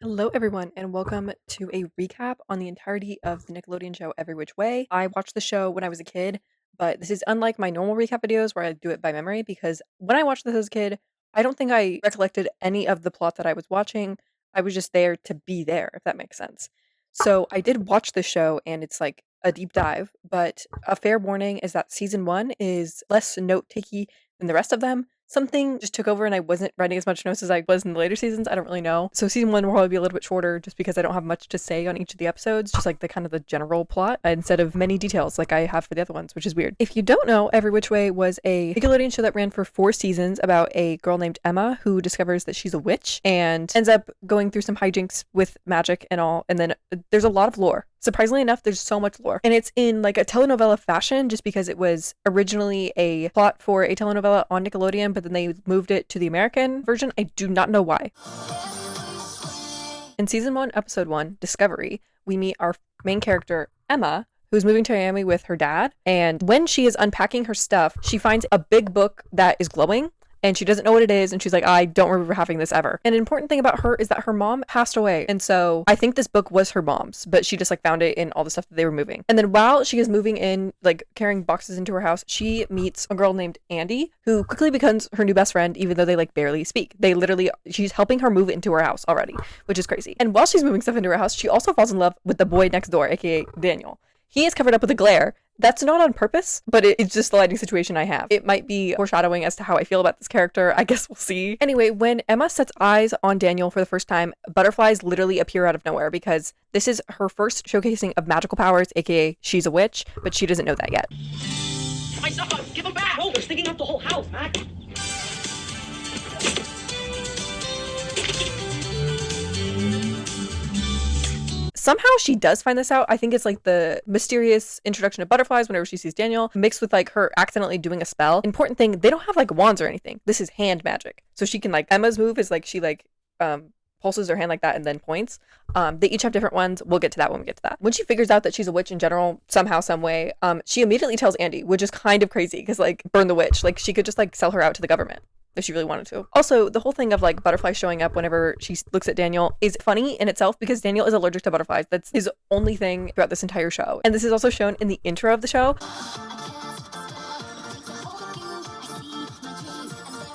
Hello, everyone, and welcome to a recap on the entirety of the Nickelodeon show Every Which Way. I watched the show when I was a kid, but this is unlike my normal recap videos where I do it by memory because when I watched this as a kid, I don't think I recollected any of the plot that I was watching. I was just there to be there, if that makes sense. So I did watch the show, and it's like a deep dive, but a fair warning is that season one is less note takey than the rest of them. Something just took over and I wasn't writing as much notes as I was in the later seasons. I don't really know. So season one will probably be a little bit shorter just because I don't have much to say on each of the episodes, just like the kind of the general plot instead of many details like I have for the other ones, which is weird. If you don't know, Every Which Way was a Nickelodeon show that ran for 4 seasons about a girl named Emma who discovers that she's a witch and ends up going through some hijinks with magic and all. And then there's a lot of lore. Surprisingly enough, there's so much lore. And it's in like a telenovela fashion just because it was originally a plot for a telenovela on Nickelodeon, but then they moved it to the American version. I do not know why. In season 1, episode 1, Discovery, we meet our main character, Emma, who's moving to Miami with her dad. And when she is unpacking her stuff, she finds a big book that is glowing. And she doesn't know what it is, and she's like, I don't remember having this ever. And an important thing about her is that her mom passed away. And so I think this book was her mom's, but she just like found it in all the stuff that they were moving. And then while she is moving in, like carrying boxes into her house, she meets a girl named Andy, who quickly becomes her new best friend, even though they like barely speak. She's helping her move into her house already, which is crazy. And while she's moving stuff into her house, she also falls in love with the boy next door, aka Daniel. He is covered up with a glare. That's not on purpose, but it's just the lighting situation I have. It might be foreshadowing as to how I feel about this character. I guess we'll see. Anyway, when Emma sets eyes on Daniel for the first time, butterflies literally appear out of nowhere because this is her first showcasing of magical powers, aka she's a witch, but she doesn't know that yet. My son, give him back! No, they're sticking up the whole house, Mac. Somehow she does find this out. I think it's like the mysterious introduction of butterflies whenever she sees Daniel, mixed with like her accidentally doing a spell. Important thing, they don't have like wands or anything. This is hand magic. So she can like, Emma's move is like she like pulses her hand like that and then points. They each have different ones. We'll get to that when we get to that. When she figures out that she's a witch in general, somehow, some way, she immediately tells Andy, which is kind of crazy because like burn the witch. Like she could just like sell her out to the government if she really wanted to. Also, the whole thing of like butterflies showing up whenever she looks at Daniel is funny in itself because Daniel is allergic to butterflies. That's his only thing throughout this entire show. And this is also shown in the intro of the show.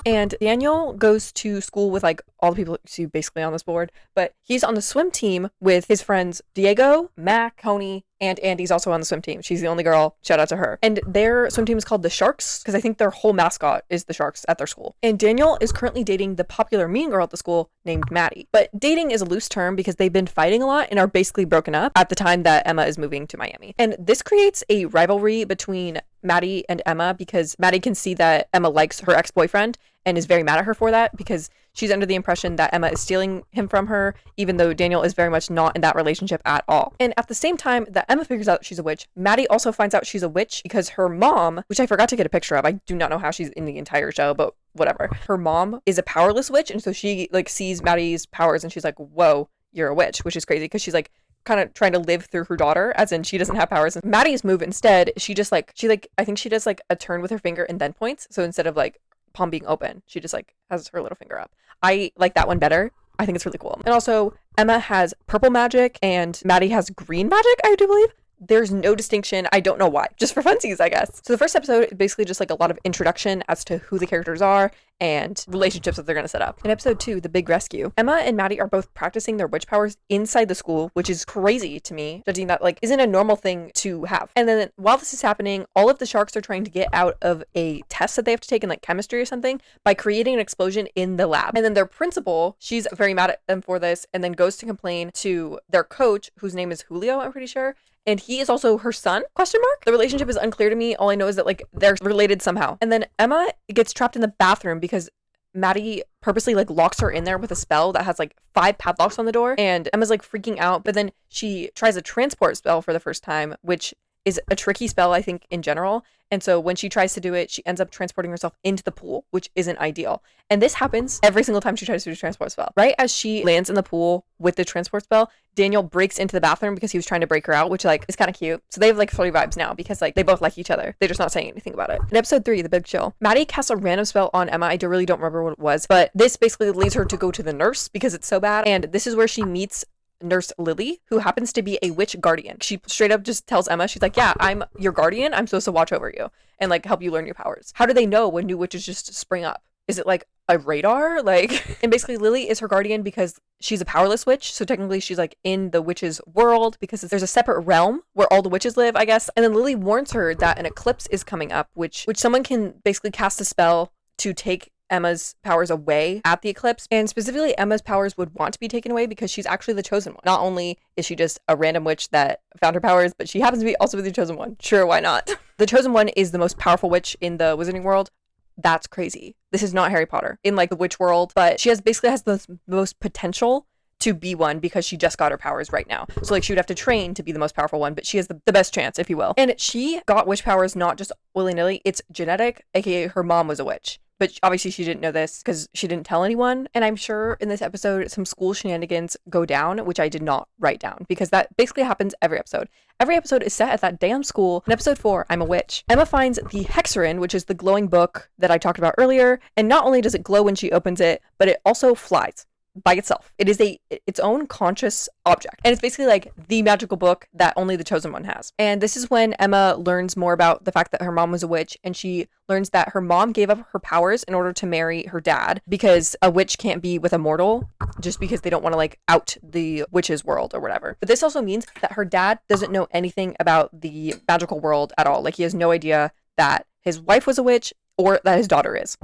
And Daniel goes to school with like all the people you see basically on this board, but he's on the swim team with his friends Diego, Mac, Tony, and Andy's also on the swim team. She's the only girl. Shout out to her. And their swim team is called the Sharks because I think their whole mascot is the Sharks at their school. And Daniel is currently dating the popular mean girl at the school named Maddie. But dating is a loose term because they've been fighting a lot and are basically broken up at the time that Emma is moving to Miami. And this creates a rivalry between Maddie and Emma because Maddie can see that Emma likes her ex-boyfriend and is very mad at her for that because she's under the impression that Emma is stealing him from her, even though Daniel is very much not in that relationship at all. And at the same time that Emma figures out she's a witch, Maddie also finds out she's a witch because her mom, which I forgot to get a picture of, I do not know how she's in the entire show, but whatever. Her mom is a powerless witch, and so she like sees Maddie's powers and she's like, whoa, you're a witch, which is crazy because she's like kind of trying to live through her daughter, as in she doesn't have powers. And Maddie's move instead, I think she does like a turn with her finger and then points. So instead of like palm being open, she just like has her little finger up. I like that one better. I think it's really cool. And also Emma has purple magic and Maddie has green magic, I do believe. There's no distinction. I don't know why. Just for funsies, I guess. So the first episode is basically just like a lot of introduction as to who the characters are and relationships that they're going to set up. In episode 2, The Big Rescue, Emma and Maddie are both practicing their witch powers inside the school, which is crazy to me, judging that like isn't a normal thing to have. And then while this is happening, all of the sharks are trying to get out of a test that they have to take in like chemistry or something by creating an explosion in the lab. And then their principal, she's very mad at them for this and then goes to complain to their coach, whose name is Julio, I'm pretty sure. And he is also her son, ? The relationship is unclear to me. All I know is that like they're related somehow. And then Emma gets trapped in the bathroom because Maddie purposely like locks her in there with a spell that has like 5 padlocks on the door. And Emma's like freaking out. But then she tries a transport spell for the first time, which is a tricky spell, I think, in general. And so when she tries to do it, she ends up transporting herself into the pool, which isn't ideal. And this happens every single time she tries to do a transport spell. Right as she lands in the pool with the transport spell, Daniel breaks into the bathroom because he was trying to break her out, which like is kind of cute. So they have like 3 vibes now because like they both like each other. They're just not saying anything about it. In episode 3, The Big Chill, Maddie casts a random spell on Emma. I really don't remember what it was, but this basically leads her to go to the nurse because it's so bad. And this is where she meets Nurse Lily, who happens to be a witch guardian. She straight up just tells Emma, she's like, yeah, I'm your guardian. I'm supposed to watch over you and like help you learn your powers. How do they know when new witches just spring up? Is it like a radar? Like, and basically Lily is her guardian because she's a powerless witch. So technically she's like in the witches world because there's a separate realm where all the witches live, I guess. And then Lily warns her that an eclipse is coming up, which someone can basically cast a spell to take Emma's powers away at the eclipse. And specifically Emma's powers would want to be taken away because she's actually the chosen one. Not only is she just a random witch that found her powers, but she happens to be also the chosen one. Sure, why not? The chosen one is the most powerful witch in the wizarding world. That's crazy. This is not Harry Potter in like the witch world, but she basically has the most potential to be one because she just got her powers right now. So like she would have to train to be the most powerful one, but she has the best chance, if you will. And she got witch powers not just willy-nilly, it's genetic, aka her mom was a witch. But obviously she didn't know this because she didn't tell anyone. And I'm sure in this episode, some school shenanigans go down, which I did not write down because that basically happens every episode. Every episode is set at that damn school. In episode 4, I'm a witch. Emma finds the hexarin, which is the glowing book that I talked about earlier. And not only does it glow when she opens it, but it also flies by itself. It is its own conscious object. And it's basically like the magical book that only the chosen one has. And this is when Emma learns more about the fact that her mom was a witch, and she learns that her mom gave up her powers in order to marry her dad because a witch can't be with a mortal just because they don't want to like out the witch's world or whatever. But this also means that her dad doesn't know anything about the magical world at all. Like he has no idea that his wife was a witch or that his daughter is.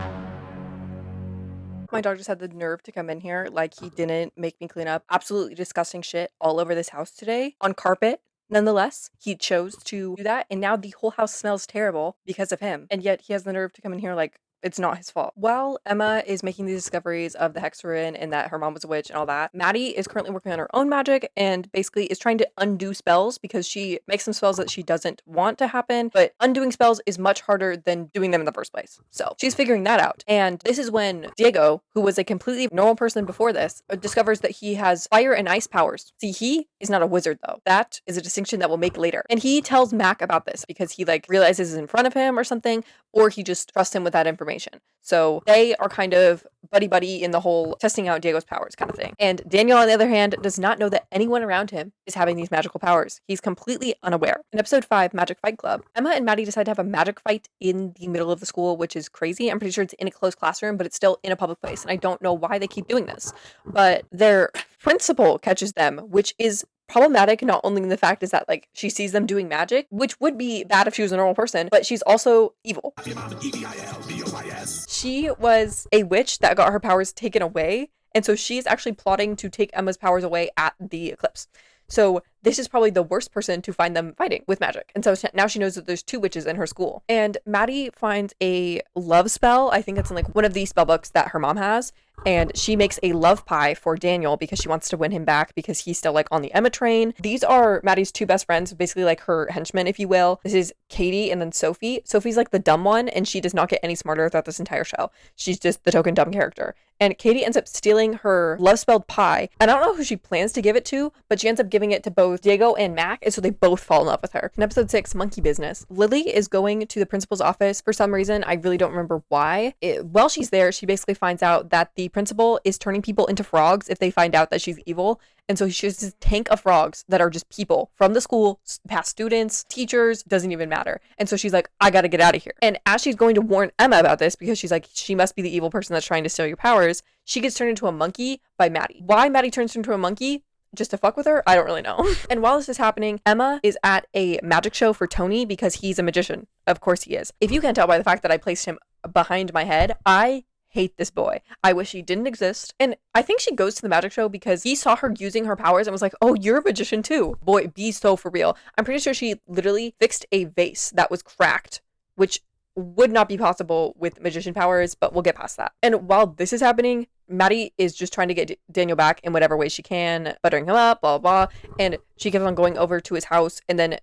My dog just had the nerve to come in here like he didn't make me clean up absolutely disgusting shit all over this house today on carpet. Nonetheless, he chose to do that, and now the whole house smells terrible because of him. And yet he has the nerve to come in here like it's not his fault. While Emma is making these discoveries of the hexarin and that her mom was a witch and all that, Maddie is currently working on her own magic and basically is trying to undo spells because she makes some spells that she doesn't want to happen, but undoing spells is much harder than doing them in the first place. So she's figuring that out. And this is when Diego, who was a completely normal person before this, discovers that he has fire and ice powers. See, he is not a wizard though. That is a distinction that we'll make later. And he tells Mac about this because he like realizes it's in front of him or something, or he just trusts him with that information. So they are kind of buddy-buddy in the whole testing out Diego's powers kind of thing. And Daniel, on the other hand, does not know that anyone around him is having these magical powers. He's completely unaware. In episode 5, Magic Fight Club, Emma and Maddie decide to have a magic fight in the middle of the school, which is crazy. I'm pretty sure it's in a closed classroom, but it's still in a public place. And I don't know why they keep doing this. But their principal catches them, which is problematic, not only in the fact is that like she sees them doing magic, which would be bad if she was a normal person, but she's also evil. She was a witch that got her powers taken away, and so she's actually plotting to take Emma's powers away at the eclipse. So this is probably the worst person to find them fighting with magic. And so now she knows that there's 2 witches in her school. And Maddie finds a love spell. I think it's in like one of these spell books that her mom has. And she makes a love pie for Daniel because she wants to win him back because he's still like on the Emma train. These are Maddie's 2 best friends, basically like her henchmen, if you will. This is Katie and then Sophie. Sophie's like the dumb one, and she does not get any smarter throughout this entire show. She's just the token dumb character. And Katie ends up stealing her love spelled pie. And I don't know who she plans to give it to, but she ends up giving it to both Diego and Mac, and so they both fall in love with her. In episode 6, Monkey Business, Lily is going to the principal's office for some reason. I really don't remember why. While she's there, she basically finds out that the principal is turning people into frogs if they find out that she's evil. And so she has this tank of frogs that are just people from the school, past students, teachers, doesn't even matter. And so she's like, I gotta get out of here. And as she's going to warn Emma about this, because she's like, she must be the evil person that's trying to steal your powers, she gets turned into a monkey by Maddie. Why Maddie turns her into a monkey? Just to fuck with her? I don't really know. And while this is happening, Emma is at a magic show for Tony because he's a magician. Of course he is. If you can't tell by the fact that I placed him behind my head, I hate this boy. I wish he didn't exist. And I think she goes to the magic show because he saw her using her powers and was like, oh, you're a magician too. Boy, be so for real. I'm pretty sure she literally fixed a vase that was cracked, which would not be possible with magician powers, but we'll get past that. And while this is happening, Maddie is just trying to get Daniel back in whatever way she can, buttering him up, blah, blah, blah. And she keeps on going over to his house and then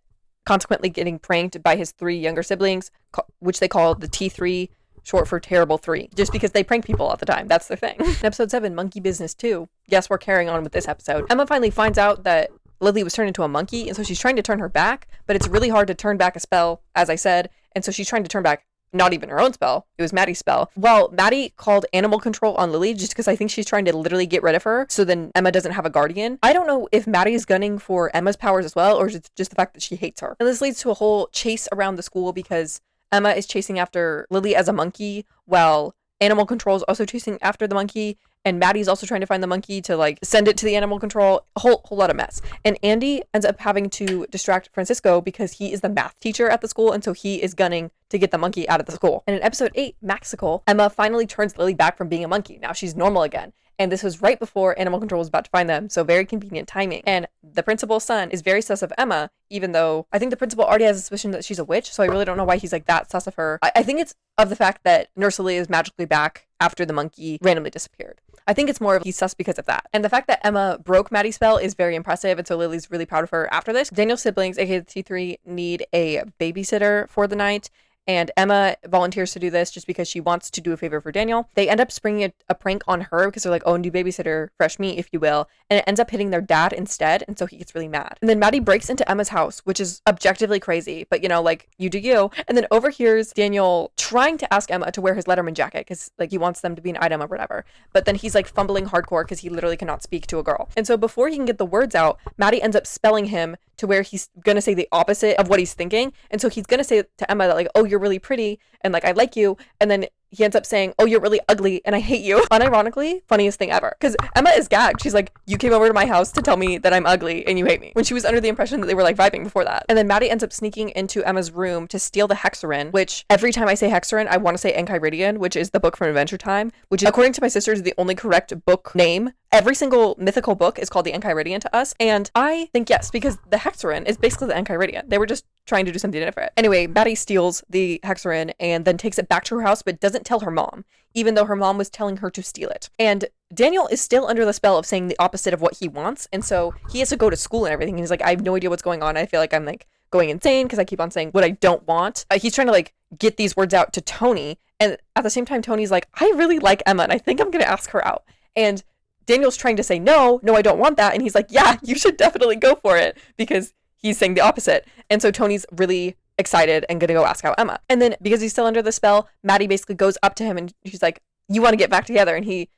consequently getting pranked by his 3 younger siblings, which they call the T3, short for Terrible 3, just because they prank people all the time. That's their thing. Episode 7, Monkey Business 2. Yes, we're carrying on with this episode. Emma finally finds out that Lily was turned into a monkey, and so she's trying to turn her back, but it's really hard to turn back a spell, as I said, and so she's trying to turn back not even her own spell. It was Maddie's spell. Well, Maddie called animal control on Lily just because I think she's trying to literally get rid of her so then Emma doesn't have a guardian. I don't know if Maddie is gunning for Emma's powers as well, or is it just the fact that she hates her. And this leads to a whole chase around the school because Emma is chasing after Lily as a monkey while animal control is also chasing after the monkey, and Maddie's also trying to find the monkey to like send it to the animal control. A whole lot of mess. And Andy ends up having to distract Francisco because he is the math teacher at the school, and so he is gunning to get the monkey out of the school. And in episode 8, Maxical, Emma finally turns Lily back from being a monkey. Now she's normal again. And this was right before animal control was about to find them, so very convenient timing. And the principal's son is very sus of Emma, even though I think the principal already has a suspicion that she's a witch, so I really don't know why he's like that sus of her. I think it's of the fact that Nurse Lily is magically back after the monkey randomly disappeared. I think it's more of he's sus because of that. And the fact that Emma broke Maddie's spell is very impressive, and so Lily's really proud of her after this. Daniel's siblings, aka the T3, need a babysitter for the night, and Emma volunteers to do this just because she wants to do a favor for Daniel. They end up springing a prank on her because they're like, oh, new babysitter, fresh meat, if you will. And it ends up hitting their dad instead, and so he gets really mad. And then Maddie breaks into Emma's house, which is objectively crazy, but you know, like, you do you. And then overhears Daniel trying to ask Emma to wear his Letterman jacket because like he wants them to be an item or whatever. But then he's like fumbling hardcore because he literally cannot speak to a girl. And so before he can get the words out, Maddie ends up spelling him to where he's gonna say the opposite of what he's thinking. And so he's gonna say to Emma that like, oh, you're really pretty and like I like you, and then he ends up saying, oh, you're really ugly and I hate you. Unironically, funniest thing ever. Because Emma is gagged. She's like, you came over to my house to tell me that I'm ugly and you hate me. When she was under the impression that they were like vibing before that. And then Maddie ends up sneaking into Emma's room to steal the Hexarin, which every time I say Hexarin, I want to say Enchiridion, which is the book from Adventure Time, which according to my sister is the only correct book name. Every single mythical book is called the Enchiridion to us. And I think yes, because the Hexarin is basically the Enchiridion. They were just trying to do something different. Anyway, Maddie steals the Hexarin and then takes it back to her house, but doesn't tell her mom, even though her mom was telling her to steal it. And Daniel is still under the spell of saying the opposite of what he wants. And so he has to go to school and everything. And he's like, I have no idea what's going on. I feel like I'm like going insane because I keep on saying what I don't want. He's trying to like get these words out to Tony. And at the same time, Tony's like, I really like Emma and I think I'm going to ask her out. And Daniel's trying to say, no, I don't want that. And he's like, yeah, you should definitely go for it because he's saying the opposite. And so Tony's really excited and gonna go ask out Emma. And then because he's still under the spell, Maddie basically goes up to him and she's like, you want to get back together? And he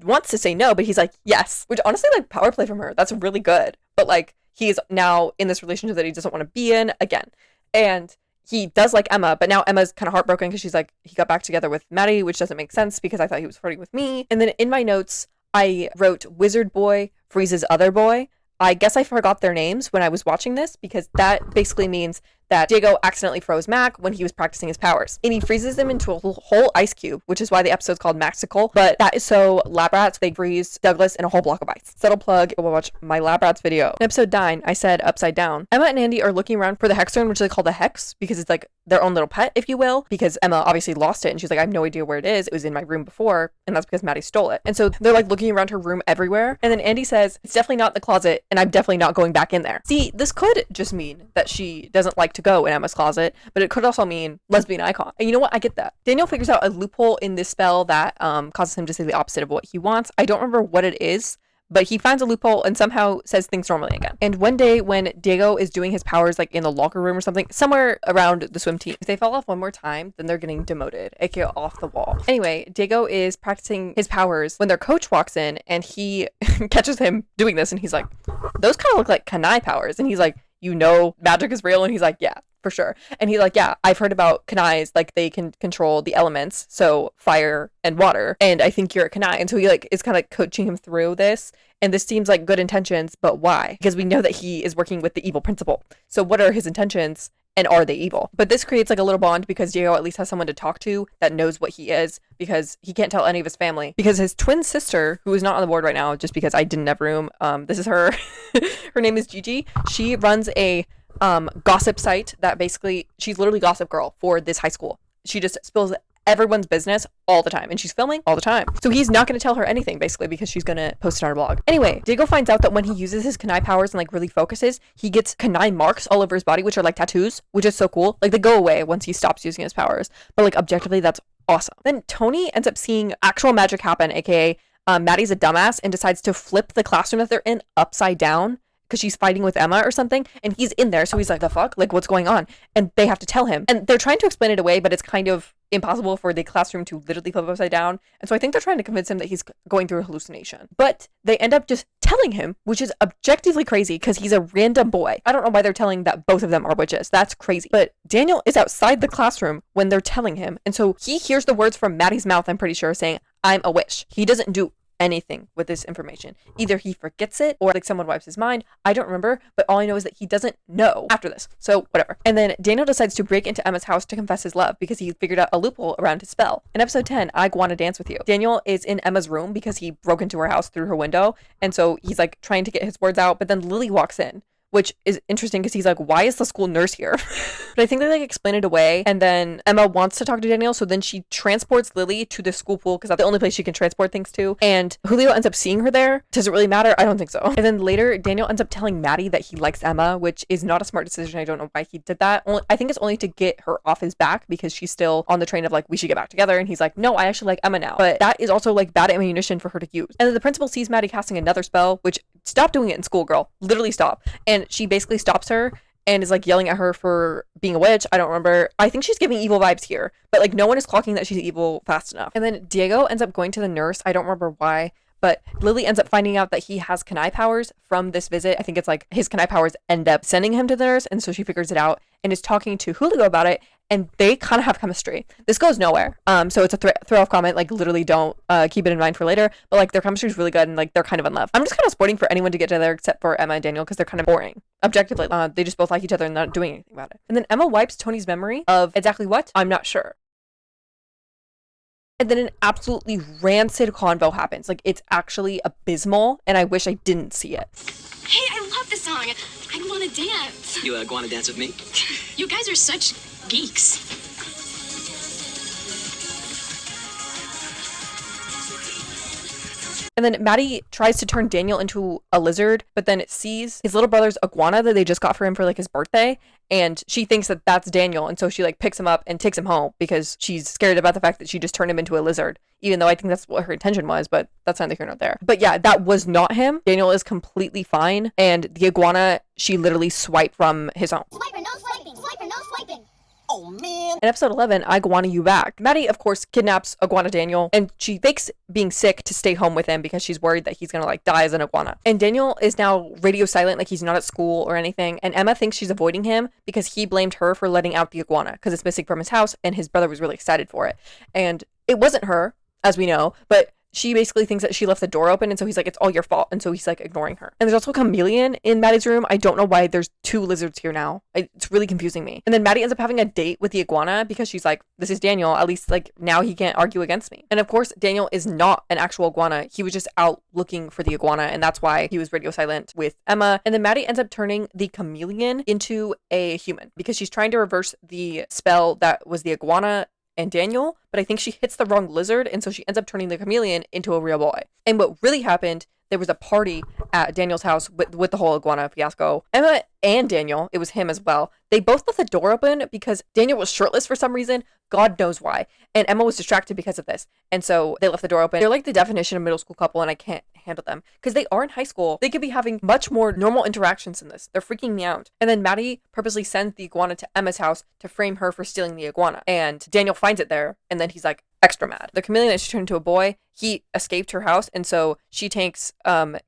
wants to say no, but he's like, yes, which honestly, like, power play from her. That's really good. But like, he is now in this relationship that he doesn't want to be in again. And he does like Emma, but now Emma's kind of heartbroken because she's like, he got back together with Maddie, which doesn't make sense because I thought he was flirting with me. And then in my notes, I wrote Wizard Boy freezes other boy. I guess I forgot their names when I was watching this because that basically means that Diego accidentally froze Mac when he was practicing his powers. And he freezes him into a whole ice cube, which is why the episode's called Maxical. But that is so lab rats, they freeze Douglas in a whole block of ice. Subtle plug, go watch my lab rats video. In episode 9, I said upside down. Emma and Andy are looking around for the Hexarin, which they call the Hex, because it's like their own little pet, if you will, because Emma obviously lost it and she's like, I have no idea where it is. It was in my room before, and that's because Maddie stole it. And so they're like looking around her room everywhere. And then Andy says, it's definitely not in the closet, and I'm definitely not going back in there. See, this could just mean that she doesn't like to go in Emma's closet, but it could also mean lesbian icon. And you know what? I get that. Daniel figures out a loophole in this spell that causes him to say the opposite of what he wants. I don't remember what it is, but he finds a loophole and somehow says things normally again. And one day when Diego is doing his powers like in the locker room or something, somewhere around the swim team, if they fall off one more time, then they're getting demoted, aka off the wall. Anyway, Diego is practicing his powers when their coach walks in and he catches him doing this and he's like, those kind of look like Kanai powers. And he's like, you know magic is real? And he's like, yeah, for sure. And he's like, yeah, I've heard about Kanais, like they can control the elements, so fire and water, and I think you're a Kanai. And so he like is kind of coaching him through this, and this seems like good intentions, but why? Because we know that he is working with the evil principal. So what are his intentions, and are they evil? But this creates like a little bond because Diego at least has someone to talk to that knows what he is, because he can't tell any of his family, because his twin sister, who is not on the board right now just because I didn't have room, this is her. Her name is Gigi. She runs a gossip site that basically, she's literally Gossip Girl for this high school. She just spills everyone's business all the time, and she's filming all the time. So he's not going to tell her anything, basically, because she's going to post it on her blog. Anyway, Diego finds out that when he uses his Kanai powers and like really focuses, he gets Kanai marks all over his body, which are like tattoos, which is so cool. Like they go away once he stops using his powers. But like objectively, that's awesome. Then Tony ends up seeing actual magic happen, aka Maddie's a dumbass and decides to flip the classroom that they're in upside down because she's fighting with Emma or something, and he's in there, so he's like, the fuck? Like, what's going on? And they have to tell him. And they're trying to explain it away, but it's kind of impossible for the classroom to literally flip upside down. And so I think they're trying to convince him that he's going through a hallucination. But they end up just telling him, which is objectively crazy because he's a random boy. I don't know why they're telling that both of them are witches. That's crazy. But Daniel is outside the classroom when they're telling him. And so he hears the words from Maddie's mouth, I'm pretty sure, saying, I'm a witch. He doesn't do anything with this information. Either he forgets it or like someone wipes his mind. I don't remember, but all I know is that he doesn't know after this. So whatever. And then Daniel decides to break into Emma's house to confess his love because he figured out a loophole around his spell. In episode 10, I want to dance with you. Daniel is in Emma's room because he broke into her house through her window. And so he's like trying to get his words out, but then Lily walks in, which is interesting because he's like, why is the school nurse here? But I think they like explain it away. And then Emma wants to talk to Daniel. So then she transports Lily to the school pool because that's the only place she can transport things to. And Julio ends up seeing her there. Does it really matter? I don't think so. And then later, Daniel ends up telling Maddie that he likes Emma, which is not a smart decision. I don't know why he did that. I think it's only to get her off his back because she's still on the train of like, we should get back together. And he's like, no, I actually like Emma now. But that is also like bad ammunition for her to use. And then the principal sees Maddie casting another spell, which stop doing it in school, girl. Literally stop. And she basically stops her and is like yelling at her for being a witch. I don't remember. I think she's giving evil vibes here, but like no one is clocking that she's evil fast enough. And then Diego ends up going to the nurse. I don't remember why, but Lily ends up finding out that he has Kanai powers from this visit. I think it's like his Kanai powers end up sending him to the nurse, and so she figures it out and is talking to Julio about it, and they kind of have chemistry. This goes nowhere. So it's a throw off comment, like literally don't keep it in mind for later, but like their chemistry is really good and like they're kind of in love. I'm just kind of sporting for anyone to get together except for Emma and Daniel because they're kind of boring. Objectively, they just both like each other and not doing anything about it. And then Emma wipes Tony's memory of exactly what? I'm not sure. And then an absolutely rancid convo happens. Like it's actually abysmal and I wish I didn't see it. Hey, I love this song. I want to dance. You want to dance with me? You guys are such geeks. And then Maddie tries to turn Daniel into a lizard, but then it sees his little brother's iguana that they just got for him for like his birthday. And she thinks that that's Daniel. And so she like picks him up and takes him home because she's scared about the fact that she just turned him into a lizard, even though I think that's what her intention was, but that's neither here nor there. But yeah, that was not him. Daniel is completely fine. And the iguana, she literally swiped from his home. Swiper, no swiping. Swiper, no swiping. Oh, man. In episode 11, I Iguana You Back, Maddie, of course, kidnaps Iguana Daniel, and she fakes being sick to stay home with him because she's worried that he's gonna like die as an iguana. And Daniel is now radio silent, like he's not at school or anything, and Emma thinks she's avoiding him because he blamed her for letting out the iguana because it's missing from his house, and his brother was really excited for it. And it wasn't her, as we know, but she basically thinks that she left the door open, and so he's like, it's all your fault, and so he's like ignoring her. And there's also a chameleon in Maddie's room. I don't know why there's two lizards here now. It's really confusing me. And then Maddie ends up having a date with the iguana because she's like, this is Daniel, at least like now he can't argue against me. And of course Daniel is not an actual iguana. He was just out looking for the iguana, and that's why he was radio silent with Emma. And then Maddie ends up turning the chameleon into a human because she's trying to reverse the spell that was the iguana and Daniel, but I think she hits the wrong lizard, and so she ends up turning the chameleon into a real boy. And what really happened, there was a party at Daniel's house with the whole iguana fiasco. Emma and Daniel, it was him as well, they both left the door open because Daniel was shirtless for some reason, God knows why, and Emma was distracted because of this, and so they left the door open. They're like the definition of middle school couple, and I can't handle them because they are in high school. They could be having much more normal interactions in this. They're freaking me out. And then Maddie purposely sends the iguana to Emma's house to frame her for stealing the iguana, and Daniel finds it there, and then he's like extra mad. The chameleon that she turned into a boy, he escaped her house, and so she takes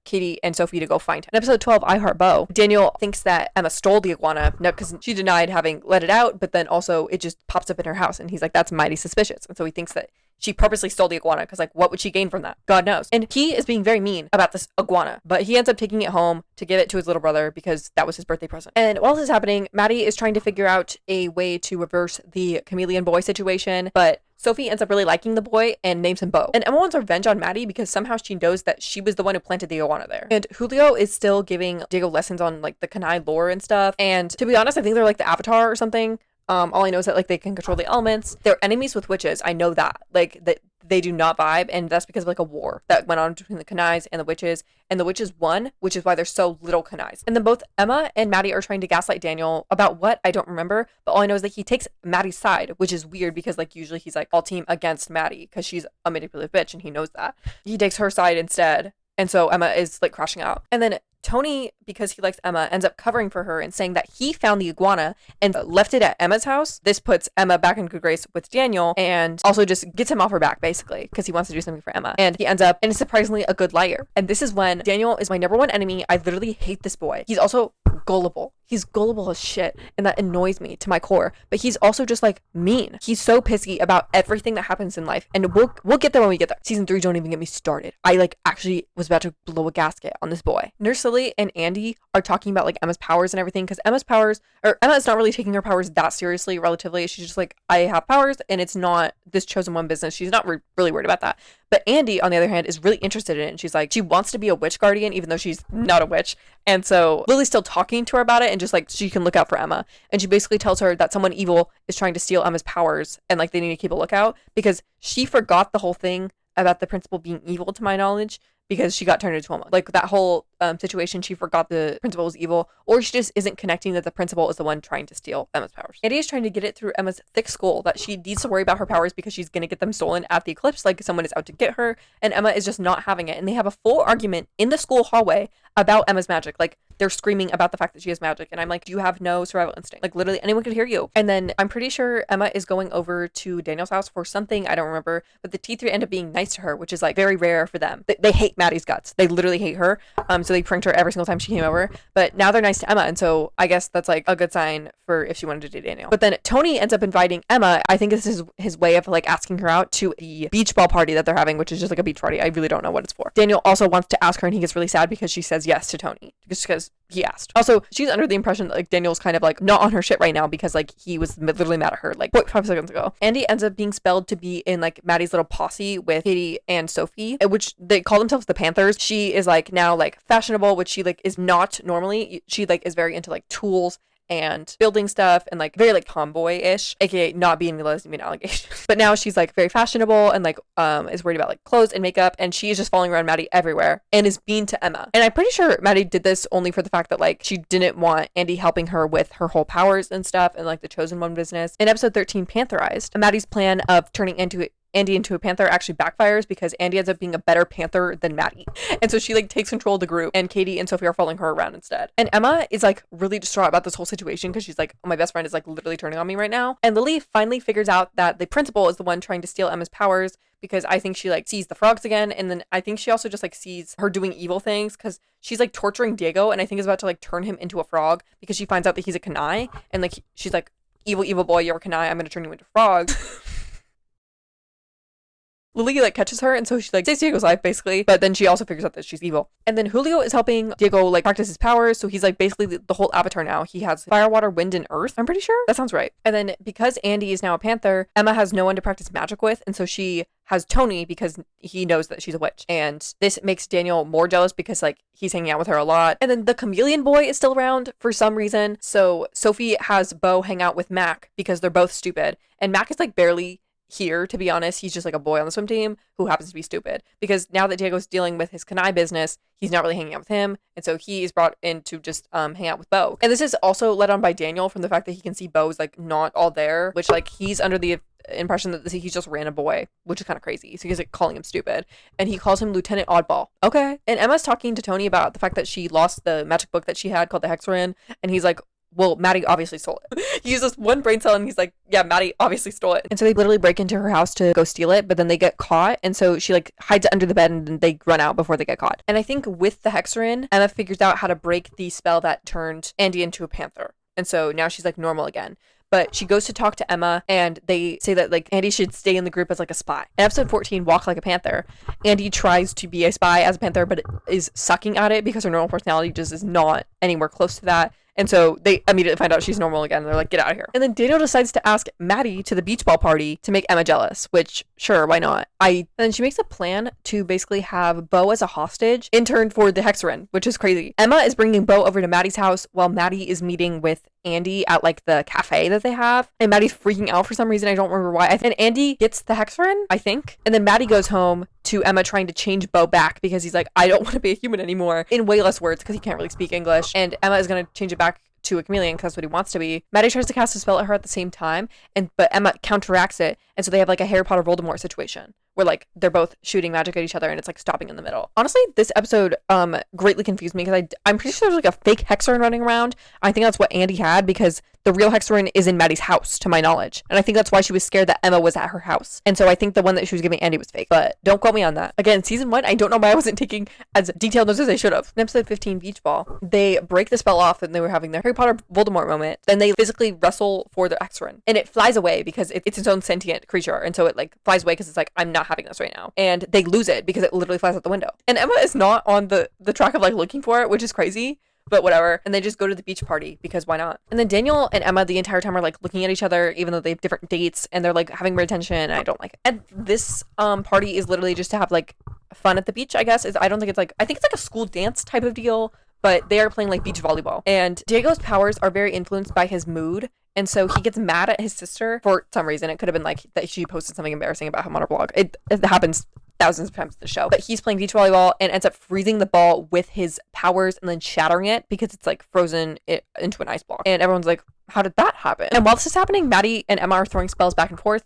Katie and Sophie to go find him. In episode 12, I Heart Bo, Daniel thinks that Emma stole the iguana, no, because she denied having let it out, but then also it just pops up in her house, and he's like, that's mighty suspicious. And so he thinks that she purposely stole the iguana because like what would she gain from that? God knows. And he is being very mean about this iguana, but he ends up taking it home to give it to his little brother because that was his birthday present. And while this is happening, Maddie is trying to figure out a way to reverse the chameleon boy situation, but Sophie ends up really liking the boy and names him Bo. And Emma wants revenge on Maddie because somehow she knows that she was the one who planted the iguana there. And Julio is still giving Diego lessons on like the Kanai lore and stuff. And to be honest, I think they're like the Avatar or something. All I know is that like they can control the elements. They're enemies with witches. I know that. Like that they do not vibe, and that's because of like a war that went on between the Kanais and the witches won, which is why there's so little Kanais. And then both Emma and Maddie are trying to gaslight Daniel about what I don't remember, but all I know is that he takes Maddie's side, which is weird because like usually he's like all team against Maddie because she's a manipulative bitch and he knows that. He takes her side instead, and so Emma is like crashing out. And then Tony, because he likes Emma, ends up covering for her and saying that he found the iguana and left it at Emma's house. This puts Emma back in good grace with Daniel and also just gets him off her back, basically, because he wants to do something for Emma. And he ends up, and is surprisingly a good liar. And this is when Daniel is my number one enemy. I literally hate this boy. He's also gullible. He's gullible as shit, and that annoys me to my core. But he's also just like mean. He's so pissy about everything that happens in life, and we'll get there when we get there. Season 3, don't even get me started. I like actually was about to blow a gasket on this boy. Nurse Lily and Andy are talking about like Emma's powers and everything, because Emma's powers, or Emma is not really taking her powers that seriously relatively. She's just like, I have powers, and it's not this chosen one business. She's not really worried about that. But Andy, on the other hand, is really interested in it. And she's like, she wants to be a witch guardian, even though she's not a witch. And so Lily's still talking to her about it and just like, she can look out for Emma. And she basically tells her that someone evil is trying to steal Emma's powers and like they need to keep a lookout because she forgot the whole thing about the principal being evil, to my knowledge, because she got turned into a monk. Like that whole situation, she forgot the principal was evil, or she just isn't connecting that the principal is the one trying to steal Emma's powers. Andy is trying to get it through Emma's thick skull that she needs to worry about her powers because she's going to get them stolen at the eclipse, like someone is out to get her, and Emma is just not having it. And they have a full argument in the school hallway about Emma's magic. Like they're screaming about the fact that she has magic, and I'm like, you have no survival instinct. Like literally anyone could hear you. And then I'm pretty sure Emma is going over to Daniel's house for something, I don't remember, but the T3 end up being nice to her, which is like very rare for them. They hate Maddie's guts. They literally hate her. So they pranked her every single time she came over, but now they're nice to Emma, and so I guess that's like a good sign for if she wanted to date Daniel. But then Tony ends up inviting Emma. I think this is his way of like asking her out to the beach ball party that they're having, which is just like a beach party. I really don't know what it's for. Daniel also wants to ask her, and he gets really sad because she says yes to Tony just because he asked. Also, she's under the impression that like Daniel's kind of like not on her shit right now because like he was literally mad at her like 0.5 seconds ago. Andy ends up being spelled to be in like Maddie's little posse with Katie and Sophie, which they call themselves the Panthers. She is like now like fashionable, which she like is not normally. She like is very into like tools and building stuff and like very like tomboy-ish, aka not being the lesbian allegations. But now she's like very fashionable and like is worried about like clothes and makeup, and she is just following around Maddie everywhere and is mean to Emma. And I'm pretty sure Maddie did this only for the fact that like she didn't want Andy helping her with her whole powers and stuff and like the chosen one business. In episode 13, Pantherized, Maddie's plan of turning Andy into a panther actually backfires because Andy ends up being a better panther than Maddie. And so she like takes control of the group, and Katie and Sophie are following her around instead. And Emma is like really distraught about this whole situation because she's like, oh, my best friend is like literally turning on me right now. And Lily finally figures out that the principal is the one trying to steal Emma's powers, because I think she like sees the frogs again, and then I think she also just like sees her doing evil things because she's like torturing Diego, and I think is about to like turn him into a frog because she finds out that he's a Kanai, and like she's like, evil boy, you're a Kanai, I'm gonna turn you into a frog. Lily like catches her, and so she like saves Diego's life basically, but then she also figures out that she's evil. And then Julio is helping Diego like practice his powers, so he's like basically the whole avatar now. He has fire, water, wind, and earth, I'm pretty sure that sounds right. And then because Andy is now a panther, Emma has no one to practice magic with, and so she has Tony because he knows that she's a witch. And this makes Daniel more jealous because like he's hanging out with her a lot. And then the chameleon boy is still around for some reason, so Sophie has Bo hang out with Mac because they're both stupid, and Mac is like barely here, to be honest. He's just like a boy on the swim team who happens to be stupid, because now that Diego's dealing with his Kanai business, he's not really hanging out with him, and so he is brought in to just hang out with Bo. And this is also led on by Daniel from the fact that he can see Bo's like not all there, which like he's under the impression that he's just ran a boy, which is kind of crazy. So he's like calling him stupid, and he calls him Lieutenant Oddball. Okay. And Emma's talking to Tony about the fact that she lost the magic book that she had called the Hexarin, and he's like, well, Maddie obviously stole it. He uses one brain cell and he's like, yeah, Maddie obviously stole it. And so they literally break into her house to go steal it, but then they get caught. And so she like hides it under the bed, and then they run out before they get caught. And I think with the Hexarin, Emma figures out how to break the spell that turned Andy into a panther. And so now she's like normal again. But she goes to talk to Emma, and they say that like Andy should stay in the group as like a spy. In episode 14, Walk Like a Panther, Andy tries to be a spy as a panther, but is sucking at it because her normal personality just is not anywhere close to that. And so they immediately find out she's normal again. And they're like, get out of here. And then Daniel decides to ask Maddie to the beach ball party to make Emma jealous, which sure, why not? And then she makes a plan to basically have Bo as a hostage in turn for the Hexerin, which is crazy. Emma is bringing Bo over to Maddie's house while Maddie is meeting with Andy at like the cafe that they have. And Maddie's freaking out for some reason. I don't remember why. And Andy gets the Hexerin, I think. And then Maddie goes home to Emma trying to change Bo back because he's like, I don't want to be a human anymore, in way less words because he can't really speak English. And Emma is going to change it back to a chameleon because that's what he wants to be. Maddie tries to cast a spell at her at the same time, but Emma counteracts it, and so they have like a Harry Potter Voldemort situation where like they're both shooting magic at each other and it's like stopping in the middle. Honestly, this episode greatly confused me because I'm pretty sure there's like a fake Hexerin running around. I think that's what Andy had because the real Hexerin is in Maddie's house, to my knowledge. And I think that's why she was scared that Emma was at her house. And so I think the one that she was giving Andy was fake. But don't quote me on that. Again, season 1, I don't know why I wasn't taking as detailed notes as I should have. In episode 15, Beach Ball, they break the spell off and they were having their Harry Potter Voldemort moment. Then they physically wrestle for the Hexerin. And it flies away because it's its own sentient creature. And so it like flies away because it's like, I'm not having this right now. And they lose it because it literally flies out the window. And Emma is not on the track of like looking for it, which is crazy. But whatever. And they just go to the beach party because why not? And then Daniel and Emma the entire time are like looking at each other, even though they have different dates, and they're like having weird tension. And I don't like it. And this party is literally just to have like fun at the beach, I guess. I think it's like a school dance type of deal, but they are playing like beach volleyball. And Diego's powers are very influenced by his mood. And so he gets mad at his sister for some reason. It could have been like that she posted something embarrassing about him on her blog. It happens thousands of times in the show. But he's playing beach volleyball and ends up freezing the ball with his powers and then shattering it because it's like frozen into an ice block. And everyone's like, how did that happen? And while this is happening, Maddie and Emma are throwing spells back and forth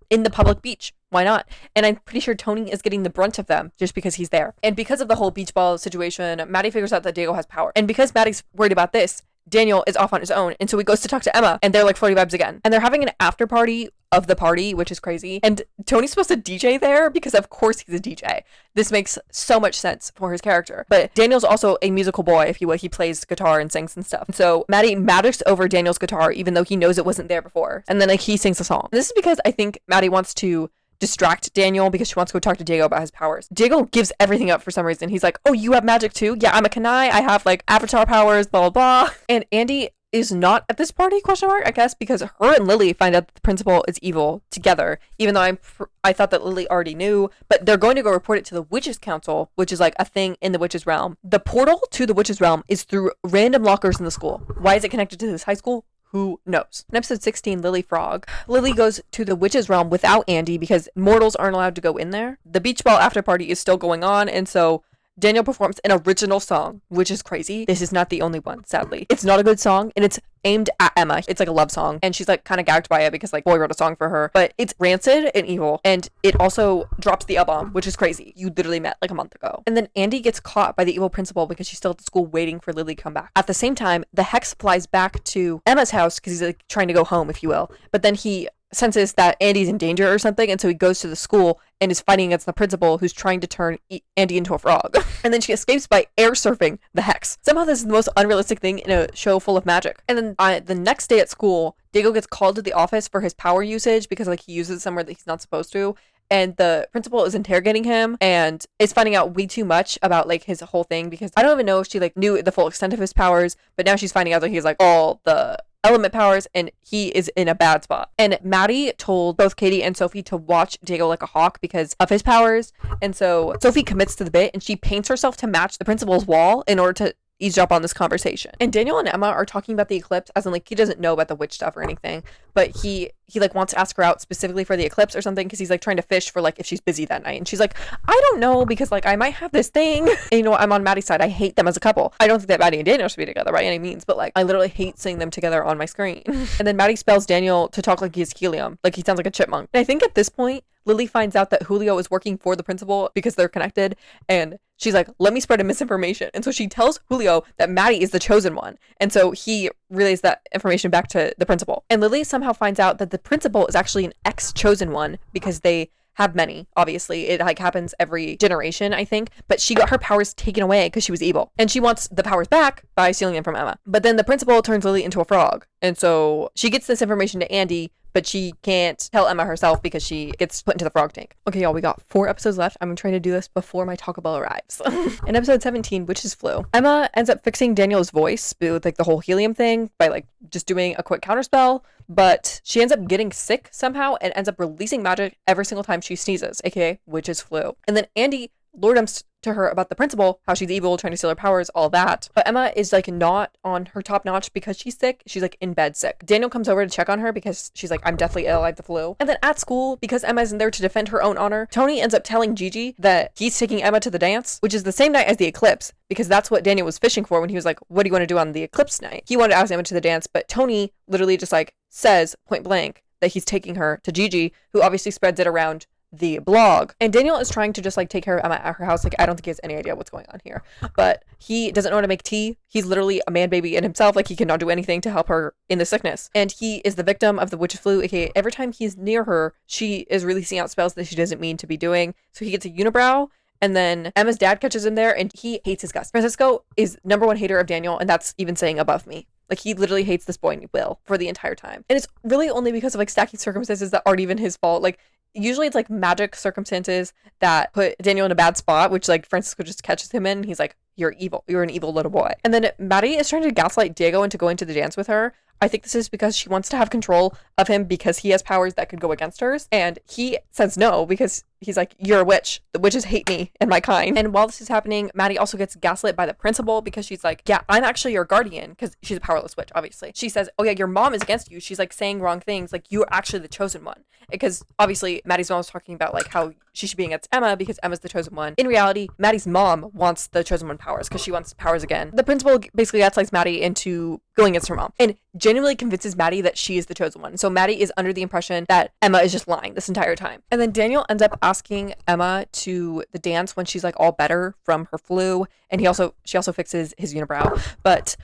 in the public beach. Why not? And I'm pretty sure Tony is getting the brunt of them just because he's there. And because of the whole beach ball situation, Maddie figures out that Diego has power. And because Maddie's worried about this, Daniel is off on his own, and so he goes to talk to Emma, and they're like flirty vibes again. And they're having an after party of the party, which is crazy. And Tony's supposed to DJ there because of course he's a DJ. This makes so much sense for his character. But Daniel's also a musical boy, if you will. He plays guitar and sings and stuff. So Maddie magics over Daniel's guitar, even though he knows it wasn't there before. And then like he sings a song. This is because I think Maddie wants to distract Daniel because she wants to go talk to Diego about his powers. Diego gives everything up for some reason. He's like, oh, you have magic too? Yeah, I'm a Kanai. I have like avatar powers, blah, blah, blah. And Andy is not at this party, question mark, I guess, because her and Lily find out that the principal is evil together, even though I thought that Lily already knew, but they're going to go report it to the Witches Council, which is like a thing in the Witches Realm. The portal to the Witches Realm is through random lockers in the school. Why is it connected to this high school? Who knows? In episode 16, Lily Frog, Lily goes to the Witches Realm without Andy because mortals aren't allowed to go in there. The beach ball after party is still going on, and so Daniel performs an original song, which is crazy. This is not the only one, sadly. It's not a good song, and it's aimed at Emma. It's like a love song, and she's like kind of gagged by it because like boy wrote a song for her, but it's rancid and evil, and it also drops the L-bomb, which is crazy. You literally met like a month ago. And then Andy gets caught by the evil principal because she's still at the school waiting for Lily to come back. At the same time, the hex flies back to Emma's house because he's like trying to go home, if you will, but then he senses that Andy's in danger or something, and so he goes to the school and is fighting against the principal who's trying to turn Andy into a frog. And then she escapes by air surfing the hex. Somehow this is the most unrealistic thing in a show full of magic. And then the next day at school, Diego gets called to the office for his power usage because like he uses it somewhere that he's not supposed to. And the principal is interrogating him and is finding out way too much about like his whole thing because I don't even know if she like knew the full extent of his powers, but now she's finding out that he's like all the element powers and he is in a bad spot. And Maddie told both Katie and Sophie to watch Diego like a hawk because of his powers. And so Sophie commits to the bit and she paints herself to match the principal's wall in order to eavesdrop on this conversation. And Daniel and Emma are talking about the eclipse as in like he doesn't know about the witch stuff or anything, but he like wants to ask her out specifically for the eclipse or something because he's like trying to fish for like if she's busy that night. And she's like, I don't know because like I might have this thing. And you know what? I'm on Maddie's side. I hate them as a couple. I don't think that Maddie and Daniel should be together by any means, but like I literally hate seeing them together on my screen. And then Maddie spells Daniel to talk like he's helium, like he sounds like a chipmunk. And I think at this point Lily finds out that Julio is working for the principal because they're connected, and she's like, let me spread a misinformation. And so she tells Julio that Maddie is the chosen one. And so he relays that information back to the principal. And Lily somehow finds out that the principal is actually an ex-chosen one because they have many, obviously. It like happens every generation, I think. But she got her powers taken away because she was evil. And she wants the powers back by stealing them from Emma. But then the principal turns Lily into a frog. And so she gets this information to Andy, but she can't tell Emma herself because she gets put into the frog tank. Okay, y'all, we got 4 episodes left. I'm trying to do this before my Taco Bell arrives. In episode 17, Witch's Flu, Emma ends up fixing Daniel's voice with like the whole helium thing by like just doing a quick counterspell, but she ends up getting sick somehow and ends up releasing magic every single time she sneezes, aka Witch's Flu. And then Andy lordums to her about the principal, how she's evil, trying to steal her powers, all that. But Emma is like not on her top notch because she's sick. She's like in bed sick. Daniel comes over to check on her because she's like, I'm deathly ill, I have the flu. And then at school, because Emma isn't there to defend her own honor, Tony ends up telling Gigi that he's taking Emma to the dance, which is the same night as the eclipse, because that's what Daniel was fishing for when he was like, what do you want to do on the eclipse night? He wanted to ask Emma to the dance, but Tony literally just like says point blank that he's taking her to Gigi, who obviously spreads it around the blog. And Daniel is trying to just like take care of Emma at her house. Like, I don't think he has any idea what's going on here, but he doesn't know how to make tea. He's literally a man baby in himself. Like, he cannot do anything to help her in the sickness. And he is the victim of the witch's flu, aka every time he's near her, she is releasing out spells that she doesn't mean to be doing. So he gets a unibrow. And then Emma's dad catches him there and he hates his guts. Francisco is #1 hater of Daniel, and that's even saying above me. Like, he literally hates this boy, Will, for the entire time. And it's really only because of like stacking circumstances that aren't even his fault. Like, usually it's like magic circumstances that put Daniel in a bad spot, which like Francisco just catches him in. He's like, you're evil. You're an evil little boy. And then Maddie is trying to gaslight Diego into going to the dance with her. I think this is because she wants to have control of him because he has powers that could go against hers. And he says no because he's like, you're a witch. The witches hate me and my kind. And while this is happening, Maddie also gets gaslit by the principal because she's like, yeah, I'm actually your guardian, because she's a powerless witch, obviously. She says, oh yeah, your mom is against you. She's like saying wrong things. Like, you're actually the chosen one. Because obviously Maddie's mom was talking about like how she should be against Emma because Emma's the chosen one. In reality, Maddie's mom wants the chosen one powers because she wants powers again. The principal basically gaslights Maddie into going against her mom and genuinely convinces Maddie that she is the chosen one. So Maddie is under the impression that Emma is just lying this entire time. And then Daniel ends up asking Emma to the dance when she's like all better from her flu, and she also fixes his unibrow. But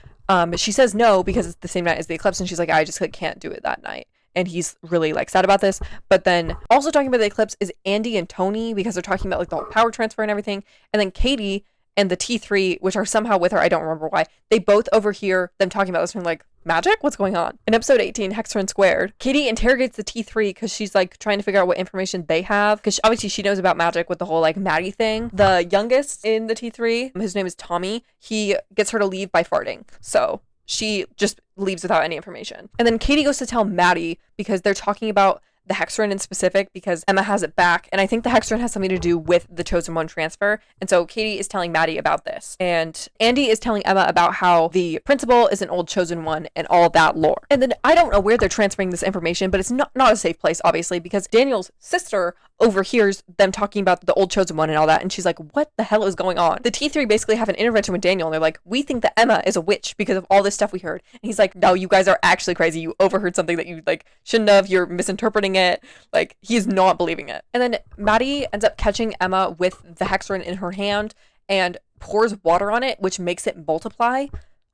she says no because it's the same night as the eclipse, and she's like, I just like, can't do it that night. And he's really like sad about this. But then also talking about the eclipse is Andy and Tony, because they're talking about like the whole power transfer and everything. And then Katie and the T3, which are somehow with her, I don't remember why, they both overhear them talking about this and like, magic? What's going on? In episode 18, Hexagon Squared, Katie interrogates the T3 because she's like trying to figure out what information they have, because obviously she knows about magic with the whole like Maddie thing. The youngest in the T3, his name is Tommy, he gets her to leave by farting. So she just leaves without any information. And then Katie goes to tell Maddie because they're talking about the Hexagon in specific because Emma has it back. And I think the Hexagon has something to do with the Chosen One transfer. And so Katie is telling Maddie about this. And Andy is telling Emma about how the principal is an old Chosen One and all that lore. And then I don't know where they're transferring this information, but it's not a safe place, obviously, because Daniel's sister overhears them talking about the old Chosen One and all that. And she's like, what the hell is going on? The T3 basically have an intervention with Daniel. And they're like, we think that Emma is a witch because of all this stuff we heard. And he's like, no, you guys are actually crazy. You overheard something that you like shouldn't have. You're misinterpreting it. Like, he's not believing it. And then Maddie ends up catching Emma with the hexagon in her hand and pours water on it, which makes it multiply.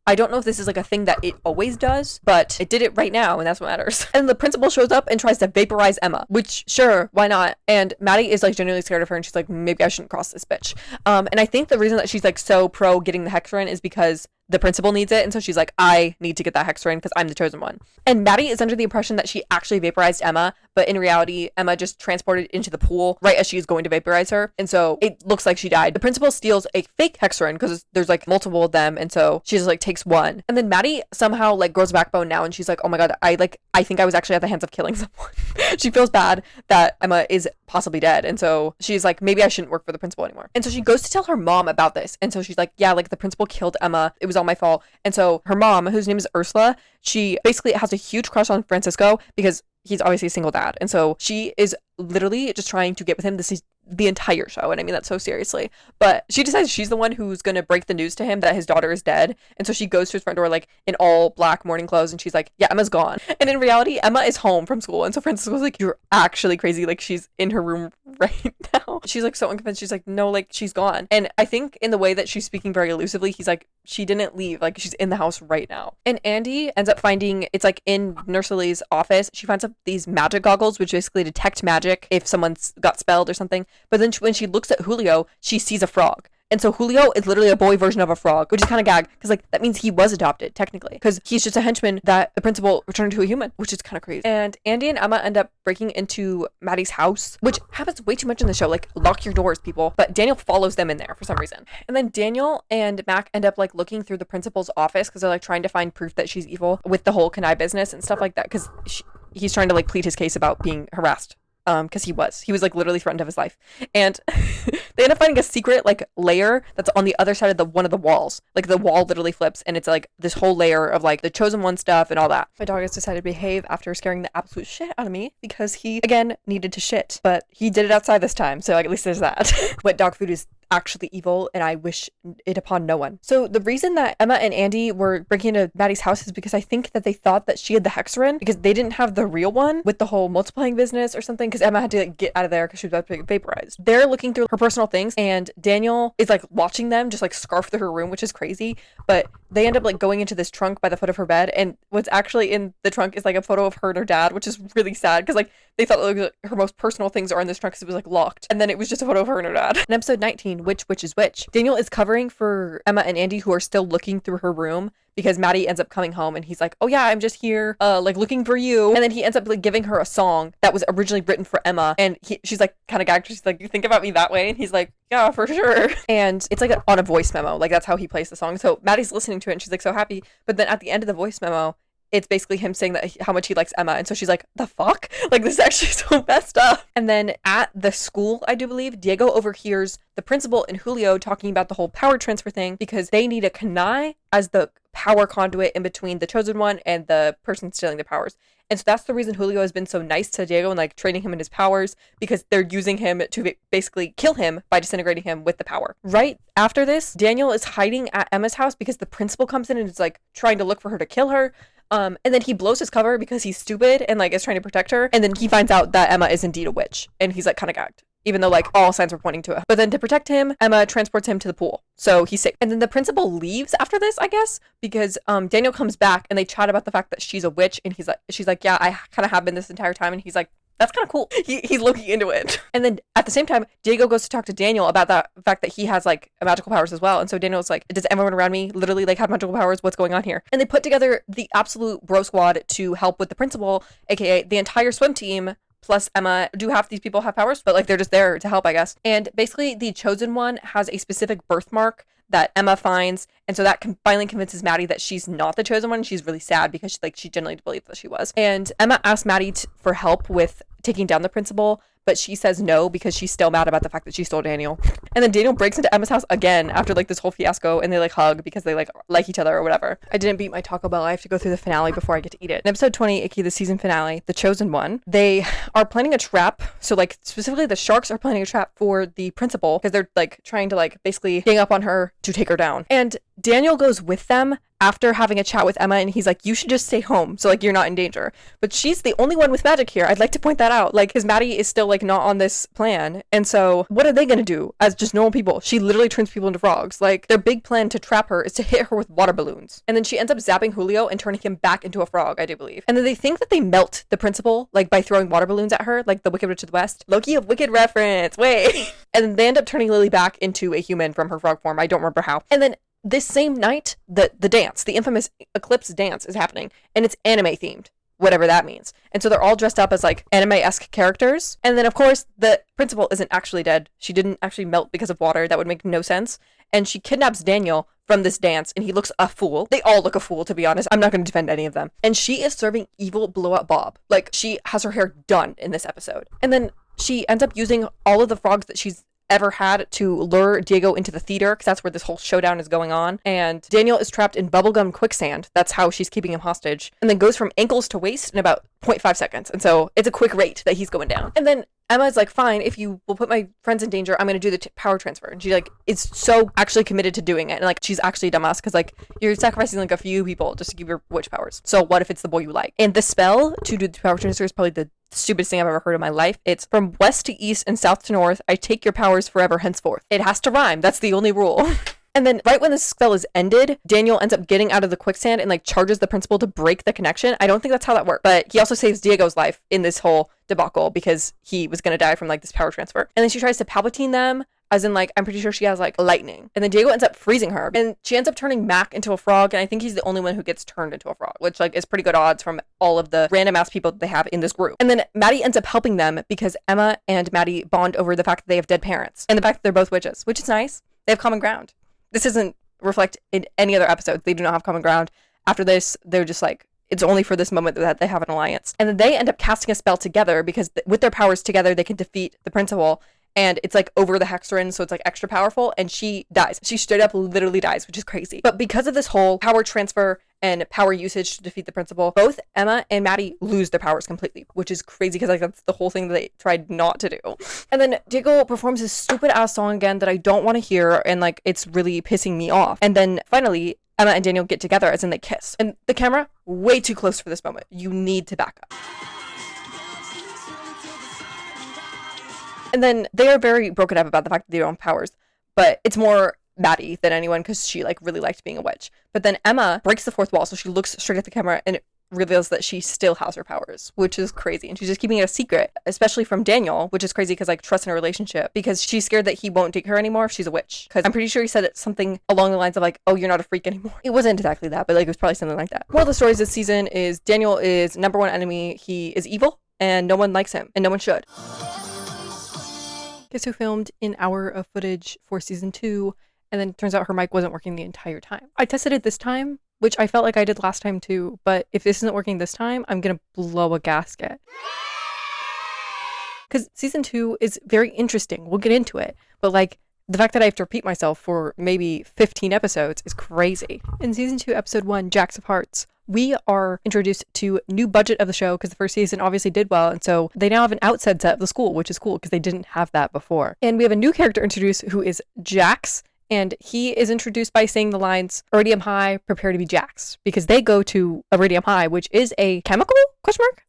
I don't know if this is like a thing that it always does, but it did it right now, and that's what matters. And the principal shows up and tries to vaporize Emma, which, sure, why not? And Maddie is like genuinely scared of her, and she's like, maybe I shouldn't cross this bitch. And I think the reason that she's like so pro getting the hexagon is because the principal needs it, and so she's like, I need to get that hexagon because I'm the chosen one. And Maddie is under the impression that she actually vaporized Emma, but in reality, Emma just transported into the pool right as she's going to vaporize her, and so it looks like she died. The principal steals a fake hexagon because there's like multiple of them, and so she just like takes one. And then Maddie somehow like grows a backbone now, and she's like, oh my god, I think I was actually at the hands of killing someone. She feels bad that Emma is possibly dead, and so she's like, maybe I shouldn't work for the principal anymore. And so she goes to tell her mom about this, and so she's like, yeah, like the principal killed Emma, it was all my fault. And so her mom, whose name is Ursula, she basically has a huge crush on Francisco because he's obviously a single dad. And so she is literally just trying to get with him. This is the entire show, and I mean that so seriously. But she decides she's the one who's gonna break the news to him that his daughter is dead. And so she goes to his front door like in all black morning clothes, and she's like, yeah, Emma's gone. And in reality, Emma is home from school. And so Francisco's like, you're actually crazy, like she's in her room right now. She's like so unconvinced. She's like, no, like she's gone. And I think in the way that she's speaking very elusively, he's like, she didn't leave, like she's in the house right now. And Andy ends up finding, it's like in Nurse Lily's office, she finds up these magic goggles which basically detect magic if someone's got spelled or something. But then when she looks at Julio, she sees a frog. And so Julio is literally a boy version of a frog, which is kind of gag because like that means he was adopted technically because he's just a henchman that the principal returned to a human, which is kind of crazy. And Andy and Emma end up breaking into Maddie's house, which happens way too much in the show. Like, lock your doors, people. But Daniel follows them in there for some reason. And then Daniel and Mac end up like looking through the principal's office because they're like trying to find proof that she's evil with the whole Kanai business and stuff like that because he's trying to like plead his case about being harassed. Because he was like literally threatened of his life, and they end up finding a secret like layer that's on the other side of the one of the walls. Like the wall literally flips, and it's like this whole layer of like the chosen one stuff and all that. My dog has decided to behave after scaring the absolute shit out of me because he again needed to shit, but he did it outside this time, so like, at least there's that. Wet dog food is actually evil, and I wish it upon no one. So the reason that Emma and Andy were breaking into Maddie's house is because I think that they thought that she had the hexarin because they didn't have the real one with the whole multiplying business or something, because Emma had to like, get out of there because she was about to get vaporized. They're looking through her personal things, and Daniel is like watching them just like scarf through her room, which is crazy, but they end up like going into this trunk by the foot of her bed, and what's actually in the trunk is like a photo of her and her dad, which is really sad because like they thought like, her most personal things are in this trunk because it was like locked, and then it was just a photo of her and her dad. In episode 19, which is which, Daniel is covering for Emma and Andy, who are still looking through her room because Maddie ends up coming home, and he's like, oh yeah, I'm just here like looking for you, and then he ends up like giving her a song that was originally written for Emma, and she's like kind of gagged. She's like, you think about me that way? And he's like, yeah, for sure. And it's like on a voice memo, like that's how he plays the song. So Maddie's listening to it and she's like so happy, but then at the end of the voice memo it's basically him saying that how much he likes Emma, and so she's like, the fuck, like this is actually so messed up. And then at the school, I do believe, Diego overhears the principal and Julio talking about the whole power transfer thing because they need a Kanai as the power conduit in between the chosen one and the person stealing the powers. And so that's the reason Julio has been so nice to Diego and like training him in his powers, because they're using him to basically kill him by disintegrating him with the power. Right after this, Daniel is hiding at Emma's house because the principal comes in and is like trying to look for her to kill her. And then he blows his cover because he's stupid and like is trying to protect her. And then he finds out that Emma is indeed a witch, and he's like kind of gagged, even though like all signs were pointing to it. But then to protect him, Emma transports him to the pool, so he's safe. And then the principal leaves after this, I guess, because Daniel comes back and they chat about the fact that she's a witch, and she's like, yeah, I kind of have been this entire time, and he's like, that's kind of cool. He's looking into it. And then at the same time, Diego goes to talk to Daniel about the fact that he has like magical powers as well. And so Daniel's like, does everyone around me literally like have magical powers? What's going on here? And they put together the absolute bro squad to help with the principal, aka the entire swim team plus Emma. Do half these people have powers? But like they're just there to help, I guess. And basically the chosen one has a specific birthmark that Emma finds, and so that finally convinces Maddie that she's not the chosen one. She's really sad because she genuinely believed that she was. And Emma asks Maddie for help with taking down the principal, but she says no because she's still mad about the fact that she stole Daniel. And then Daniel breaks into Emma's house again after like this whole fiasco, and they like hug because they like each other or whatever. I didn't beat my Taco Bell. I have to go through the finale before I get to eat it. In episode 20, Icky, the season finale, the chosen one, they are planning a trap. So like specifically the sharks are planning a trap for the principal because they're like trying to like basically gang up on her to take her down. And Daniel goes with them after having a chat with Emma, and he's like, you should just stay home so like you're not in danger. But she's the only one with magic here. I'd like to point that out, like, because Maddie is still like not on this plan, and so what are they gonna do as just normal people? She literally turns people into frogs. Like, their big plan to trap her is to hit her with water balloons, and then she ends up zapping Julio and turning him back into a frog, I do believe. And then they think that they melt the principal like by throwing water balloons at her, like the Wicked Witch of the West. Loki of Wicked reference, wait. And then they end up turning Lily back into a human from her frog form. I don't remember how. And then this same night, the dance, the infamous eclipse dance is happening, and it's anime themed, whatever that means. And so they're all dressed up as like anime-esque characters. And then of course the principal isn't actually dead. She didn't actually melt because of water. That would make no sense. And she kidnaps Daniel from this dance, and he looks a fool. They all look a fool, to be honest. I'm not going to defend any of them. And she is serving evil blowout Bob. Like, she has her hair done in this episode. And then she ends up using all of the frogs that she's ever had to lure Diego into the theater, because that's where this whole showdown is going on. And Daniel is trapped in bubblegum quicksand. That's how she's keeping him hostage. And then goes from ankles to waist in about 0.5 seconds. And so it's a quick rate that he's going down. And then Emma's like, fine, if you will put my friends in danger, I'm going to do the power transfer. And she like is so actually committed to doing it. And like, she's actually a dumbass because like you're sacrificing like a few people just to give your witch powers. So what if it's the boy you like? And the spell to do the power transfer is probably the stupidest thing I've ever heard in my life. It's from west to east and south to north. I take your powers forever henceforth. It has to rhyme. That's the only rule. And then right when the spell is ended, Daniel ends up getting out of the quicksand and like charges the principal to break the connection. I don't think that's how that worked, but he also saves Diego's life in this whole debacle because he was going to die from like this power transfer. And then she tries to Palpatine them as in like I'm pretty sure she has like lightning. And then Diego ends up freezing her, and she ends up turning Mac into a frog, and I think he's the only one who gets turned into a frog, which like is pretty good odds from all of the random ass people that they have in this group. And then Maddie ends up helping them because Emma and Maddie bond over the fact that they have dead parents and the fact that they're both witches, which is nice. They have common ground. This doesn't reflect in any other episodes. They do not have common ground. After this, they're just like, it's only for this moment that they have an alliance. And then they end up casting a spell together because with their powers together, they can defeat the principal. And it's like over the hexagon, so it's like extra powerful. And she dies. She straight up literally dies, which is crazy. But because of this whole power transfer and power usage to defeat the principal, both Emma and Maddie lose their powers completely, which is crazy because like that's the whole thing that they tried not to do. And then Diego performs his stupid ass song again that I don't want to hear, and like it's really pissing me off. And then finally, Emma and Daniel get together, as in they kiss. And the camera, way too close for this moment. You need to back up. And then they are very broken up about the fact that they don't have powers, but it's more Maddie than anyone because she like really liked being a witch. But then Emma breaks the fourth wall, so she looks straight at the camera and reveals that she still has her powers, which is crazy. And she's just keeping it a secret, especially from Daniel, which is crazy because like trust in a relationship, because she's scared that he won't date her anymore if she's a witch. Because I'm pretty sure he said it something along the lines of like, oh, you're not a freak anymore. It wasn't exactly that, but like it was probably something like that. One of the stories this season is Daniel is number one enemy. He is evil and no one likes him and no one should. Guess who filmed an hour of footage for season 2, and then it turns out her mic wasn't working the entire time. I tested it this time, which I felt like I did last time too, but if this isn't working this time, I'm gonna blow a gasket. Because season 2 is very interesting. We'll get into it, but like the fact that I have to repeat myself for maybe 15 episodes is crazy. In season 2, episode 1, Jacks of Hearts, we are introduced to new budget of the show because the first season obviously did well, and so they now have an outside set of the school, which is cool because they didn't have that before. And we have a new character introduced who is Jax, and he is introduced by saying the lines, Iridium High, prepare to be Jax, because they go to Iridium High, which is a chemical? ?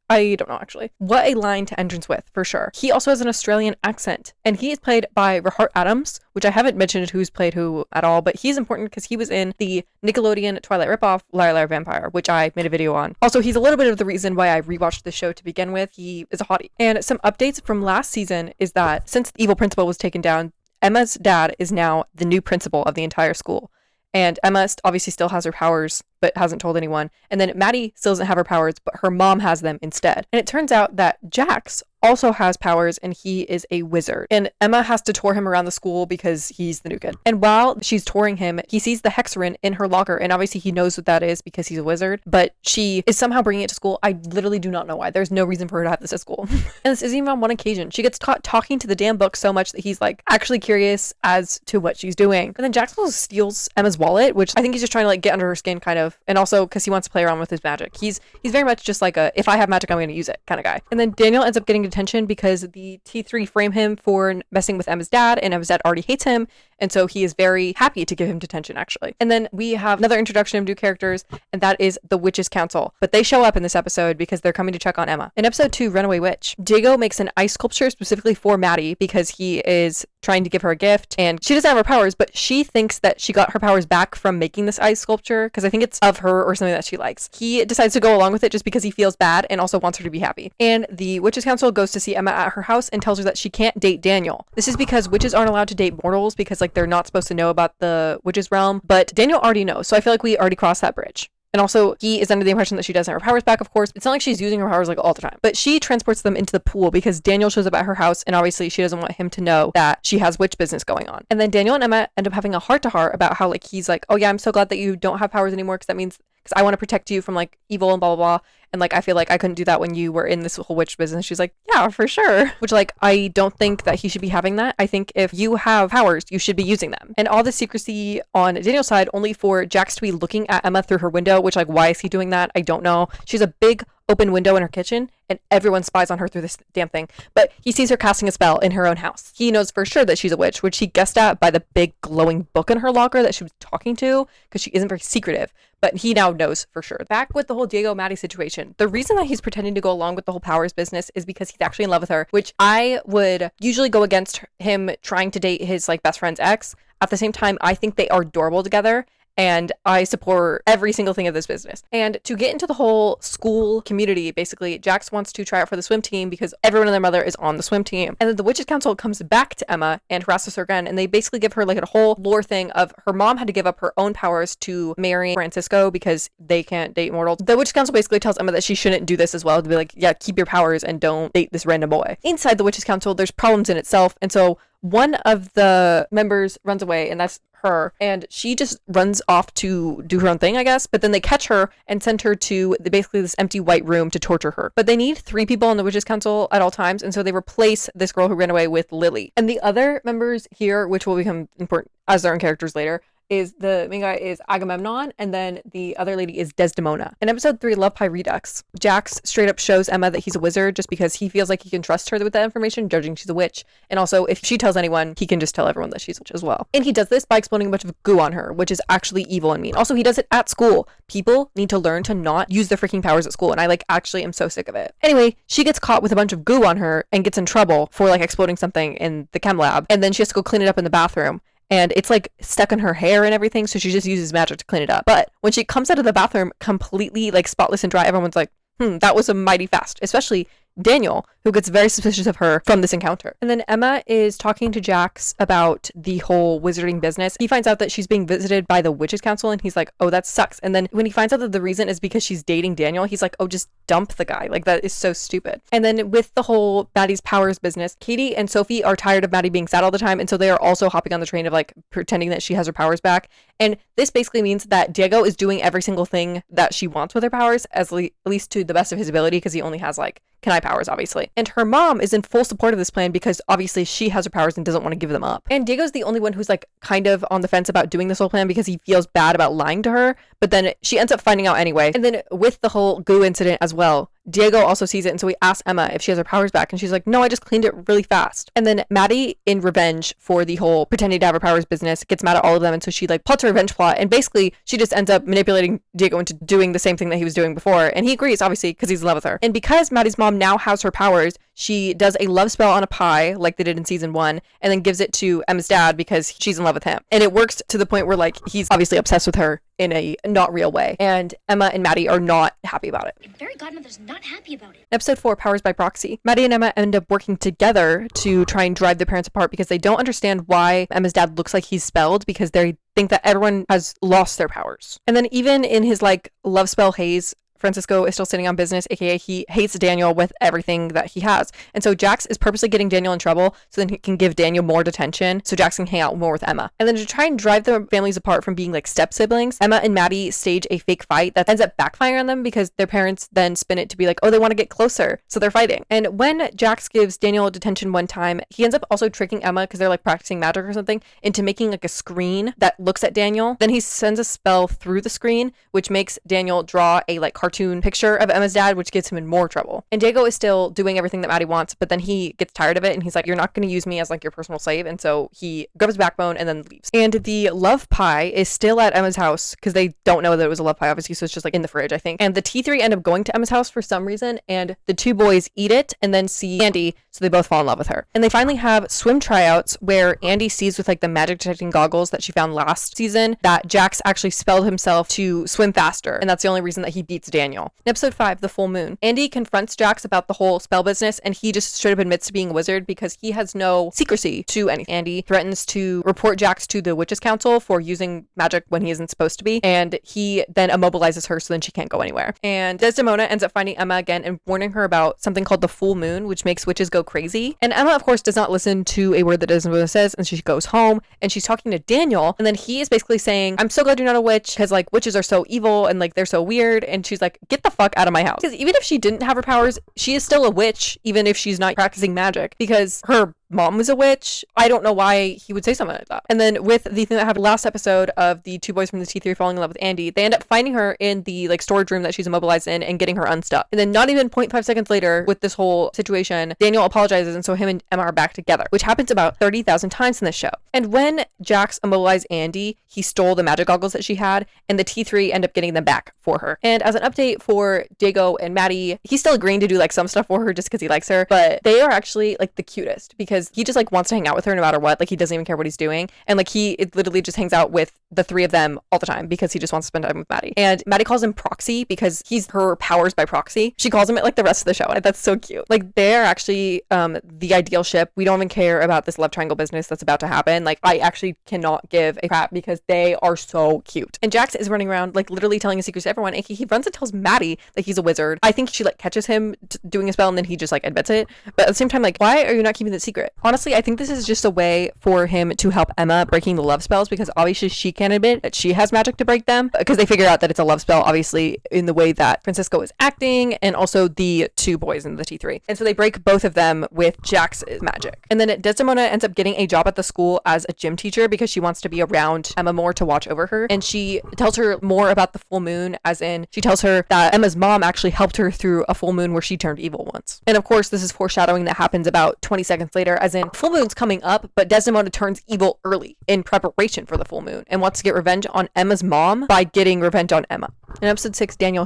I don't know, actually. What a line to entrance with, for sure. He also has an Australian accent, and he is played by Rahart Adams, which I haven't mentioned who's played who at all, but he's important because he was in the Nickelodeon Twilight ripoff, Liar Liar Vampire, which I made a video on. Also, he's a little bit of the reason why I rewatched the show to begin with. He is a hottie. And some updates from last season is that since the evil principal was taken down, Emma's dad is now the new principal of the entire school. And Emma obviously still has her powers, but hasn't told anyone. And then Maddie still doesn't have her powers, but her mom has them instead. And it turns out that Jax also has powers, and he is a wizard. And Emma has to tour him around the school because he's the new kid. And while she's touring him, he sees the hexagon in her locker, and obviously he knows what that is because he's a wizard, but she is somehow bringing it to school. I literally do not know why. There's no reason for her to have this at school. And this isn't even on one occasion. She gets caught talking to the damn book so much that he's like actually curious as to what she's doing. And then Jax also steals Emma's wallet, which I think he's just trying to like get under her skin kind of, and also because he wants to play around with his magic. He's very much just like a, if I have magic, I'm going to use it kind of guy. And then Daniel ends up getting detention because the T3 frame him for messing with Emma's dad, and Emma's dad already hates him, and so he is very happy to give him detention, actually. And then we have another introduction of new characters, and that is the Witches Council. But they show up in this episode because they're coming to check on Emma. In episode 2, Runaway Witch, Diego makes an ice sculpture specifically for Maddie because he is trying to give her a gift, and she doesn't have her powers, but she thinks that she got her powers back from making this ice sculpture because I think it's of her or something that she likes. He decides to go along with it just because he feels bad and also wants her to be happy. And the Witches Council goes to see Emma at her house and tells her that she can't date Daniel. This is because witches aren't allowed to date mortals because like they're not supposed to know about the witches realm, but Daniel already knows, so I feel like we already crossed that bridge. And also, he is under the impression that she doesn't have her powers back, of course. It's not like she's using her powers like all the time. But she transports them into the pool because Daniel shows up at her house, and obviously she doesn't want him to know that she has witch business going on. And then Daniel and Emma end up having a heart-to-heart about how like he's like, oh yeah, I'm so glad that you don't have powers anymore because that means because I want to protect you from like evil and blah blah blah. And like I feel like I couldn't do that when you were in this whole witch business. She's like, yeah, for sure. Which like I don't think that he should be having that. I think if you have powers, you should be using them. And all the secrecy on Daniel's side only for Jax to be looking at Emma through her window, which like why is he doing that? I don't know. She's a big open window in her kitchen and everyone spies on her through this damn thing. But he sees her casting a spell in her own house. He knows for sure that she's a witch, which he guessed at by the big glowing book in her locker that she was talking to because she isn't very secretive. But he now knows for sure. Back with the whole Diego Maddie situation, the reason that he's pretending to go along with the whole powers business is because he's actually in love with her, which I would usually go against him trying to date his like best friend's ex. At the same time, I think they are adorable together. and I support every single thing of this business. And to get into the whole school community, basically, Jax wants to try out for the swim team because everyone and their mother is on the swim team. And then the Witches Council comes back to Emma and harasses her again, and they basically give her like a whole lore thing of her mom had to give up her own powers to marry Francisco because they can't date mortals. The Witches Council basically tells Emma that she shouldn't do this as well, to be like, yeah, keep your powers and don't date this random boy. Inside the Witches Council, there's problems in itself, and so one of the members runs away, and that's her, and she just runs off to do her own thing, I guess, but then they catch her and send her to basically this empty white room to torture her. But they need 3 people on the Witches Council at all times, and so they replace this girl who ran away with Lily. And the other members here, which will become important as their own characters later, is the main guy is Agamemnon, and then the other lady is Desdemona. In episode 3, Love Pie Redux, Jax straight up shows Emma that he's a wizard just because he feels like he can trust her with that information, judging she's a witch. And also, if she tells anyone, he can just tell everyone that she's a witch as well. And he does this by exploding a bunch of goo on her, which is actually evil and mean. Also, he does it at school. People need to learn to not use their freaking powers at school, and I actually am so sick of it. Anyway, she gets caught with a bunch of goo on her and gets in trouble for exploding something in the chem lab, and then she has to go clean it up in the bathroom. And it's stuck in her hair and everything, so she just uses magic to clean it up. But when she comes out of the bathroom completely spotless and dry, everyone's like, that was a mighty fast, especially Daniel, who gets very suspicious of her from this encounter. And then Emma is talking to Jax about the whole wizarding business. He finds out that she's being visited by the Witches Council, and he's like, oh, that sucks. And then when he finds out that the reason is because she's dating Daniel, he's like, oh, just dump the guy. That is so stupid. And then with the whole Maddie's powers business, Katie and Sophie are tired of Maddie being sad all the time, and so they are also hopping on the train of pretending that she has her powers back. And this basically means that Diego is doing every single thing that she wants with her powers, at least to the best of his ability, because he only has Kenai powers, obviously. And her mom is in full support of this plan because obviously she has her powers and doesn't want to give them up. And Diego's the only one who's kind of on the fence about doing this whole plan because he feels bad about lying to her, but then she ends up finding out anyway. And then with the whole goo incident as well, Diego also sees it, and so he asks Emma if she has her powers back, and she's like, no, I just cleaned it really fast. And then Maddie, in revenge for the whole pretending to have her powers business, gets mad at all of them, and so she plots a revenge plot, and basically she just ends up manipulating Diego into doing the same thing that he was doing before, and he agrees, obviously, because he's in love with her. And because Maddie's mom now has her powers, she does a love spell on a pie, like they did in season 1, and then gives it to Emma's dad because she's in love with him. And it works to the point where he's obviously obsessed with her in a not real way. And Emma and Maddie are not happy about it. And Fairy Godmother's not happy about it. Episode 4, Powers by Proxy. Maddie and Emma end up working together to try and drive their parents apart because they don't understand why Emma's dad looks like he's spelled, because they think that everyone has lost their powers. And then even in his love spell haze, Francisco is still sitting on business, aka he hates Daniel with everything that he has. And so Jax is purposely getting Daniel in trouble so then he can give Daniel more detention so Jax can hang out more with Emma. And then to try and drive their families apart from being step siblings, Emma and Maddie stage a fake fight that ends up backfiring on them because their parents then spin it to be oh, they want to get closer, so they're fighting. And when Jax gives Daniel detention one time, he ends up also tricking Emma, because they're practicing magic or something, into making a screen that looks at Daniel. Then he sends a spell through the screen, which makes Daniel draw a cartoon picture of Emma's dad, which gets him in more trouble. And Diego is still doing everything that Maddie wants, but then he gets tired of it and he's like, you're not going to use me as your personal slave. And so he grabs his backbone and then leaves. And the love pie is still at Emma's house because they don't know that it was a love pie, obviously, so it's just in the fridge, I think. And the T3 end up going to Emma's house for some reason, and the 2 boys eat it and then see Andy, so they both fall in love with her. And they finally have swim tryouts where Andy sees with the magic detecting goggles that she found last season that Jax actually spelled himself to swim faster, and that's the only reason that he beats Daniel. In episode 5, The Full Moon, Andy confronts Jax about the whole spell business, and he just straight up admits to being a wizard because he has no secrecy to anything. Andy threatens to report Jax to the Witches Council for using magic when he isn't supposed to be, and he then immobilizes her so then she can't go anywhere. And Desdemona ends up finding Emma again and warning her about something called the full moon, which makes witches go crazy. And Emma, of course, does not listen to a word that Desdemona says, and she goes home and she's talking to Daniel, and then he is basically saying, I'm so glad you're not a witch because witches are so evil and they're so weird. And she's like, get the fuck out of my house. Because even if she didn't have her powers, she is still a witch, even if she's not practicing magic, because her mom was a witch. I don't know why he would say something like that. And then with the thing that happened last episode of the 2 boys from the T3 falling in love with Andy, they end up finding her in the storage room that she's immobilized in and getting her unstuck. And then not even 0.5 seconds later, with this whole situation, Daniel apologizes, and so him and Emma are back together, which happens about 30,000 times in this show. And when Jax immobilized Andy, he stole the magic goggles that she had, and the T3 end up getting them back for her. And as an update for Diego and Maddie, he's still agreeing to do some stuff for her just because he likes her, but they are actually the cutest because because he just like wants to hang out with her no matter what. Like he doesn't even care what he's doing. And like it literally just hangs out with the three of them all the time because he just wants to spend time with Maddie. And Maddie calls him Proxy because he's her powers by proxy. She calls him it like the rest of the show. And that's so cute. Like they're actually the ideal ship. We don't even care about this love triangle business that's about to happen. Like I actually cannot give a crap because they are so cute. And Jax is running around like literally telling his secrets to everyone. And he runs and tells Maddie that he's a wizard. I think she like catches him doing a spell and then he just like admits it. But at the same time, like, why are you not keeping the secret? Honestly, I think this is just a way for him to help Emma breaking the love spells because obviously she can't admit that she has magic to break them because they figure out that it's a love spell, obviously, in the way that Francisco is acting and also the two boys in the T3. And so they break both of them with Jax's magic. And then Desdemona ends up getting a job at the school as a gym teacher because she wants to be around Emma more to watch over her. And she tells her more about the full moon, as in she tells her that Emma's mom actually helped her through a full moon where she turned evil once. And of course, this is foreshadowing that happens about 20 seconds later, as in full moon's coming up, but Desdemona turns evil early in preparation for the full moon and wants to get revenge on Emma's mom by getting revenge on Emma. In episode 6, Daniel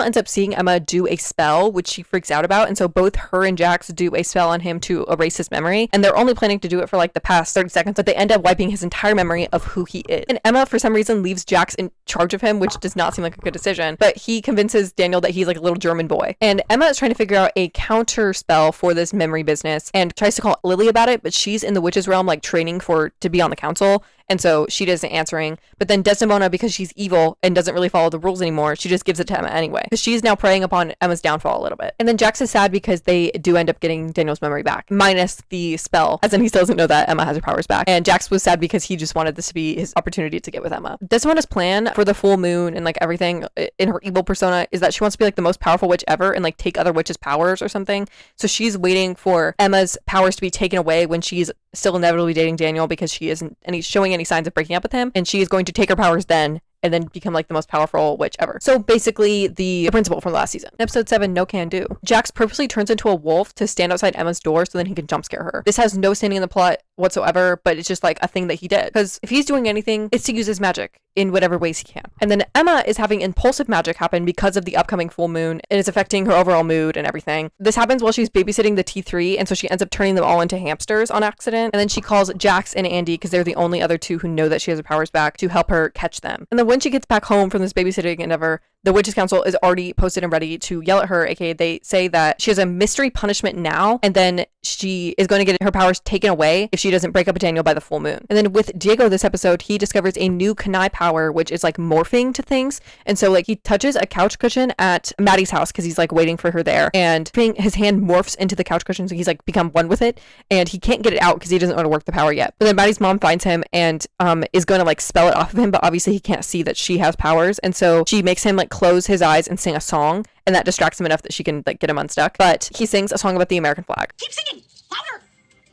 ends up seeing Emma do a spell, which she freaks out about. And so both her and Jax do a spell on him to erase his memory. And they're only planning to do it for like the past 30 seconds, but they end up wiping his entire memory of who he is. And Emma, for some reason, leaves Jax in charge of him, which does not seem like a good decision. But he convinces Daniel that he's like a little German boy. And Emma is trying to figure out a counter spell for this memory business and tries to call Lily about it, but she's in the witch's realm, like training to be on the council. And so she isn't answering. But then Desdemona, because she's evil and doesn't really follow the rules anymore, she just gives it to Emma anyway. Because she's now preying upon Emma's downfall a little bit. And then Jax is sad because they do end up getting Daniel's memory back, minus the spell, as in he still doesn't know that Emma has her powers back. And Jax was sad because he just wanted this to be his opportunity to get with Emma. Desdemona's plan for the full moon and like everything in her evil persona is that she wants to be like the most powerful witch ever and like take other witches' powers or something. So she's waiting for Emma's powers to be taken away when she's still inevitably dating Daniel because she isn't showing any signs of breaking up with him, and she is going to take her powers then and then become like the most powerful witch ever. So basically the principal from the last season. In episode 7, No Can Do. Jax purposely turns into a wolf to stand outside Emma's door so then he can jump scare her. This has no standing in the plot whatsoever, but it's just like a thing that he did. Because if he's doing anything, it's to use his magic in whatever ways he can. And then Emma is having impulsive magic happen because of the upcoming full moon. It is affecting her overall mood and everything. This happens while she's babysitting the T3, and so she ends up turning them all into hamsters on accident. And then she calls Jax and Andy, because they're the only other two who know that she has her powers back, to help her catch them. And then when she gets back home from this babysitting endeavor, the Witches Council is already posted and ready to yell at her, aka they say that she has a mystery punishment now, and then she is going to get her powers taken away if she doesn't break up with Daniel by the full moon. And then with Diego this episode, he discovers a new Kanai power, which is like morphing to things. And so like he touches a couch cushion at Maddie's house because he's like waiting for her there, and his hand morphs into the couch cushion, so he's like become one with it, and he can't get it out because he doesn't know how to work the power yet. But then Maddie's mom finds him and is going to like spell it off of him, but obviously he can't see that she has powers, and so she makes him like close his eyes and sing a song, and that distracts him enough that she can like get him unstuck. But he sings a song about the American flag. Keep singing! Louder!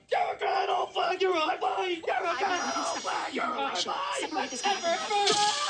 You're a good old flag, you're a flag, you're a good old flag, you're a Separate this flag.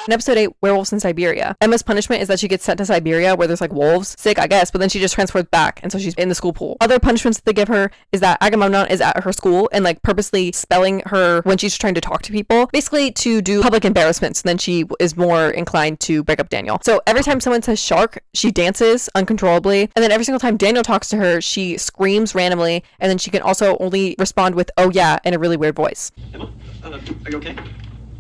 In episode 8, Werewolves in Siberia, Emma's punishment is that she gets sent to Siberia where there's like wolves. Sick, I guess, but then she just transfers back, and so she's in the school pool. Other punishments that they give her is that Agamemnon is at her school and like purposely spelling her when she's trying to talk to people, basically to do public embarrassments. Then she is more inclined to break up Daniel. So every time someone says shark, she dances uncontrollably, and then every single time Daniel talks to her, she screams randomly, and then she can also only respond with "oh yeah" in a really weird voice. Emma, are you okay?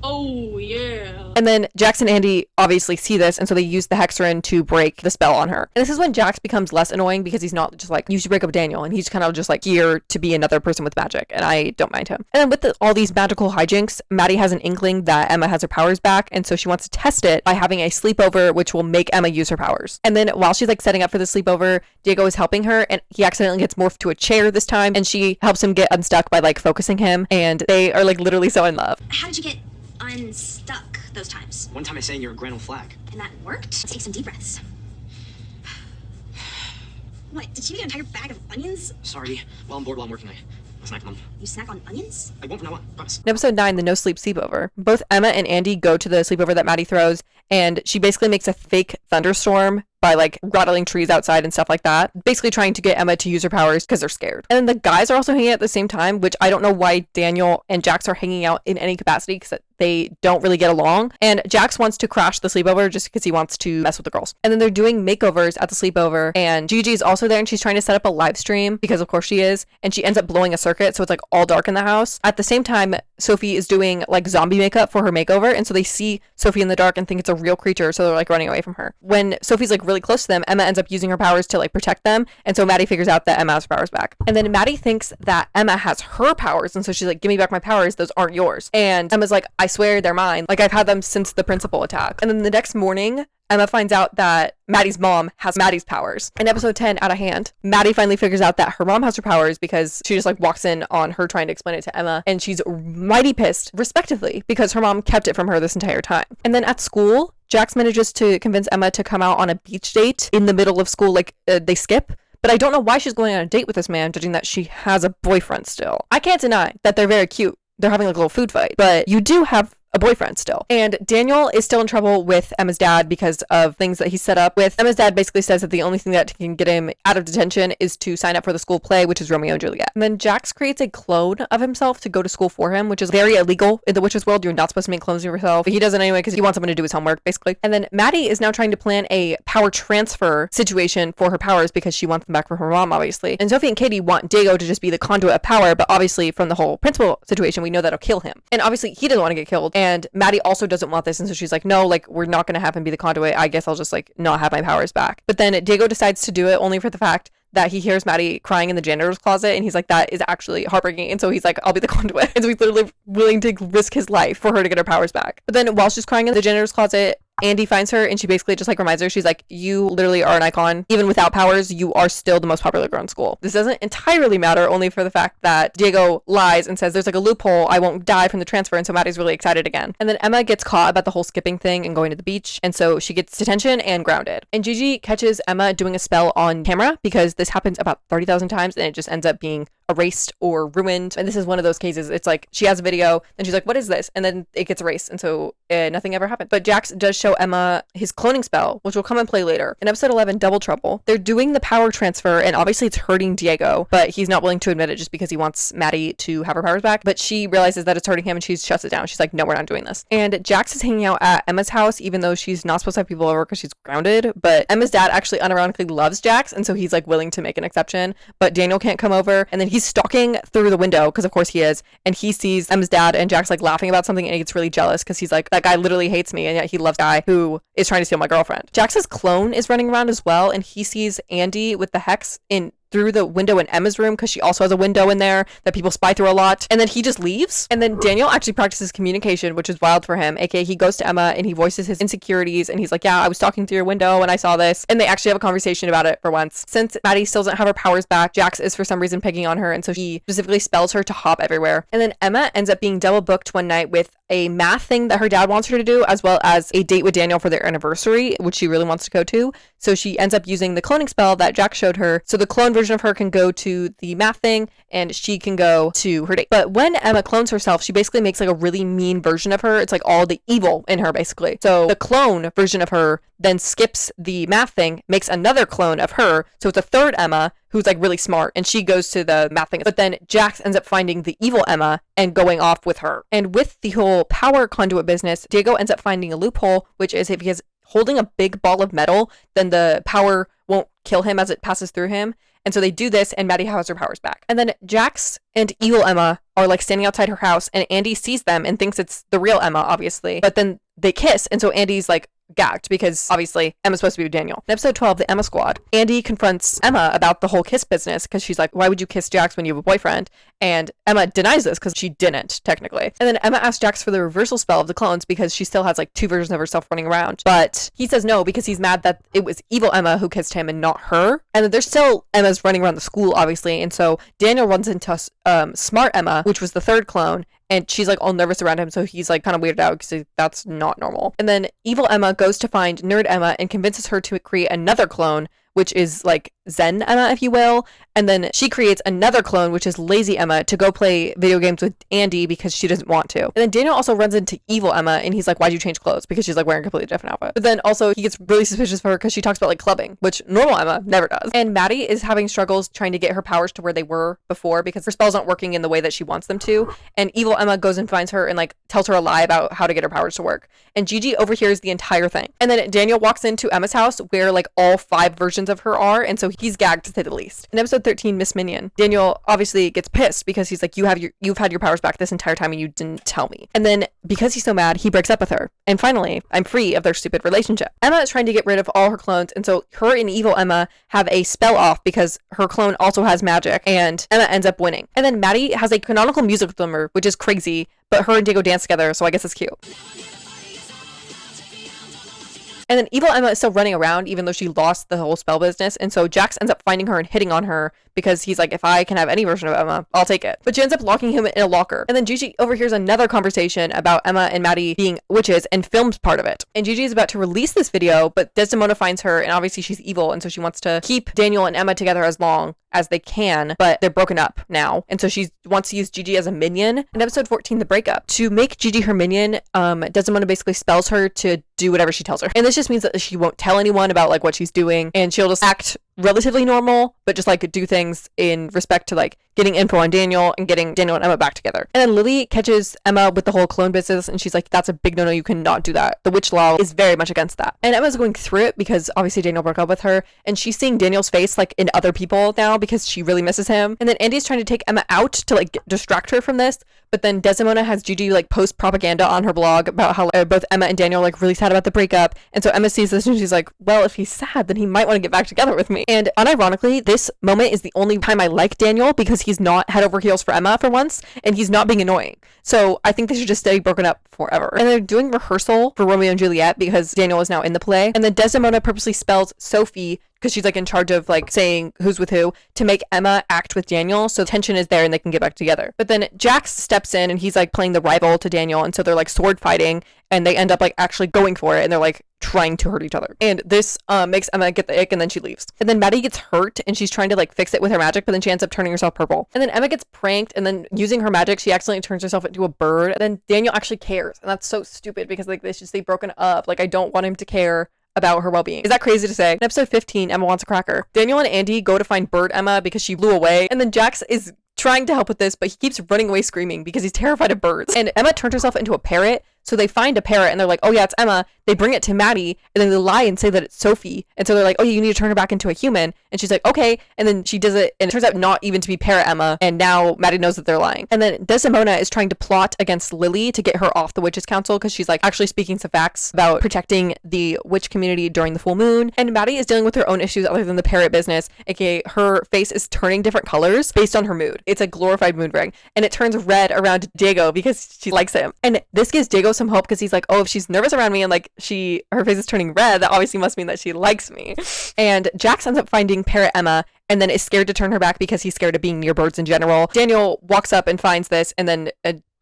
Oh, yeah. And then Jax and Andy obviously see this, and so they use the Hexerin to break the spell on her. And this is when Jax becomes less annoying because he's not just like, you should break up Daniel, and he's kind of just like here to be another person with magic, and I don't mind him. And then with all these magical hijinks, Maddie has an inkling that Emma has her powers back, and so she wants to test it by having a sleepover, which will make Emma use her powers. And then while she's like setting up for the sleepover, Diego is helping her, and he accidentally gets morphed to a chair this time, and she helps him get unstuck by like focusing him, and they are like literally so in love. How did you get unstuck those times? One time I sang you're a grand old flag. And that worked? Let's take some deep breaths. What, did you eat an entire bag of onions? Sorry, while I'm bored while I'm working, I snack on them. You snack on onions? I won't from now on, promise. In episode 9, the no sleep sleepover, both Emma and Andy go to the sleepover that Maddie throws, and she basically makes a fake thunderstorm by like rattling trees outside and stuff like that, basically trying to get Emma to use her powers because they're scared. And then the guys are also hanging out at the same time, which I don't know why Daniel and Jax are hanging out in any capacity, because they don't really get along. And Jax wants to crash the sleepover just because he wants to mess with the girls. And then they're doing makeovers at the sleepover, and Gigi's also there, and she's trying to set up a live stream because of course she is. And she ends up blowing a circuit, so it's like all dark in the house. At the same time, Sophie is doing like zombie makeup for her makeover, and so they see Sophie in the dark and think it's a real creature, so they're like running away from her. When Sophie's like really close to them, Emma ends up using her powers to like protect them, and so Maddie figures out that Emma has her powers back. And then Maddie thinks that Emma has her powers, and so she's like, give me back my powers, those aren't yours. And Emma's like, I swear they're mine, like I've had them since the principal attack. And then the next morning, Emma finds out that Maddie's mom has Maddie's powers. In episode 10, Out of Hand, Maddie finally figures out that her mom has her powers because she just like walks in on her trying to explain it to Emma, and she's mighty pissed, respectively, because her mom kept it from her this entire time. And then at school, Jax manages to convince Emma to come out on a beach date in the middle of school, like they skip. But I don't know why she's going on a date with this man, judging that she has a boyfriend still. I can't deny that they're very cute. They're having like a little food fight, but you do have a boyfriend still. And Daniel is still in trouble with Emma's dad because of things that he set up with. Emma's dad basically says that the only thing that can get him out of detention is to sign up for the school play, which is Romeo and Juliet. And then Jax creates a clone of himself to go to school for him, which is very illegal in the witches world. You're not supposed to make clones of yourself, but he does it anyway because he wants someone to do his homework, basically. And then Maddie is now trying to plan a power transfer situation for her powers because she wants them back from her mom, obviously. And Sophie and Katie want Diego to just be the conduit of power, but obviously from the whole principal situation, we know that'll kill him. And obviously he doesn't want to get killed, and Maddie also doesn't want this, and so she's like, no, like we're not going to have him be the conduit. I guess I'll just like not have my powers back. But then Diego decides to do it only for the fact that he hears Maddie crying in the janitor's closet, and he's like, that is actually heartbreaking. And so he's like, I'll be the conduit. And so he's literally willing to risk his life for her to get her powers back. But then while she's crying in the janitor's closet, Andy finds her, and she basically just like reminds her, she's like, you literally are an icon. Even without powers, you are still the most popular girl in school. This doesn't entirely matter, only for the fact that Diego lies and says there's like a loophole, I won't die from the transfer. And so Maddie's really excited again. And then Emma gets caught about the whole skipping thing and going to the beach, and so she gets detention and grounded. And Gigi catches Emma doing a spell on camera because this happens about 30,000 times, and it just ends up being erased or ruined. And this is one of those cases. It's like she has a video, then she's like, what is this? And then it gets erased, and so nothing ever happened. But Jax does show Emma his cloning spell, which will come and play later. In episode 11, Double Trouble, they're doing the power transfer, and obviously it's hurting Diego, but he's not willing to admit it just because he wants Maddie to have her powers back. But she realizes that it's hurting him, and she shuts it down. She's like, no, we're not doing this. And Jax is hanging out at Emma's house, even though she's not supposed to have people over because she's grounded. But Emma's dad actually unironically loves Jax, and so he's like willing to make an exception. But Daniel can't come over, and then he's stalking through the window because of course he is, and he sees Emma's dad and Jax like laughing about something, and he gets really jealous because he's like, that guy literally hates me, and yet he loves a guy who is trying to steal my girlfriend. Jax's clone is running around as well, and he sees Andy with the hex in through the window in Emma's room because she also has a window in there that people spy through a lot. And then he just leaves. And then Daniel actually practices communication, which is wild for him. AKA he goes to Emma and he voices his insecurities, and he's like, yeah, I was talking through your window and I saw this. And they actually have a conversation about it for once. Since Maddie still doesn't have her powers back, Jax is for some reason picking on her, and so he specifically spells her to hop everywhere. And then Emma ends up being double booked one night with a math thing that her dad wants her to do, as well as a date with Daniel for their anniversary, which she really wants to go to. So she ends up using the cloning spell that Jax showed her. So the clone version of her can go to the math thing, and she can go to her date. But when Emma clones herself, she basically makes like a really mean version of her. It's like all the evil in her, basically. So the clone version of her then skips the math thing, makes another clone of her. So it's a third Emma who's like really smart, and she goes to the math thing. But then Jax ends up finding the evil Emma and going off with her. And with the whole power conduit business, Diego ends up finding a loophole, which is if he is holding a big ball of metal, then the power won't kill him as it passes through him. And so they do this, and Maddie has her powers back. And then Jax and evil Emma are like standing outside her house, and Andy sees them and thinks it's the real Emma, obviously. But then they kiss, and so Andy's like gagged because obviously Emma's supposed to be with Daniel. In episode 12, the Emma Squad, Andy confronts Emma about the whole kiss business because she's like, why would you kiss Jax when you have a boyfriend? And Emma denies this because she didn't, technically. And then Emma asks Jax for the reversal spell of the clones because she still has like two versions of herself running around. But he says no because he's mad that it was evil Emma who kissed him and not her. And then there's still Emma's running around the school, obviously. And so Daniel runs into smart Emma, which was the third clone. And she's like all nervous around him, so he's like kind of weirded out because that's not normal. And then evil Emma goes to find nerd Emma and convinces her to create another clone, which is like Zen Emma, if you will. And then she creates another clone, which is Lazy Emma, to go play video games with Andy because she doesn't want to. And then Daniel also runs into Evil Emma, and he's like, why'd you change clothes? Because she's like wearing a completely different outfit. But then also he gets really suspicious of her because she talks about like clubbing, which normal Emma never does. And Maddie is having struggles trying to get her powers to where they were before because her spells aren't working in the way that she wants them to. And Evil Emma goes and finds her and like tells her a lie about how to get her powers to work. And Gigi overhears the entire thing. And then Daniel walks into Emma's house where like all 5 versions of her are, and so he's gagged to say the least. In episode 13, Miss Minion, Daniel obviously gets pissed because he's like, you've had your powers back this entire time and you didn't tell me. And then because he's so mad, he breaks up with her. And finally, I'm free of their stupid relationship. Emma is trying to get rid of all her clones, and so her and Evil Emma have a spell off because her clone also has magic, and Emma ends up winning. And then Maddie has a canonical music with them, which is crazy, but her and Diego dance together, so I guess it's cute. And then Evil Emma is still running around even though she lost the whole spell business. And so Jax ends up finding her and hitting on her because he's like, if I can have any version of Emma, I'll take it. But she ends up locking him in a locker. And then Gigi overhears another conversation about Emma and Maddie being witches and films part of it. And Gigi is about to release this video, but Desdemona finds her, and obviously she's evil. And so she wants to keep Daniel and Emma together as long as they can, but they're broken up now. And so she wants to use Gigi as a minion. In episode 14, the breakup, to make Gigi her minion, Desdemona basically spells her to do whatever she tells her. And this just means that she won't tell anyone about like what she's doing, and she'll just act relatively normal, but just like do things in respect to like getting info on Daniel and getting Daniel and Emma back together. And then Lily catches Emma with the whole clone business, and she's like, that's a big no-no, you cannot do that. The witch law is very much against that. And Emma's going through it because obviously Daniel broke up with her, and she's seeing Daniel's face like in other people now because she really misses him. And then Andy's trying to take Emma out to like distract her from this, but then Desdemona has Gigi like post propaganda on her blog about how both Emma and Daniel are like really sad about the breakup. And so Emma sees this and she's like, well, if he's sad, then he might want to get back together with me. And unironically, this moment is the only time I like Daniel because he's not head over heels for Emma for once, and he's not being annoying. So I think they should just stay broken up forever. And they're doing rehearsal for Romeo and Juliet because Daniel is now in the play. And then Desdemona purposely spells Sophie, because she's like in charge of like saying who's with who, to make Emma act with Daniel, so tension is there and they can get back together. But then Jax steps in and he's like playing the rival to Daniel, and so they're like sword fighting, and they end up like actually going for it, and they're like trying to hurt each other. And this makes Emma get the ick, and then she leaves. And then Maddie gets hurt and she's trying to like fix it with her magic, but then she ends up turning herself purple. And then Emma gets pranked, and then using her magic she accidentally turns herself into a bird. And then Daniel actually cares, and that's so stupid because like they should stay broken up. Like I don't want him to care about her well-being. Is that crazy to say? In episode 15, Emma wants a cracker. Daniel and Andy go to find Bird Emma because she flew away, and then Jax is trying to help with this, but he keeps running away screaming because he's terrified of birds. And Emma turned herself into a parrot, so they find a parrot and they're like, oh yeah, it's Emma. They bring it to Maddie, and then they lie and say that it's Sophie. And so they're like, oh, you need to turn her back into a human. And she's like, okay. And then she does it, and it turns out not even to be parrot Emma, and now Maddie knows that they're lying. And then Desdemona is trying to plot against Lily to get her off the Witches' Council because she's like actually speaking some facts about protecting the witch community during the full moon. And Maddie is dealing with her own issues other than the parrot business, aka her face is turning different colors based on her mood. It's a glorified mood ring, and it turns red around Diego because she likes him. And this gives Diego some hope because he's like, oh, if she's nervous around me and like her face is turning red, that obviously must mean that she likes me. And Jax ends up finding parrot Emma and then is scared to turn her back because he's scared of being near birds in general. Daniel walks up and finds this, and then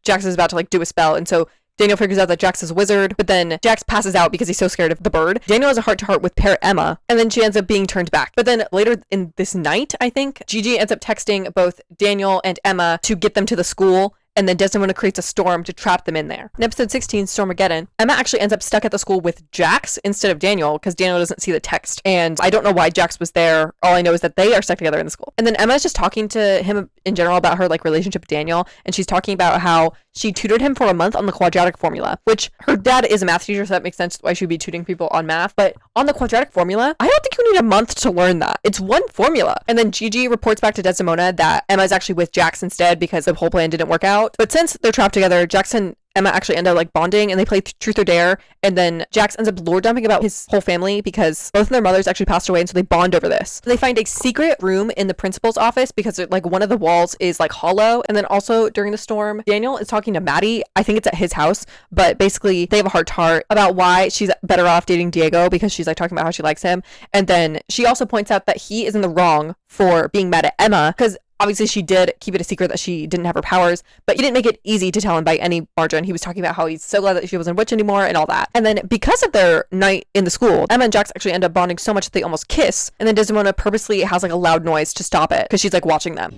Jax is about to like do a spell, and so Daniel figures out that Jax is a wizard, but then Jax passes out because he's so scared of the bird. Daniel has a heart-to-heart with parrot Emma, and then she ends up being turned back. But then later in this night, I think, Gigi ends up texting both Daniel and Emma to get them to the school, and then Desdemona creates a storm to trap them in there. In episode 16, Stormageddon, Emma actually ends up stuck at the school with Jax instead of Daniel because Daniel doesn't see the text. And I don't know why Jax was there. All I know is that they are stuck together in the school. And then Emma's just talking to him in general about her like relationship with Daniel. And she's talking about how she tutored him for a month on the quadratic formula, which her dad is a math teacher, so that makes sense why she'd be tutoring people on math. But on the quadratic formula, I don't think you need a month to learn that. It's one formula. And then Gigi reports back to Desdemona that Emma is actually with Jax instead because the whole plan didn't work out. But since they're trapped together, Jax and Emma actually end up like bonding, and they play truth or dare, and then Jax ends up lore dumping about his whole family because both of their mothers actually passed away, and so they bond over this. They find a secret room in the principal's office because like one of the walls is like hollow. And then also during the storm, Daniel is talking to Maddie. I think it's at his house, but basically they have a heart-to-heart about why she's better off dating Diego because she's like talking about how she likes him. And then she also points out that he is in the wrong for being mad at Emma because Obviously, she did keep it a secret that she didn't have her powers, but he didn't make it easy to tell him by any margin. He was talking about how he's so glad that she wasn't a witch anymore and all that. And then because of their night in the school, Emma and Jax actually end up bonding so much that they almost kiss. And then Desdemona purposely has like a loud noise to stop it because she's like watching them.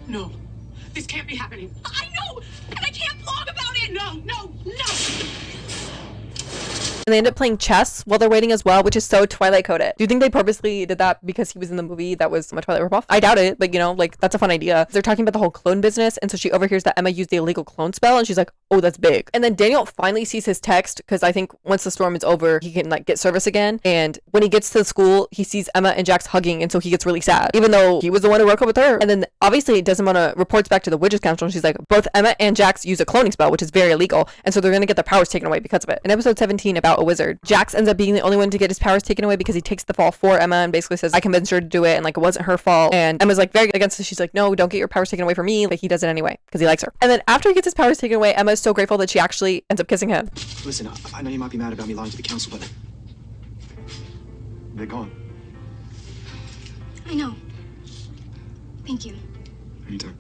No, this can't be happening. I know, and I can't vlog about it. No. And they end up playing chess while they're waiting as well, which is so Twilight coded. Do you think they purposely did that because he was in the movie that was a Twilight ripoff? I doubt it, but you know, like that's a fun idea. They're talking about the whole clone business, and so she overhears that Emma used the illegal clone spell, and she's like, oh, that's big. And then Daniel finally sees his text, because I think once the storm is over, he can like get service again. And when he gets to the school, he sees Emma and Jax hugging, and so he gets really sad, even though he was the one who broke up with her. And then obviously Desdemona reports back to the Witches Council, and she's like, both Emma and Jax use a cloning spell, which is very illegal, and so they're gonna get their powers taken away because of it. In episode 17 about a wizard, Jax ends up being the only one to get his powers taken away because he takes the fall for Emma and basically says, I convinced her to do it, and like it wasn't her fault. And Emma's like very against it. She's like, no, don't get your powers taken away from me. Like he does it anyway because he likes her. And then after he gets his powers taken away, Emma's so grateful that she actually ends up kissing him. Listen, I know you might be mad about me lying to the council, but they're gone. I know. Thank you. Anytime.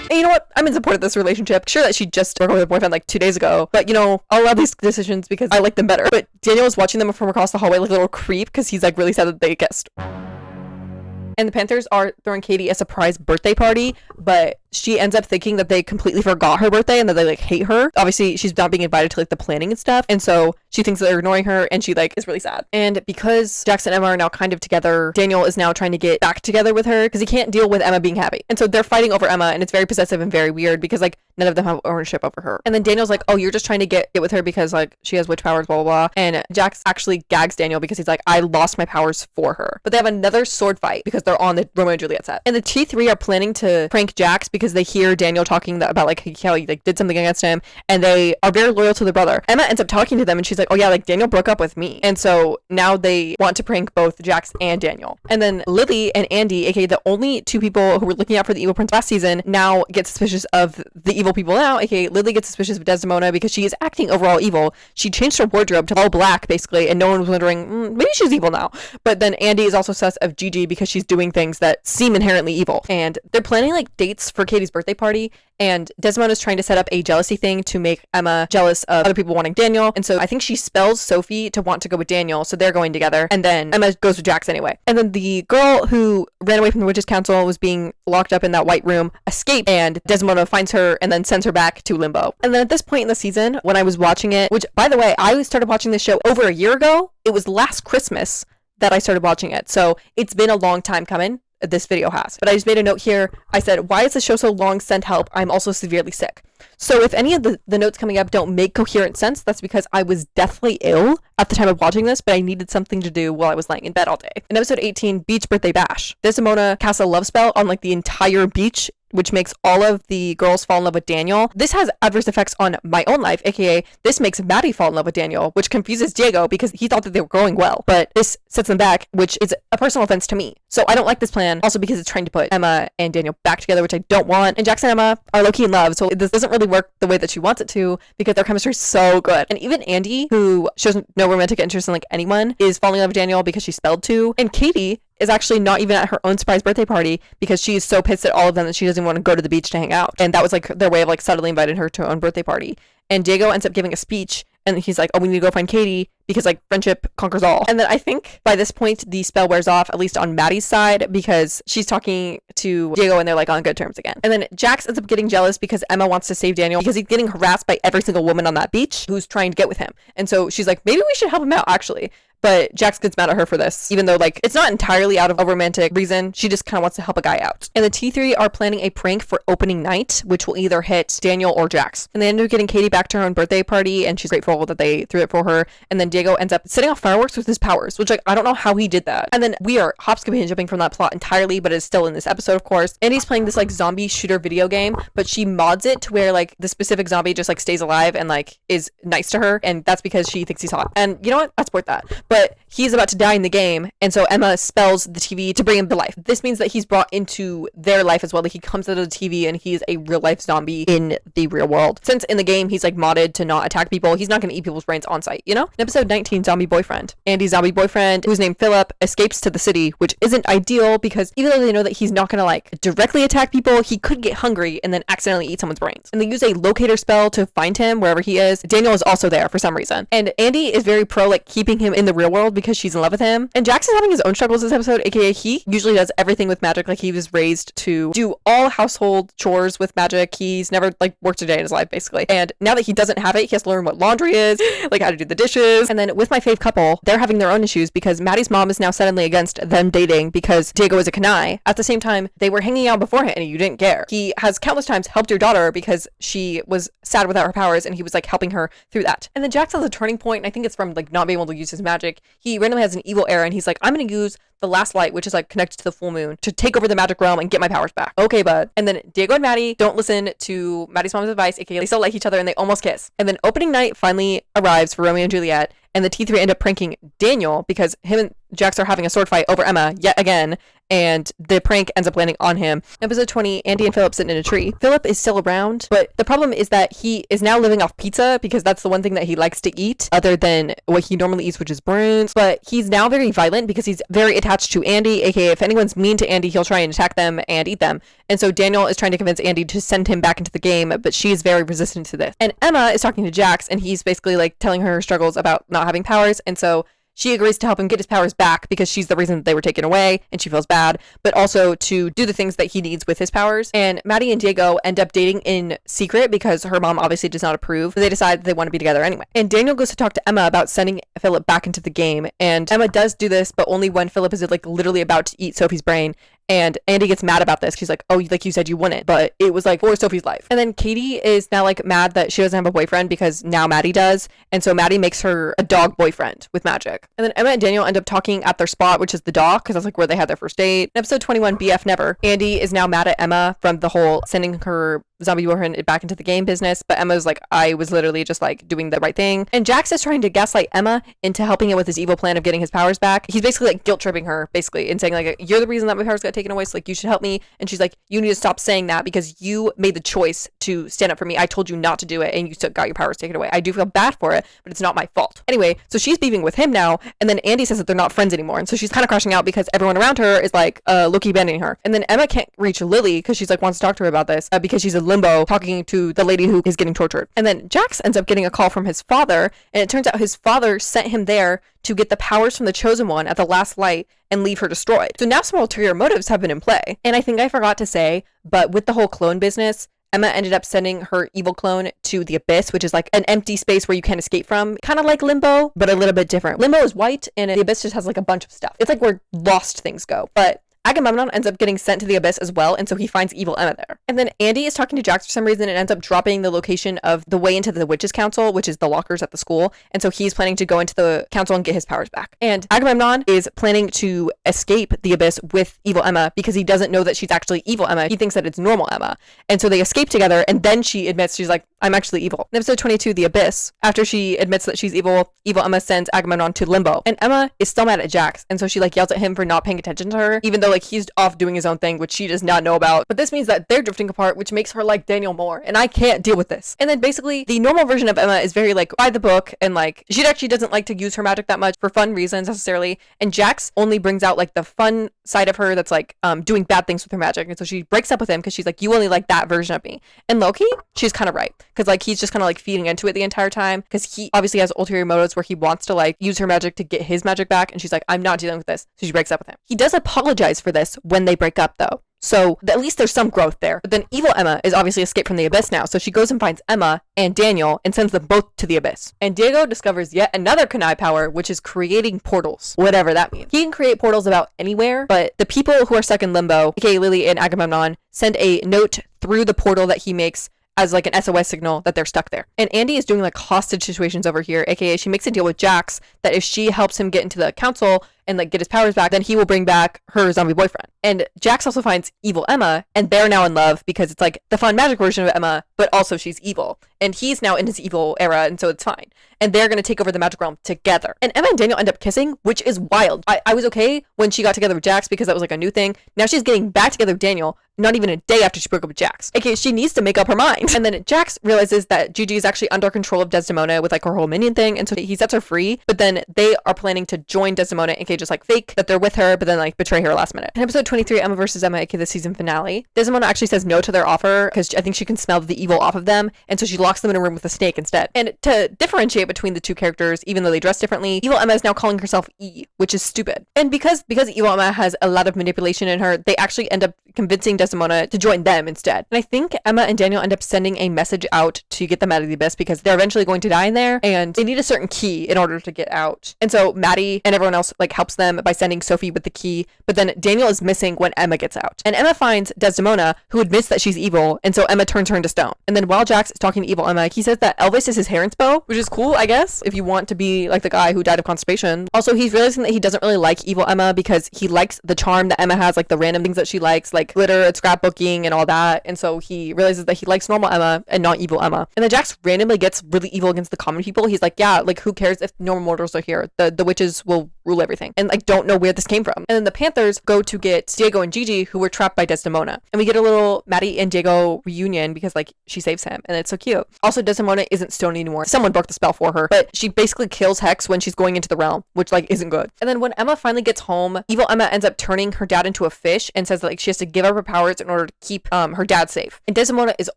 And you know what? I'm in support of this relationship. Sure that she just broke up with her boyfriend like 2 days ago, but you know, I'll allow these decisions because I like them better. But Daniel is watching them from across the hallway like a little creep because he's like really sad that they kissed. And the Panthers are throwing Katie a surprise birthday party, but she ends up thinking that they completely forgot her birthday and that they like hate her. Obviously, she's not being invited to like the planning and stuff, and so she thinks that they're ignoring her, and she like is really sad. And because Jax and Emma are now kind of together, Daniel is now trying to get back together with her because he can't deal with Emma being happy, and so they're fighting over Emma, and it's very possessive and very weird because like none of them have ownership over her. And then Daniel's like, oh, you're just trying to get with her because like she has witch powers, blah blah blah. And Jax actually gags Daniel because he's like, I lost my powers for her. But they have another sword fight because they're on the Romeo and Juliet set. And the T3 are planning to prank Jax because they hear Daniel talking about like how he like did something against him, and they are very loyal to their brother. Emma ends up talking to them, and she's like, oh yeah, like Daniel broke up with me. And so now they want to prank both Jax and Daniel. And then Lily and Andy, aka the only two people who were looking out for the evil prince last season, now get suspicious of the evil people now, aka Lily gets suspicious of Desdemona because she is acting overall evil. She changed her wardrobe to all black basically, and no one was wondering, maybe she's evil now. But then Andy is also sus of Gigi because she's doing things that seem inherently evil. And they're planning like dates for Katie's birthday party, and Desdemona is trying to set up a jealousy thing to make Emma jealous of other people wanting Daniel. And so I think she spells Sophie to want to go with Daniel, so they're going together, and then Emma goes with Jax anyway. And then the girl who ran away from the Witches Council was being locked up in that white room escaped, and Desdemona finds her and then sends her back to Limbo. And then at this point in the season, when I was watching it, which by the way, I started watching this show over a year ago. It was last Christmas that I started watching it, so it's been a long time coming. This video has, but I just made a note here. I said, why is the show so long? Send help. I'm also severely sick. So if any of the notes coming up don't make coherent sense, that's because I was deathly ill at the time of watching this, but I needed something to do while I was laying in bed all day. In episode 18, Beach Birthday Bash, Desdemona casts a love spell on like the entire beach, which makes all of the girls fall in love with Daniel. This has adverse effects on my own life, aka this makes Maddie fall in love with Daniel, which confuses Diego because he thought that they were growing well, but this sets them back, which is a personal offense to me. So I don't like this plan, also because it's trying to put Emma and Daniel back together, which I don't want. And Jax and Emma are low-key in love, so this doesn't really work the way that she wants it to because their chemistry is so good. And even Andy, who shows no romantic interest in like anyone, is falling in love with Daniel because she's spelled to. And Katie is actually not even at her own surprise birthday party because she is so pissed at all of them that she doesn't want to go to the beach to hang out. And that was like their way of like subtly inviting her to her own birthday party. And Diego ends up giving a speech, and he's like, oh, we need to go find Katie because like friendship conquers all. And then I think by this point the spell wears off, at least on Maddie's side, because she's talking to Diego and they're like on good terms again. And then Jax ends up getting jealous because Emma wants to save Daniel because he's getting harassed by every single woman on that beach who's trying to get with him. And so she's like, maybe we should help him out actually. But Jax gets mad at her for this, even though like it's not entirely out of a romantic reason. She just kind of wants to help a guy out. And the T3 are planning a prank for opening night, which will either hit Daniel or Jax. And they end up getting Katie back to her own birthday party, and she's grateful that they threw it for her. And then Diego ends up setting off fireworks with his powers, which like I don't know how he did that. And then we are hop-skipping and jumping from that plot entirely, but it's still in this episode, of course. Andy's playing this like zombie shooter video game, but she mods it to where like the specific zombie just like stays alive and like is nice to her, and that's because she thinks he's hot. And you know what? I support that. But he's about to die in the game, and so Emma spells the TV to bring him to life. This means that he's brought into their life as well. Like he comes out of the TV and he's a real life zombie in the real world. Since in the game he's like modded to not attack people, he's not going to eat people's brains on site, you know? In episode 19, Zombie Boyfriend. Andy's zombie boyfriend, who's named Philip, escapes to the city, which isn't ideal because even though they know that he's not going to like directly attack people, he could get hungry and then accidentally eat someone's brains. And they use a locator spell to find him wherever he is. Daniel is also there for some reason. And Andy is very pro like keeping him in the real world because she's in love with him. And Jax is having his own struggles this episode, aka he usually does everything with magic. Like he was raised to do all household chores with magic. He's never like worked a day in his life basically. And now that he doesn't have it, he has to learn what laundry is, like how to do the dishes. And then with my fave couple, they're having their own issues because Maddie's mom is now suddenly against them dating because Diego is a kanai. At the same time, they were hanging out beforehand and you didn't care. He has countless times helped your daughter because she was sad without her powers and he was like helping her through that. And then Jax has a turning point, and I think it's from like not being able to use his magic. He randomly has an evil era and he's like, I'm going to use the last light, which is like connected to the full moon, to take over the magic realm and get my powers back. Okay, bud. And then Diego and Maddie don't listen to Maddie's mom's advice, aka they still like each other and they almost kiss. And then opening night finally arrives for Romeo and Juliet, and the T3 end up pranking Daniel because him and Jax are having a sword fight over Emma yet again, and the prank ends up landing on him. Episode 20, Andy and Philip sitting in a tree. Philip is still around, but the problem is that he is now living off pizza because that's the one thing that he likes to eat other than what he normally eats, which is prunes. But he's now very violent because he's very attached to Andy, aka if anyone's mean to Andy, he'll try and attack them and eat them. And so Daniel is trying to convince Andy to send him back into the game, but she is very resistant to this. And Emma is talking to Jax, and he's basically like telling her struggles about not having powers, and so she agrees to help him get his powers back because she's the reason that they were taken away and she feels bad, but also to do the things that he needs with his powers. And Maddie and Diego end up dating in secret because her mom obviously does not approve. They decide they want to be together anyway. And Daniel goes to talk to Emma about sending Philip back into the game. And Emma does do this, but only when Philip is like literally about to eat Sophie's brain. And Andy gets mad about this. She's like, oh, like you said you wouldn't, but it was like for Sophie's life. And then Katie is now like mad that she doesn't have a boyfriend because now Maddie does. And so Maddie makes her a dog boyfriend with magic. And then Emma and Daniel end up talking at their spot, which is the dock, because that's like where they had their first date. In episode 21, BF Never, Andy is now mad at Emma from the whole sending her zombie boyfriend back into the game business, but Emma's like, I was literally just like doing the right thing. And Jax is trying to gaslight Emma into helping him with his evil plan of getting his powers back. He's basically like guilt tripping her basically and saying like, you're the reason that my powers got taken away, so like you should help me. And she's like, you need to stop saying that because you made the choice to stand up for me. I told you not to do it and you still got your powers taken away. I do feel bad for it, but it's not my fault. Anyway, so she's beefing with him now, and then Andy says that they're not friends anymore, and so she's kind of crashing out because everyone around her is like low-key abandoning her. And then Emma can't reach Lily because she's like wants to talk to her about this because she's in limbo talking to the lady who is getting tortured. And then Jax ends up getting a call from his father, and it turns out his father sent him there to get the powers from the Chosen One at the last light and leave her destroyed. So now some ulterior motives have been in play. And I think I forgot to say, but with the whole clone business, Emma ended up sending her evil clone to the Abyss, which is like an empty space where you can't escape from. Kind of like Limbo, but a little bit different. Limbo is white, and the Abyss just has like a bunch of stuff. It's like where lost things go. But Agamemnon ends up getting sent to the Abyss as well, and so he finds evil Emma there. And then Andy is talking to Jax for some reason and ends up dropping the location of the way into the Witches' Council, which is the lockers at the school, and so he's planning to go into the council and get his powers back. And Agamemnon is planning to escape the Abyss with evil Emma because he doesn't know that she's actually evil Emma. He thinks that it's normal Emma. And so they escape together, and then she admits, she's like, I'm actually evil. In episode 22, The Abyss, after she admits that she's evil, evil Emma sends Agamemnon to Limbo. And Emma is still mad at Jax, and so she like yells at him for not paying attention to her, even though like he's off doing his own thing, which she does not know about. But this means that they're drifting apart, which makes her like Daniel more, and I can't deal with this. And then basically the normal version of Emma is very like by the book, and like she actually doesn't like to use her magic that much for fun reasons necessarily, and Jax only brings out like the fun side of her that's like doing bad things with her magic. And so she breaks up with him because she's like, you only like that version of me. And low-key, she's kind of right, because like he's just kind of like feeding into it the entire time, because he obviously has ulterior motives where he wants to like use her magic to get his magic back, and she's like, I'm not dealing with this. So she breaks up with him. He does apologize for this when they break up though, so at least there's some growth there. But then evil Emma is obviously escaped from the Abyss now, so she goes and finds Emma and Daniel and sends them both to the Abyss. And Diego discovers yet another Kanai power, which is creating portals, whatever that means. He can create portals about anywhere, but the people who are stuck in limbo, aka Lily and Agamemnon, send a note through the portal that he makes as like an SOS signal that they're stuck there. And Andy is doing like hostage situations over here, aka she makes a deal with Jax that if she helps him get into the council and like get his powers back, then he will bring back her zombie boyfriend. And Jax also finds evil Emma, and they're now in love because it's like the fun magic version of Emma, but also she's evil. And he's now in his evil era, and so it's fine. And they're going to take over the magic realm together. And Emma and Daniel end up kissing, which is wild. I was okay when she got together with Jax because that was like a new thing. Now she's getting back together with Daniel, not even a day after she broke up with Jax. Okay, she needs to make up her mind. And then Jax realizes that Gigi is actually under control of Desdemona with like her whole minion thing, and so he sets her free. But then they are planning to join Desdemona, aka just like fake that they're with her, but then like betray her last minute. In episode 23, Emma versus Emma, aka the season finale, Desdemona actually says no to their offer because I think she can smell the evil off of them, and so she locks them in a room with a snake instead. And to differentiate between the two characters, even though they dress differently, evil Emma is now calling herself E, which is stupid. And because evil Emma has a lot of manipulation in her, they actually end up convincing Desdemona to join them instead. And I think Emma and Daniel end up sending a message out to get them out of the abyss because they're eventually going to die in there, and they need a certain key in order to get out. And so Maddie and everyone else like helps them by sending Sophie with the key, but then Daniel is missing when Emma gets out. And Emma finds Desdemona, who admits that she's evil, and so Emma turns her into stone. And then while Jax is talking to evil Emma, he says that Elvis is his hair inspo, which is cool, I guess, if you want to be like the guy who died of constipation. Also, he's realizing that he doesn't really like evil Emma because he likes the charm that Emma has, like the random things that she likes, like glitter and scrapbooking and all that. And so he realizes that he likes normal Emma and not evil Emma. And then Jax randomly gets really evil against the common people. He's like, yeah, like who cares if normal mortals are here? The witches will rule everything. And like don't know where this came from. And then the Panthers go to get Diego and Gigi, who were trapped by Desdemona. And we get a little Maddie and Diego reunion because like she saves him, and it's so cute. Also, Desdemona isn't stone anymore. Someone broke the spell for her, but she basically kills Hex when she's going into the realm, which like isn't good. And then when Emma finally gets home, evil Emma ends up turning her dad into a fish and says that like she has to give up her powers in order to keep her dad safe. And Desdemona is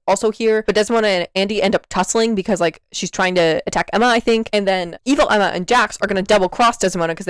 also here, but Desdemona and Andy end up tussling because like she's trying to attack Emma, I think. And then evil Emma and Jax are gonna double cross Desdemona because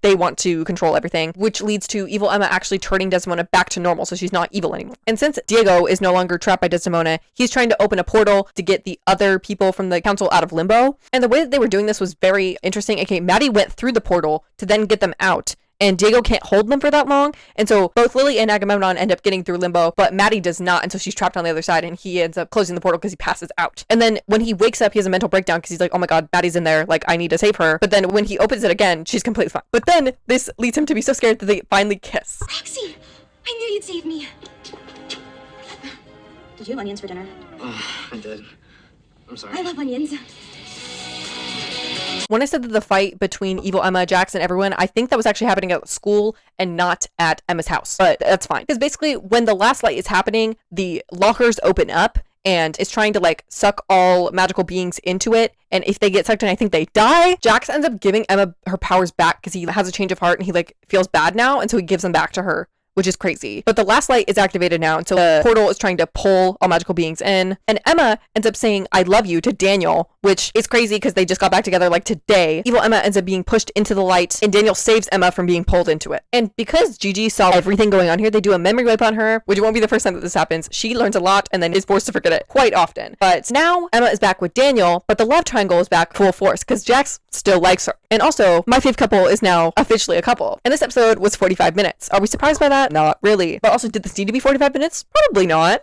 they want to control everything, which leads to evil Emma actually turning Desdemona back to normal, so she's not evil anymore. And since Diego is no longer trapped by Desdemona, he's trying to open a portal to get the other people from the council out of limbo. And the way that they were doing this was very interesting. Okay, Maddie went through the portal to then get them out, and Diego can't hold them for that long. And so both Lily and Agamemnon end up getting through limbo, but Maddie does not, and so she's trapped on the other side, and he ends up closing the portal because he passes out. And then when he wakes up, he has a mental breakdown because he's like, oh my god, Maddie's in there, like I need to save her. But then when he opens it again, she's completely fine. But then this leads him to be so scared that they finally kiss. Roxy, I knew you'd save me. Did you have onions for dinner? I did. I'm sorry. I love onions. When I said that the fight between evil Emma, Jax, and everyone, I think that was actually happening at school and not at Emma's house. But that's fine. Because basically, when the last light is happening, the lockers open up and it's trying to like suck all magical beings into it. And if they get sucked in, I think they die. Jax ends up giving Emma her powers back because he has a change of heart and he like feels bad now. And so he gives them back to her, which is crazy. But the last light is activated now, and so the portal is trying to pull all magical beings in. And Emma ends up saying, I love you to Daniel, which is crazy because they just got back together like today. Evil Emma ends up being pushed into the light, and Daniel saves Emma from being pulled into it. And because Gigi saw everything going on here, they do a memory wipe on her, which won't be the first time that this happens. She learns a lot and then is forced to forget it quite often. But now Emma is back with Daniel, but the love triangle is back full force because Jax still likes her. And also, my fave couple is now officially a couple. And this episode was 45 minutes. Are we surprised by that? Not really. But also, did this need to be 45 minutes? Probably not.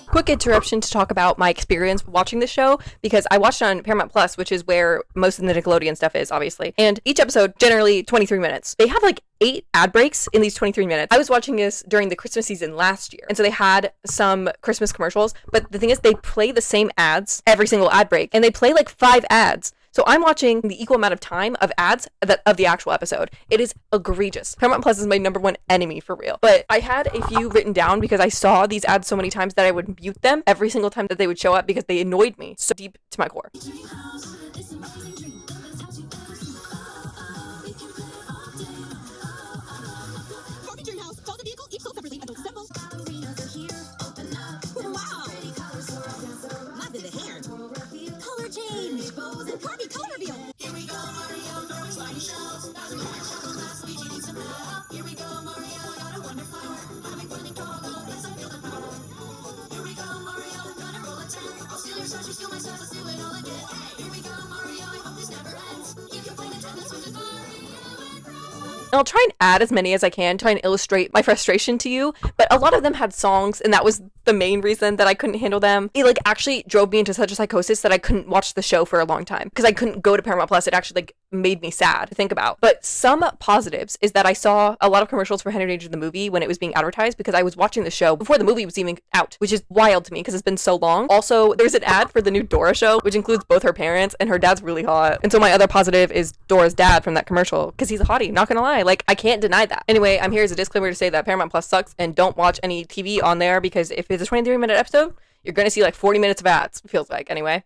Quick interruption to talk about my experience watching this show, because I watched it on Paramount Plus, which is where most of the Nickelodeon stuff is, obviously. And each episode, generally 23 minutes. They have like 8 ad breaks in these 23 minutes. I was watching this during the Christmas season last year, and so they had some Christmas commercials, but the thing is, they play the same ads every single ad break, and they play like 5 ads. So I'm watching the equal amount of time of ads of the actual episode. It is egregious. Paramount Plus is my #1 enemy for real. But I had a few written down because I saw these ads so many times that I would mute them every single time that they would show up because they annoyed me so deep to my core. And I'll try and add as many as I can, try and illustrate my frustration to you, but a lot of them had songs, and that was the main reason that I couldn't handle them. It like actually drove me into such a psychosis that I couldn't watch the show for a long time because I couldn't go to Paramount Plus. It actually like made me sad to think about. But some positives is that I saw a lot of commercials for Henry Danger the movie when it was being advertised, because I was watching the show before the movie was even out, which is wild to me because it's been so long. Also, there's an ad for the new Dora show, which includes both her parents, and her dad's really hot. And so my other positive is Dora's dad from that commercial, because he's a hottie, not gonna lie. Like, I can't deny that. Anyway, I'm here as a disclaimer to say that Paramount Plus sucks, and don't watch any TV on there, because if it's a 23-minute episode, you're gonna see like 40 minutes of ads, feels like, anyway.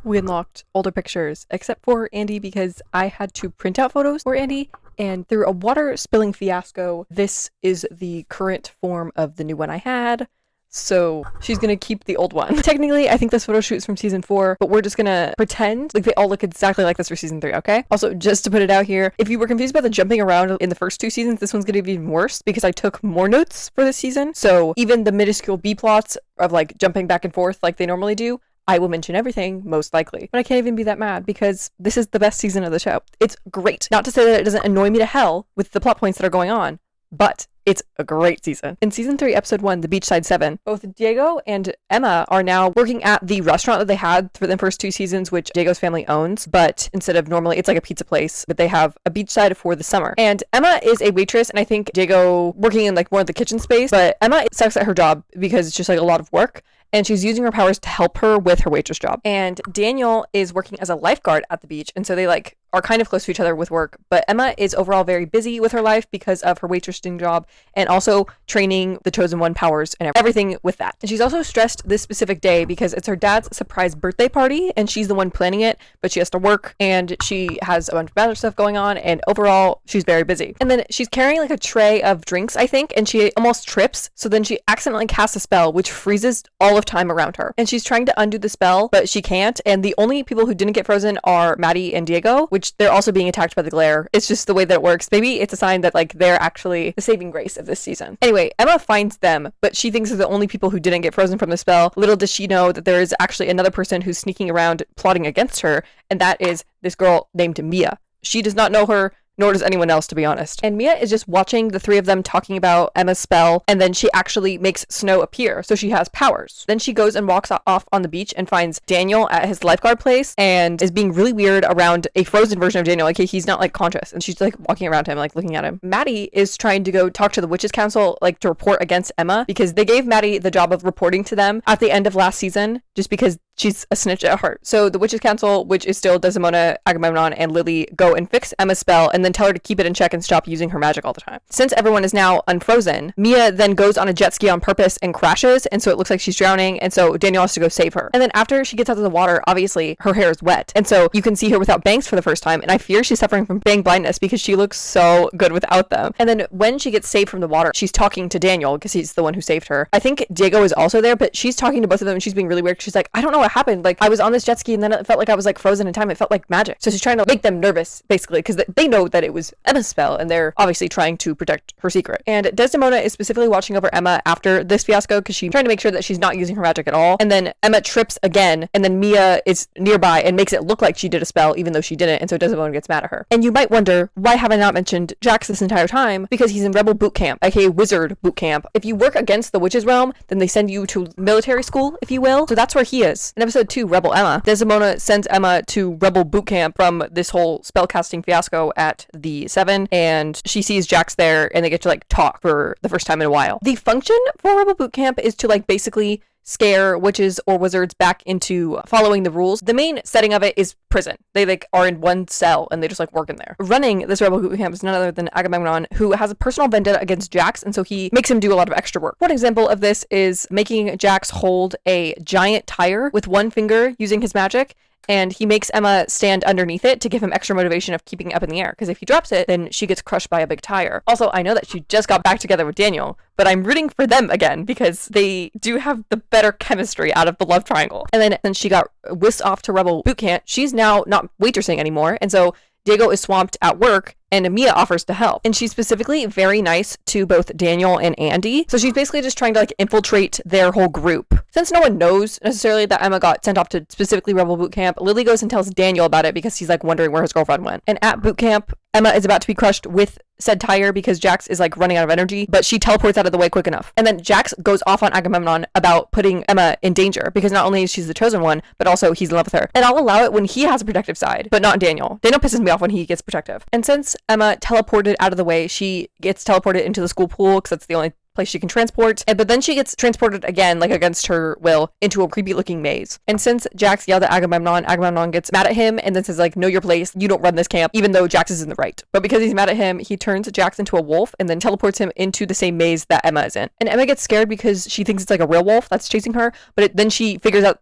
We unlocked older pictures, except for Andy, because I had to print out photos for Andy, and through a water spilling fiasco, this is the current form of the new one I had. So she's gonna keep the old one. Technically, I think this photo shoot's from season 4, but we're just gonna pretend like they all look exactly like this for season 3, okay? Also, just to put it out here, if you were confused about the jumping around in the first 2 seasons, this one's gonna be even worse because I took more notes for this season. So even the minuscule B plots of like jumping back and forth like they normally do, I will mention everything, most likely. But I can't even be that mad because this is the best season of the show. It's great. Not to say that it doesn't annoy me to hell with the plot points that are going on, but it's a great season. In season 3, episode 1, The Beachside 7, both Diego and Emma are now working at the restaurant that they had for the first 2 seasons, which Diego's family owns, but instead of normally, it's like a pizza place, but they have a beachside for the summer. And Emma is a waitress, and I think Diego working in like more of the kitchen space, but Emma sucks at her job because it's just like a lot of work, and she's using her powers to help her with her waitress job. And Daniel is working as a lifeguard at the beach, and so they like are kind of close to each other with work, but Emma is overall very busy with her life because of her waitressing job and also training the Chosen One powers and everything with that. And she's also stressed this specific day because it's her dad's surprise birthday party and she's the one planning it, but she has to work and she has a bunch of other stuff going on, and overall she's very busy. And then she's carrying like a tray of drinks, I think, and she almost trips, so then she accidentally casts a spell which freezes all of time around her. And she's trying to undo the spell, but she can't, and the only people who didn't get frozen are Maddie and Diego, which they're also being attacked by the glare. It's just the way that it works. Maybe it's a sign that like they're actually the saving grace of this season. Anyway, Emma finds them, but she thinks they're the only people who didn't get frozen from the spell. Little does she know that there is actually another person who's sneaking around plotting against her, and that is this girl named Mia. She does not know her, nor does anyone else, to be honest. And Mia is just watching the 3 of them talking about Emma's spell, and then she actually makes snow appear, so she has powers. Then she goes and walks off on the beach and finds Daniel at his lifeguard place and is being really weird around a frozen version of Daniel, like he's not like conscious, and she's like walking around him, like looking at him. Maddie is trying to go talk to the Witches Council, like to report against Emma, because they gave Maddie the job of reporting to them at the end of last season, just because she's a snitch at heart. So the Witches Council, which is still Desdemona, Agamemnon, and Lily, go and fix Emma's spell and then tell her to keep it in check and stop using her magic all the time. Since everyone is now unfrozen, Mia then goes on a jet ski on purpose and crashes, and so it looks like she's drowning, and so Daniel has to go save her. And then after she gets out of the water, obviously her hair is wet, and so you can see her without bangs for the first time, and I fear she's suffering from bang blindness because she looks so good without them. And then when she gets saved from the water, she's talking to Daniel because he's the one who saved her. I think Diego is also there, but she's talking to both of them and she's being really weird. She's like, I don't know what happened. Like, I was on this jet ski and then it felt like I was like frozen in time. It felt like magic. So she's trying to make them nervous, basically, because they know that it was Emma's spell and they're obviously trying to protect her secret. And Desdemona is specifically watching over Emma after this fiasco because she's trying to make sure that she's not using her magic at all. And then Emma trips again, and then Mia is nearby and makes it look like she did a spell even though she didn't, and so Desdemona gets mad at her. And you might wonder, why have I not mentioned Jax this entire time? Because he's in Rebel Boot Camp, aka Wizard Boot Camp. If you work against the Witches Realm, then they send you to military school, if you will. So that's where he is. In episode 2, Rebel Emma, Desdemona sends Emma to Rebel Boot Camp from this whole spellcasting fiasco at the 7, and she sees Jax there, and they get to like talk for the first time in a while. The function for Rebel Boot Camp is to like basically scare witches or wizards back into following the rules. The main setting of it is prison. They like are in one cell and they just like work in there. Running this Rebel Boot Camp is none other than Agamemnon, who has a personal vendetta against Jax, and so he makes him do a lot of extra work. One example of this is making Jax hold a giant tire with one finger using his magic, and he makes Emma stand underneath it to give him extra motivation of keeping it up in the air, because if he drops it, then she gets crushed by a big tire. Also, I know that she just got back together with Daniel, but I'm rooting for them again because they do have the better chemistry out of the love triangle. And then she got whisked off to Rebel Boot Camp. She's now not waitressing anymore, and so Diego is swamped at work, and Mia offers to help. And she's specifically very nice to both Daniel and Andy. So she's basically just trying to like infiltrate their whole group. Since no one knows necessarily that Emma got sent off to specifically Rebel Boot Camp, Lily goes and tells Daniel about it because he's like wondering where his girlfriend went. And at boot camp, Emma is about to be crushed with said tire because Jax is like running out of energy, but she teleports out of the way quick enough. And then Jax goes off on Agamemnon about putting Emma in danger because not only is she the chosen one, but also he's in love with her. And I'll allow it when he has a protective side, but not Daniel. Daniel pisses me off when he gets protective. And since Emma teleported out of the way, she gets teleported into the school pool because that's the only place she can transport, but then she gets transported again, like against her will, into a creepy looking maze. And since Jax yelled at Agamemnon gets mad at him and then says like, know your place, you don't run this camp, even though Jax is in the right. But because he's mad at him, he turns Jax into a wolf and then teleports him into the same maze that Emma is in. And Emma gets scared because she thinks it's like a real wolf that's chasing her, but then she figures out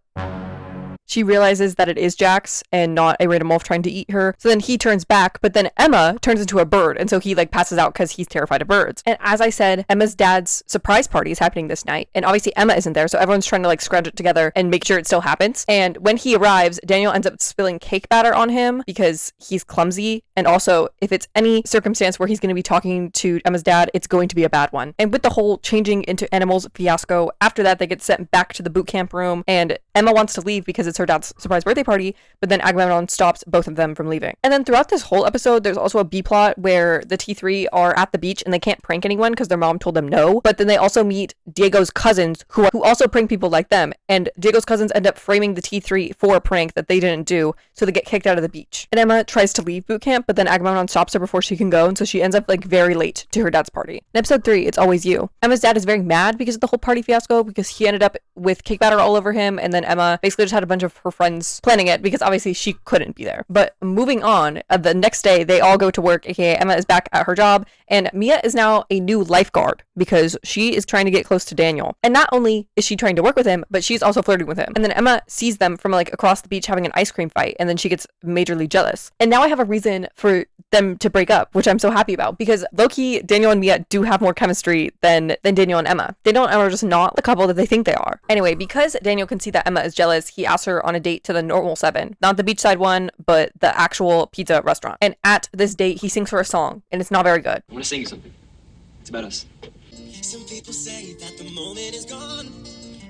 she realizes that it is Jax and not a random wolf trying to eat her. So then he turns back, but then Emma turns into a bird. And so he like passes out because he's terrified of birds. And as I said, Emma's dad's surprise party is happening this night. And obviously Emma isn't there. So everyone's trying to like scrounge it together and make sure it still happens. And when he arrives, Daniel ends up spilling cake batter on him because he's clumsy. And also if it's any circumstance where he's going to be talking to Emma's dad, it's going to be a bad one. And with the whole changing into animals fiasco, after that, they get sent back to the boot camp room and Emma wants to leave because it's her dad's surprise birthday party, but then Agamemnon stops both of them from leaving. And then throughout this whole episode, there's also a B plot where the T3 are at the beach and they can't prank anyone because their mom told them no, but then they also meet Diego's cousins who also prank people like them, and Diego's cousins end up framing the T3 for a prank that they didn't do, so they get kicked out of the beach. And Emma tries to leave boot camp, but then Agamemnon stops her before she can go, and so she ends up like very late to her dad's party. In episode 3, It's Always You. Emma's dad is very mad because of the whole party fiasco because he ended up with cake batter all over him, and then Emma basically just had a bunch of her friends planning it because obviously she couldn't be there. But moving on, the next day they all go to work, aka Emma is back at her job, and Mia is now a new lifeguard because she is trying to get close to Daniel. And not only is she trying to work with him, but she's also flirting with him. And then Emma sees them from like across the beach having an ice cream fight, and then she gets majorly jealous. And now I have a reason for them to break up, which I'm so happy about because low-key Daniel and Mia do have more chemistry than Daniel and Emma. Daniel and Emma are just not the couple that they think they are. Anyway, because Daniel can see that Emma is jealous, he asks her on a date to the normal 7, not the beachside one, but the actual pizza restaurant. And at this date, he sings her a song, and it's not very good. I want to sing you something. It's about us. Some people say that the moment is gone,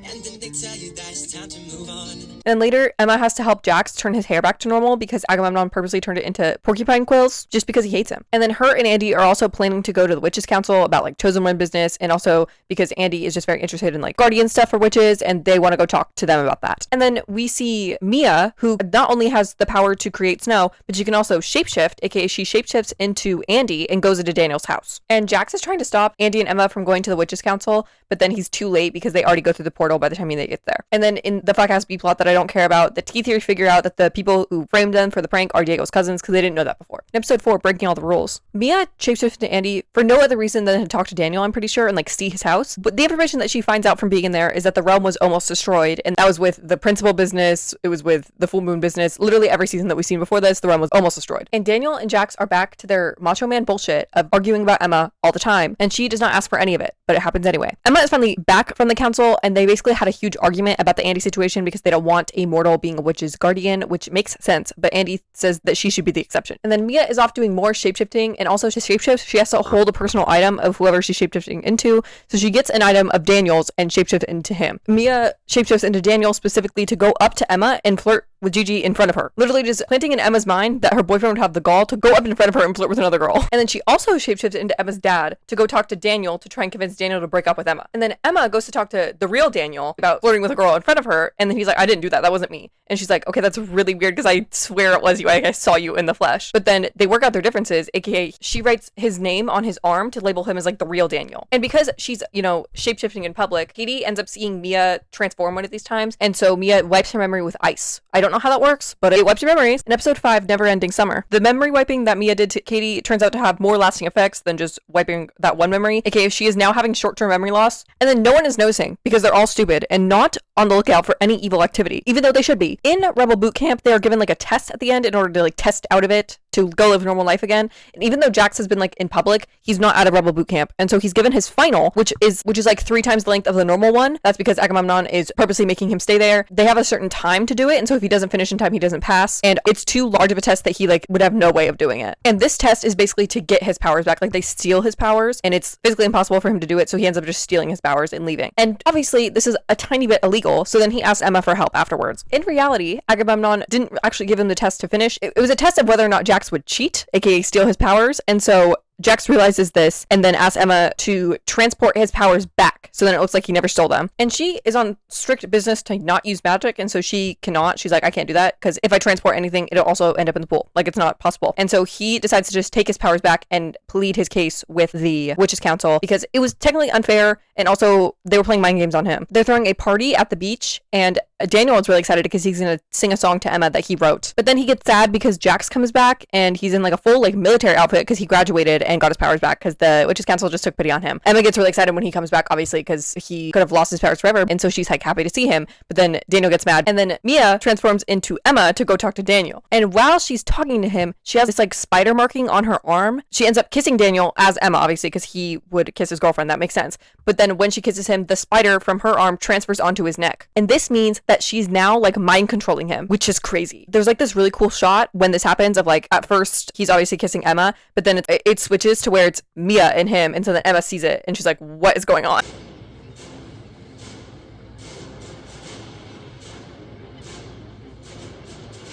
and then they tell you that it's time to move on. And later, Emma has to help Jax turn his hair back to normal because Agamemnon purposely turned it into porcupine quills just because he hates him. And then her and Andy are also planning to go to the Witches Council about like chosen one business, and also because Andy is just very interested in like guardian stuff for witches and they want to go talk to them about that. And then we see Mia, who not only has the power to create snow, but she can also shapeshift, aka she shapeshifts into Andy and goes into Daniel's house. And Jax is trying to stop Andy and Emma from going to the Witches Council, but then he's too late because they already go through the portal by the time they get there. And then in the fuck-ass B-plot that I don't care about, the T-Theory figure out that the people who framed them for the prank are Diego's cousins because they didn't know that before. In episode 4, Breaking All the Rules, Mia shapeshifts into Andy for no other reason than to talk to Daniel, I'm pretty sure, and like see his house. But the information that she finds out from being in there is that the realm was almost destroyed, and that was with the principal business, it was with the full moon business, literally every season that we've seen before this, the realm was almost destroyed. And Daniel and Jax are back to their macho man bullshit of arguing about Emma all the time, and she does not ask for any of it, but it happens anyway. Emma is finally back from the council, and they basically had a huge argument about the Andy situation because they don't want a mortal being a witch's guardian, which makes sense, but Andy says that she should be the exception. And then Mia is off doing more shapeshifting, and also to shapeshift, she has to hold a personal item of whoever she's shapeshifting into, so she gets an item of Daniel's and shapeshift into him. Mia shapeshifts into Daniel specifically to go up to Emma and flirt with Gigi in front of her, literally just planting in Emma's mind that her boyfriend would have the gall to go up in front of her and flirt with another girl. And then she also shapeshifts into Emma's dad to go talk to Daniel to try and convince Daniel to break up with Emma. And then Emma goes to talk to the real Daniel about flirting with a girl in front of her, and then he's like, I didn't do that, that wasn't me. And she's like, okay, that's really weird because I swear it was you, I saw you in the flesh. But then they work out their differences, aka she writes his name on his arm to label him as like the real Daniel. And because she's, you know, shapeshifting in public, Katie ends up seeing Mia transform one of these times, and so Mia wipes her memory with ice. I don't know how that works, but it wipes your memories. In episode 5, Never Ending Summer, the memory wiping that Mia did to Katie turns out to have more lasting effects than just wiping that one memory, aka she is now having short-term memory loss, and then no one is noticing because they're all stupid and not on the lookout for any evil activity, even though they should be. In Rebel Boot Camp, they are given like a test at the end in order to like test out of it to go live a normal life again. And even though Jax has been like in public, he's not at a rebel boot camp. And so he's given his final, which is like 3 times the length of the normal one. That's because Agamemnon is purposely making him stay there. They have a certain time to do it. And so if he doesn't finish in time, he doesn't pass. And it's too large of a test that he like would have no way of doing it. And this test is basically to get his powers back. Like they steal his powers and it's physically impossible for him to do it. So he ends up just stealing his powers and leaving. And obviously this is a tiny bit illegal. So then he asks Emma for help afterwards. In reality, Agamemnon didn't actually give him the test to finish. It was a test of whether or not Jax would cheat, aka steal his powers. And so Jax realizes this and then asks Emma to transport his powers back. So then it looks like he never stole them. And she is on strict business to not use magic. And so she cannot. She's like, I can't do that because if I transport anything, it'll also end up in the pool. Like it's not possible. And so he decides to just take his powers back and plead his case with the Witches' Council because it was technically unfair. And also they were playing mind games on him. They're throwing a party at the beach and Daniel is really excited because he's going to sing a song to Emma that he wrote. But then he gets sad because Jax comes back and he's in like a full like military outfit because he graduated and got his powers back because the Witches' Council just took pity on him. Emma gets really excited when he comes back, obviously, because he could have lost his powers forever. And so she's like happy to see him. But then Daniel gets mad. And then Mia transforms into Emma to go talk to Daniel. And while she's talking to him, she has this like spider marking on her arm. She ends up kissing Daniel as Emma, obviously, because he would kiss his girlfriend. That makes sense. But then when she kisses him, the spider from her arm transfers onto his neck. And this means that she's now like mind controlling him, which is crazy. There's like this really cool shot when this happens of like, at first he's obviously kissing Emma, but then it switches to where it's Mia and him. And so then Emma sees it and she's like, what is going on?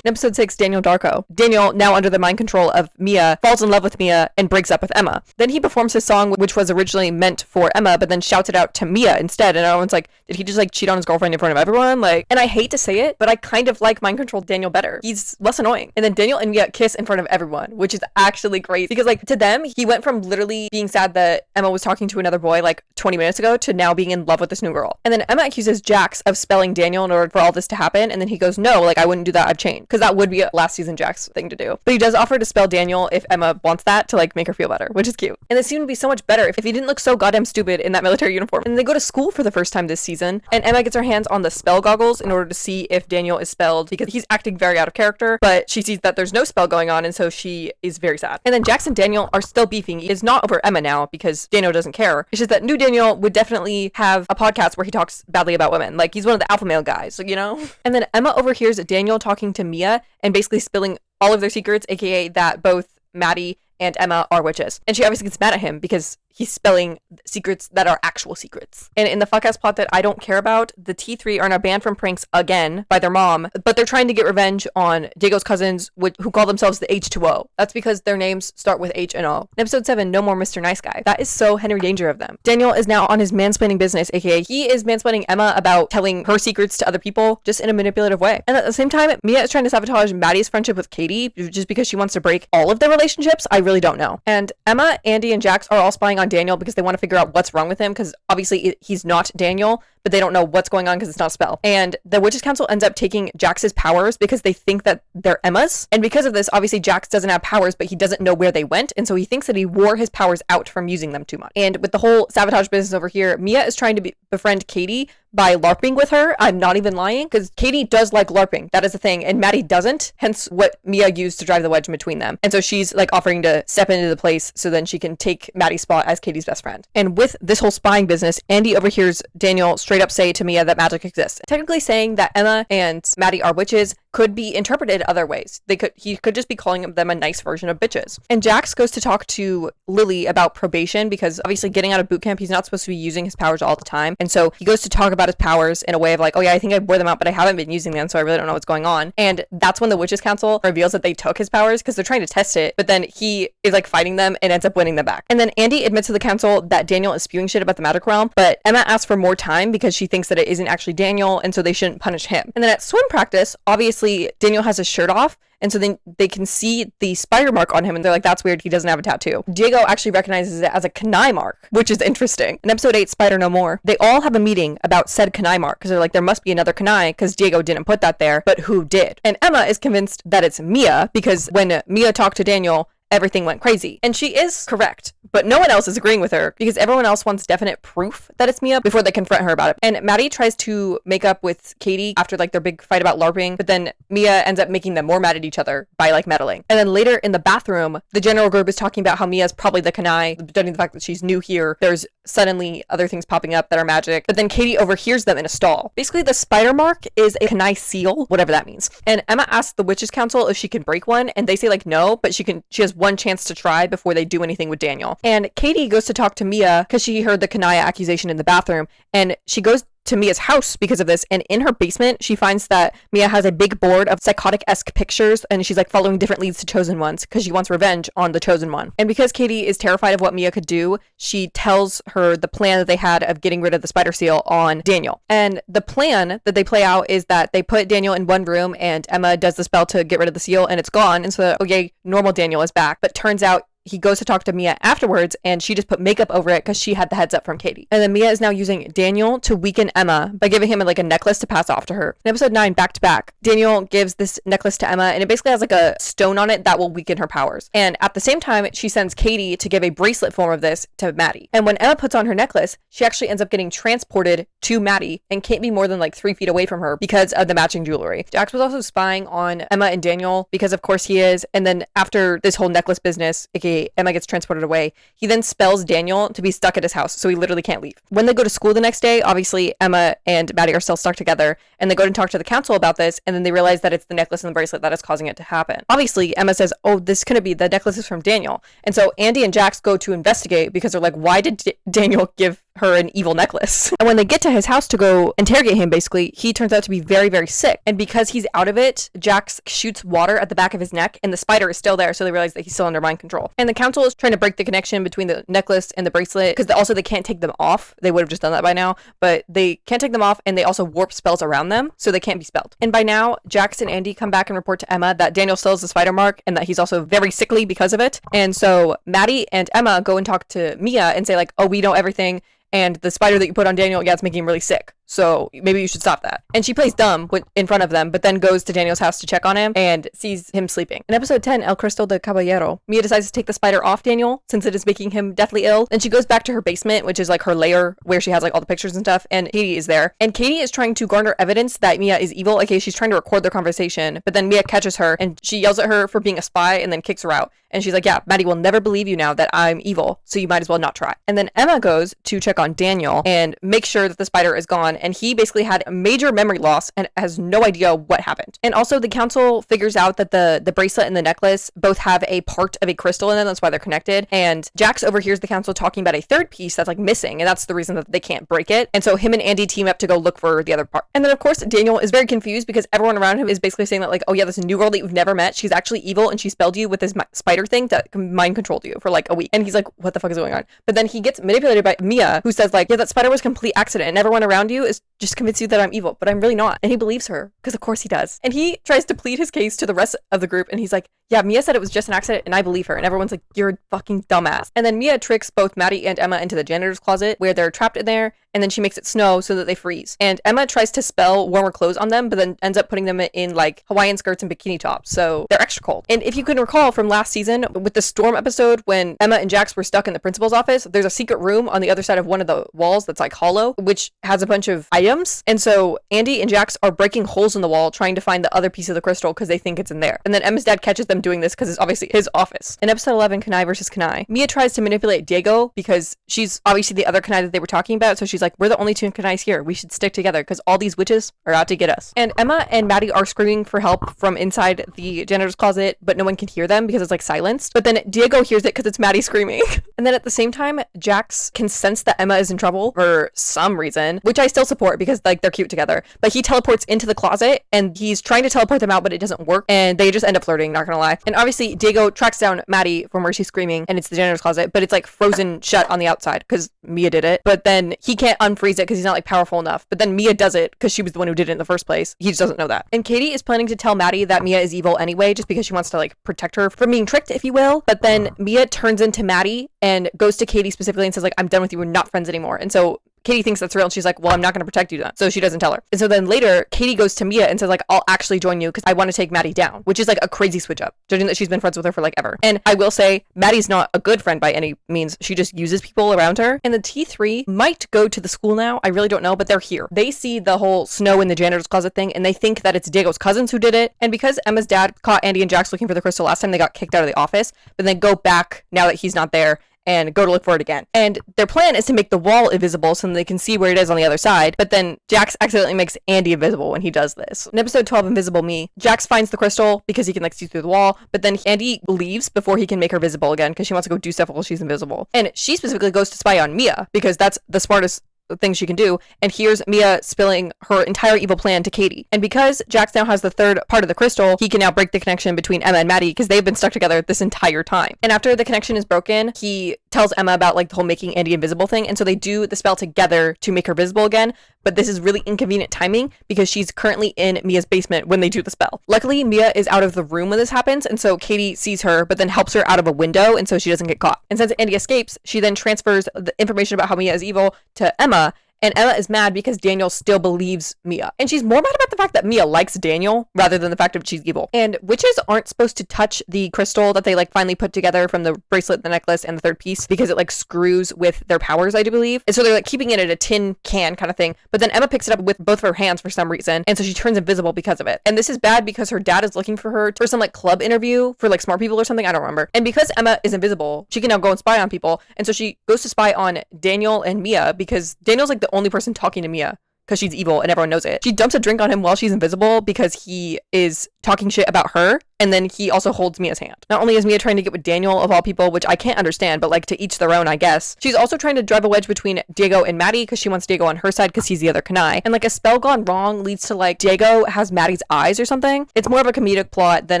In episode 6, Daniel Darko. Daniel, now under the mind control of Mia, falls in love with Mia and breaks up with Emma. Then he performs his song, which was originally meant for Emma, but then shouts it out to Mia instead. And everyone's like, did he just like cheat on his girlfriend in front of everyone? Like, and I hate to say it, but I kind of like mind control Daniel better. He's less annoying. And then Daniel and Mia kiss in front of everyone, which is actually great because like to them, he went from literally being sad that Emma was talking to another boy like 20 minutes ago to now being in love with this new girl. And then Emma accuses Jax of spelling Daniel in order for all this to happen. And then he goes, no, like I wouldn't do that. I've changed. Because that would be a last season Jax thing to do. But he does offer to spell Daniel if Emma wants that to like make her feel better, which is cute. And the scene would be so much better if he didn't look so goddamn stupid in that military uniform. And they go to school for the first time this season. And Emma gets her hands on the spell goggles in order to see if Daniel is spelled because he's acting very out of character. But she sees that there's no spell going on. And so she is very sad. And then Jax and Daniel are still beefing. It's not over Emma now because Daniel doesn't care. It's just that new Daniel would definitely have a podcast where he talks badly about women. Like he's one of the alpha male guys, you know? And then Emma overhears Daniel talking to Mia and basically spilling all of their secrets, aka that both Maddie and Emma are witches. And she obviously gets mad at him because he's spelling secrets that are actual secrets. And in the fuck-ass plot that I don't care about, the T3 are now banned from pranks again by their mom, but they're trying to get revenge on Diego's cousins, who call themselves the H2O. That's because their names start with H and O. In episode 7, No More Mr. Nice Guy. That is so Henry Danger of them. Daniel is now on his mansplaining business, aka he is mansplaining Emma about telling her secrets to other people, just in a manipulative way. And at the same time, Mia is trying to sabotage Maddie's friendship with Katie, just because she wants to break all of their relationships. I really don't know. And Emma, Andy, and Jax are all spying on Daniel because they want to figure out what's wrong with him because obviously he's not Daniel, but they don't know what's going on because it's not a spell. And the Witches' Council ends up taking Jax's powers because they think that they're Emma's. And because of this, obviously Jax doesn't have powers, but he doesn't know where they went. And so he thinks that he wore his powers out from using them too much. And with the whole sabotage business over here, Mia is trying to befriend Katie by LARPing with her. I'm not even lying because Katie does like LARPing. That is a thing. And Maddie doesn't. Hence what Mia used to drive the wedge between them. And so she's like offering to step into the place so then she can take Maddie's spot as Katie's best friend. And with this whole spying business, Andy overhears Daniel straight up say to Mia that magic exists. Technically saying that Emma and Maddie are witches could be interpreted other ways. He could just be calling them a nice version of bitches. And Jax goes to talk to Lily about probation because obviously getting out of boot camp, he's not supposed to be using his powers all the time. And so he goes to talk about his powers in a way of like, oh yeah, I think I wore them out, but I haven't been using them, so I really don't know what's going on. And that's when the Witches' Council reveals that they took his powers because they're trying to test it, but then he is like fighting them and ends up winning them back. And then Andy admits to the council that Daniel is spewing shit about the magic realm, but Emma asks for more time because she thinks that it isn't actually Daniel, and so they shouldn't punish him. And then at swim practice, obviously Daniel has his shirt off, and so then they can see the spider mark on him, and they're like, that's weird, he doesn't have a tattoo. Diego actually recognizes it as a Kanai mark, which is interesting. In episode 8, Spider No More, they all have a meeting about said Kanai mark, because they're like, there must be another Kanai, because Diego didn't put that there, but who did? And Emma is convinced that it's Mia, because when Mia talked to Daniel, everything went crazy. And she is correct, but no one else is agreeing with her because everyone else wants definite proof that it's Mia before they confront her about it. And Maddie tries to make up with Katie after like their big fight about LARPing, but then Mia ends up making them more mad at each other by like meddling. And then later in the bathroom, the general group is talking about how Mia's probably the Kanai, studying the fact that she's new here. There's suddenly other things popping up that are magic, but then Katie overhears them in a stall. Basically, the spider mark is a Kanai seal, whatever that means. And Emma asks the Witches Council if she can break one, and they say like no, but she has one chance to try before they do anything with Daniel. And Katie goes to talk to Mia because she heard the Kanaya accusation in the bathroom, and she goes to Mia's house because of this, and in her basement she finds that Mia has a big board of psychotic-esque pictures, and she's like following different leads to Chosen Ones because she wants revenge on the Chosen One. And because Katie is terrified of what Mia could do, she tells her the plan that they had of getting rid of the spider seal on Daniel. And the plan that they play out is that they put Daniel in one room and Emma does the spell to get rid of the seal and it's gone, and so okay, normal Daniel is back. But turns out he goes to talk to Mia afterwards, and she just put makeup over it because she had the heads up from Katie. And then Mia is now using Daniel to weaken Emma by giving him like a necklace to pass off to her. In episode 9, back to back, Daniel gives this necklace to Emma, and it basically has like a stone on it that will weaken her powers. And at the same time, she sends Katie to give a bracelet form of this to Maddie. And when Emma puts on her necklace, she actually ends up getting transported to Maddie and can't be more than like 3 feet away from her because of the matching jewelry. Jax was also spying on Emma and Daniel because of course he is. And then after this whole necklace business, aka Emma gets transported away, he then spells Daniel to be stuck at his house, so he literally can't leave. When they go to school the next day, obviously Emma and Maddie are still stuck together, and they go and talk to the council about this, and then they realize that it's the necklace and the bracelet that is causing it to happen. Obviously, Emma says, oh, this couldn't be, the necklace is from Daniel. And so Andy and Jax go to investigate because they're like, why did Daniel give her an evil necklace? And when they get to his house to go interrogate him, basically, he turns out to be very, very sick. And because he's out of it, Jax shoots water at the back of his neck, and the spider is still there, so they realize that he's still under mind control. And the council is trying to break the connection between the necklace and the bracelet, because also they can't take them off. They would have just done that by now, but they can't take them off, and they also warp spells around them, so they can't be spelled. And by now, Jax and Andy come back and report to Emma that Daniel still has the spider mark, and that he's also very sickly because of it. And so Maddie and Emma go and talk to Mia and say like, oh, we know everything, and the spider that you put on Daniel, yeah, it's making him really sick. So maybe you should stop that. And she plays dumb in front of them, but then goes to Daniel's house to check on him and sees him sleeping. In episode 10, El Cristo de Caballero, Mia decides to take the spider off Daniel since it is making him deathly ill. And she goes back to her basement, which is like her lair where she has like all the pictures and stuff. And Katie is there. And Katie is trying to garner evidence that Mia is evil. Okay, she's trying to record their conversation, but then Mia catches her and she yells at her for being a spy and then kicks her out. And she's like, yeah, Maddie will never believe you now that I'm evil, so you might as well not try. And then Emma goes to check on Daniel and make sure that the spider is gone. And he basically had a major memory loss and has no idea what happened. And also the council figures out that the bracelet and the necklace both have a part of a crystal in them. That's why they're connected. And Jax overhears the council talking about a third piece that's like missing. And that's the reason that they can't break it. And so him and Andy team up to go look for the other part. And then of course, Daniel is very confused because everyone around him is basically saying that like, oh yeah, this new girl that you've never met, she's actually evil and she spelled you with this spider thing that mind controlled you for like a week. And he's like, what the fuck is going on? But then he gets manipulated by Mia, who says like, yeah, that spider was a complete accident and everyone around you is just convinced you that I'm evil, but I'm really not. And he believes her because of course he does. And he tries to plead his case to the rest of the group and he's like, yeah, Mia said it was just an accident and I believe her. And everyone's like, you're a fucking dumbass. And then Mia tricks both Maddie and Emma into the janitor's closet where they're trapped in there, and then she makes it snow so that they freeze. And Emma tries to spell warmer clothes on them, but then ends up putting them in like Hawaiian skirts and bikini tops, so they're extra cold. And if you can recall from last season with the storm episode when Emma and Jax were stuck in the principal's office, there's a secret room on the other side of one of the walls that's like hollow, which has a bunch of items. And so Andy and Jax are breaking holes in the wall trying to find the other piece of the crystal because they think it's in there. And then Emma's dad catches them doing this because it's obviously his office. In episode 11, Kanai versus Kanai, Mia tries to manipulate Diego because she's obviously the other Kanai that they were talking about. So she's like, we're the only two Kanais here. We should stick together because all these witches are out to get us. And Emma and Maddie are screaming for help from inside the janitor's closet, but no one can hear them because it's like silenced. But then Diego hears it because it's Maddie screaming. And then at the same time, Jax can sense that Emma is in trouble for some reason, which I still support because like they're cute together. But he teleports into the closet and he's trying to teleport them out, but it doesn't work. And they just end up flirting, not gonna lie. And obviously Diego tracks down Maddie from where she's screaming and it's the janitor's closet, but it's like frozen shut on the outside because Mia did it. But then he can't unfreeze it because he's not like powerful enough. But then Mia does it because she was the one who did it in the first place. He just doesn't know that. And Katie is planning to tell Maddie that Mia is evil anyway, just because she wants to like protect her from being tricked, if you will. But then Mia turns into Maddie and goes to Katie specifically and says like, I'm done with you. We're not friends anymore. And so Katie thinks that's real, and she's like, well, I'm not going to protect you then. So she doesn't tell her. And so then later, Katie goes to Mia and says like, I'll actually join you because I want to take Maddie down, which is like a crazy switch up, judging that she's been friends with her for like ever. And I will say, Maddie's not a good friend by any means. She just uses people around her. And the T3 might go to the school now. I really don't know, but they're here. They see the whole snow in the janitor's closet thing, and they think that it's Diego's cousins who did it. And because Emma's dad caught Andy and Jax looking for the crystal last time, they got kicked out of the office, but then go back now that he's not there and go to look for it again. And their plan is to make the wall invisible so they can see where it is on the other side, but then Jax accidentally makes Andy invisible when he does this. In episode 12, Invisible Me, Jax finds the crystal because he can like see through the wall, but then Andy leaves before he can make her visible again because she wants to go do stuff while she's invisible. And she specifically goes to spy on Mia because that's the smartest thing she can do, and here's Mia spilling her entire evil plan to Katie. And because Jax now has the third part of the crystal, he can now break the connection between Emma and Maddie because they've been stuck together this entire time. And after the connection is broken, he tells Emma about like the whole making Andy invisible thing, and so they do the spell together to make her visible again, but this is really inconvenient timing because she's currently in Mia's basement when they do the spell. Luckily, Mia is out of the room when this happens, and so Katie sees her, but then helps her out of a window, and so she doesn't get caught. And since Andy escapes, she then transfers the information about how Mia is evil to Emma, and Emma is mad because Daniel still believes Mia. And she's more mad about the fact that Mia likes Daniel rather than the fact that she's evil. And witches aren't supposed to touch the crystal that they like finally put together from the bracelet, the necklace, and the third piece because it like screws with their powers, I do believe. And so they're like keeping it in a tin can kind of thing. But then Emma picks it up with both of her hands for some reason. And so she turns invisible because of it. And this is bad because her dad is looking for her for some like club interview for like smart people or something. I don't remember. And because Emma is invisible, she can now go and spy on people. And so she goes to spy on Daniel and Mia because Daniel's like the only person talking to Mia because she's evil and everyone knows it. She dumps a drink on him while she's invisible because he is talking shit about her, and then he also holds Mia's hand. Not only is Mia trying to get with Daniel of all people, which I can't understand, but like to each their own, I guess. She's also trying to drive a wedge between Diego and Maddie because she wants Diego on her side because he's the other Kanai. And like a spell gone wrong leads to like Diego has Maddie's eyes or something. It's more of a comedic plot than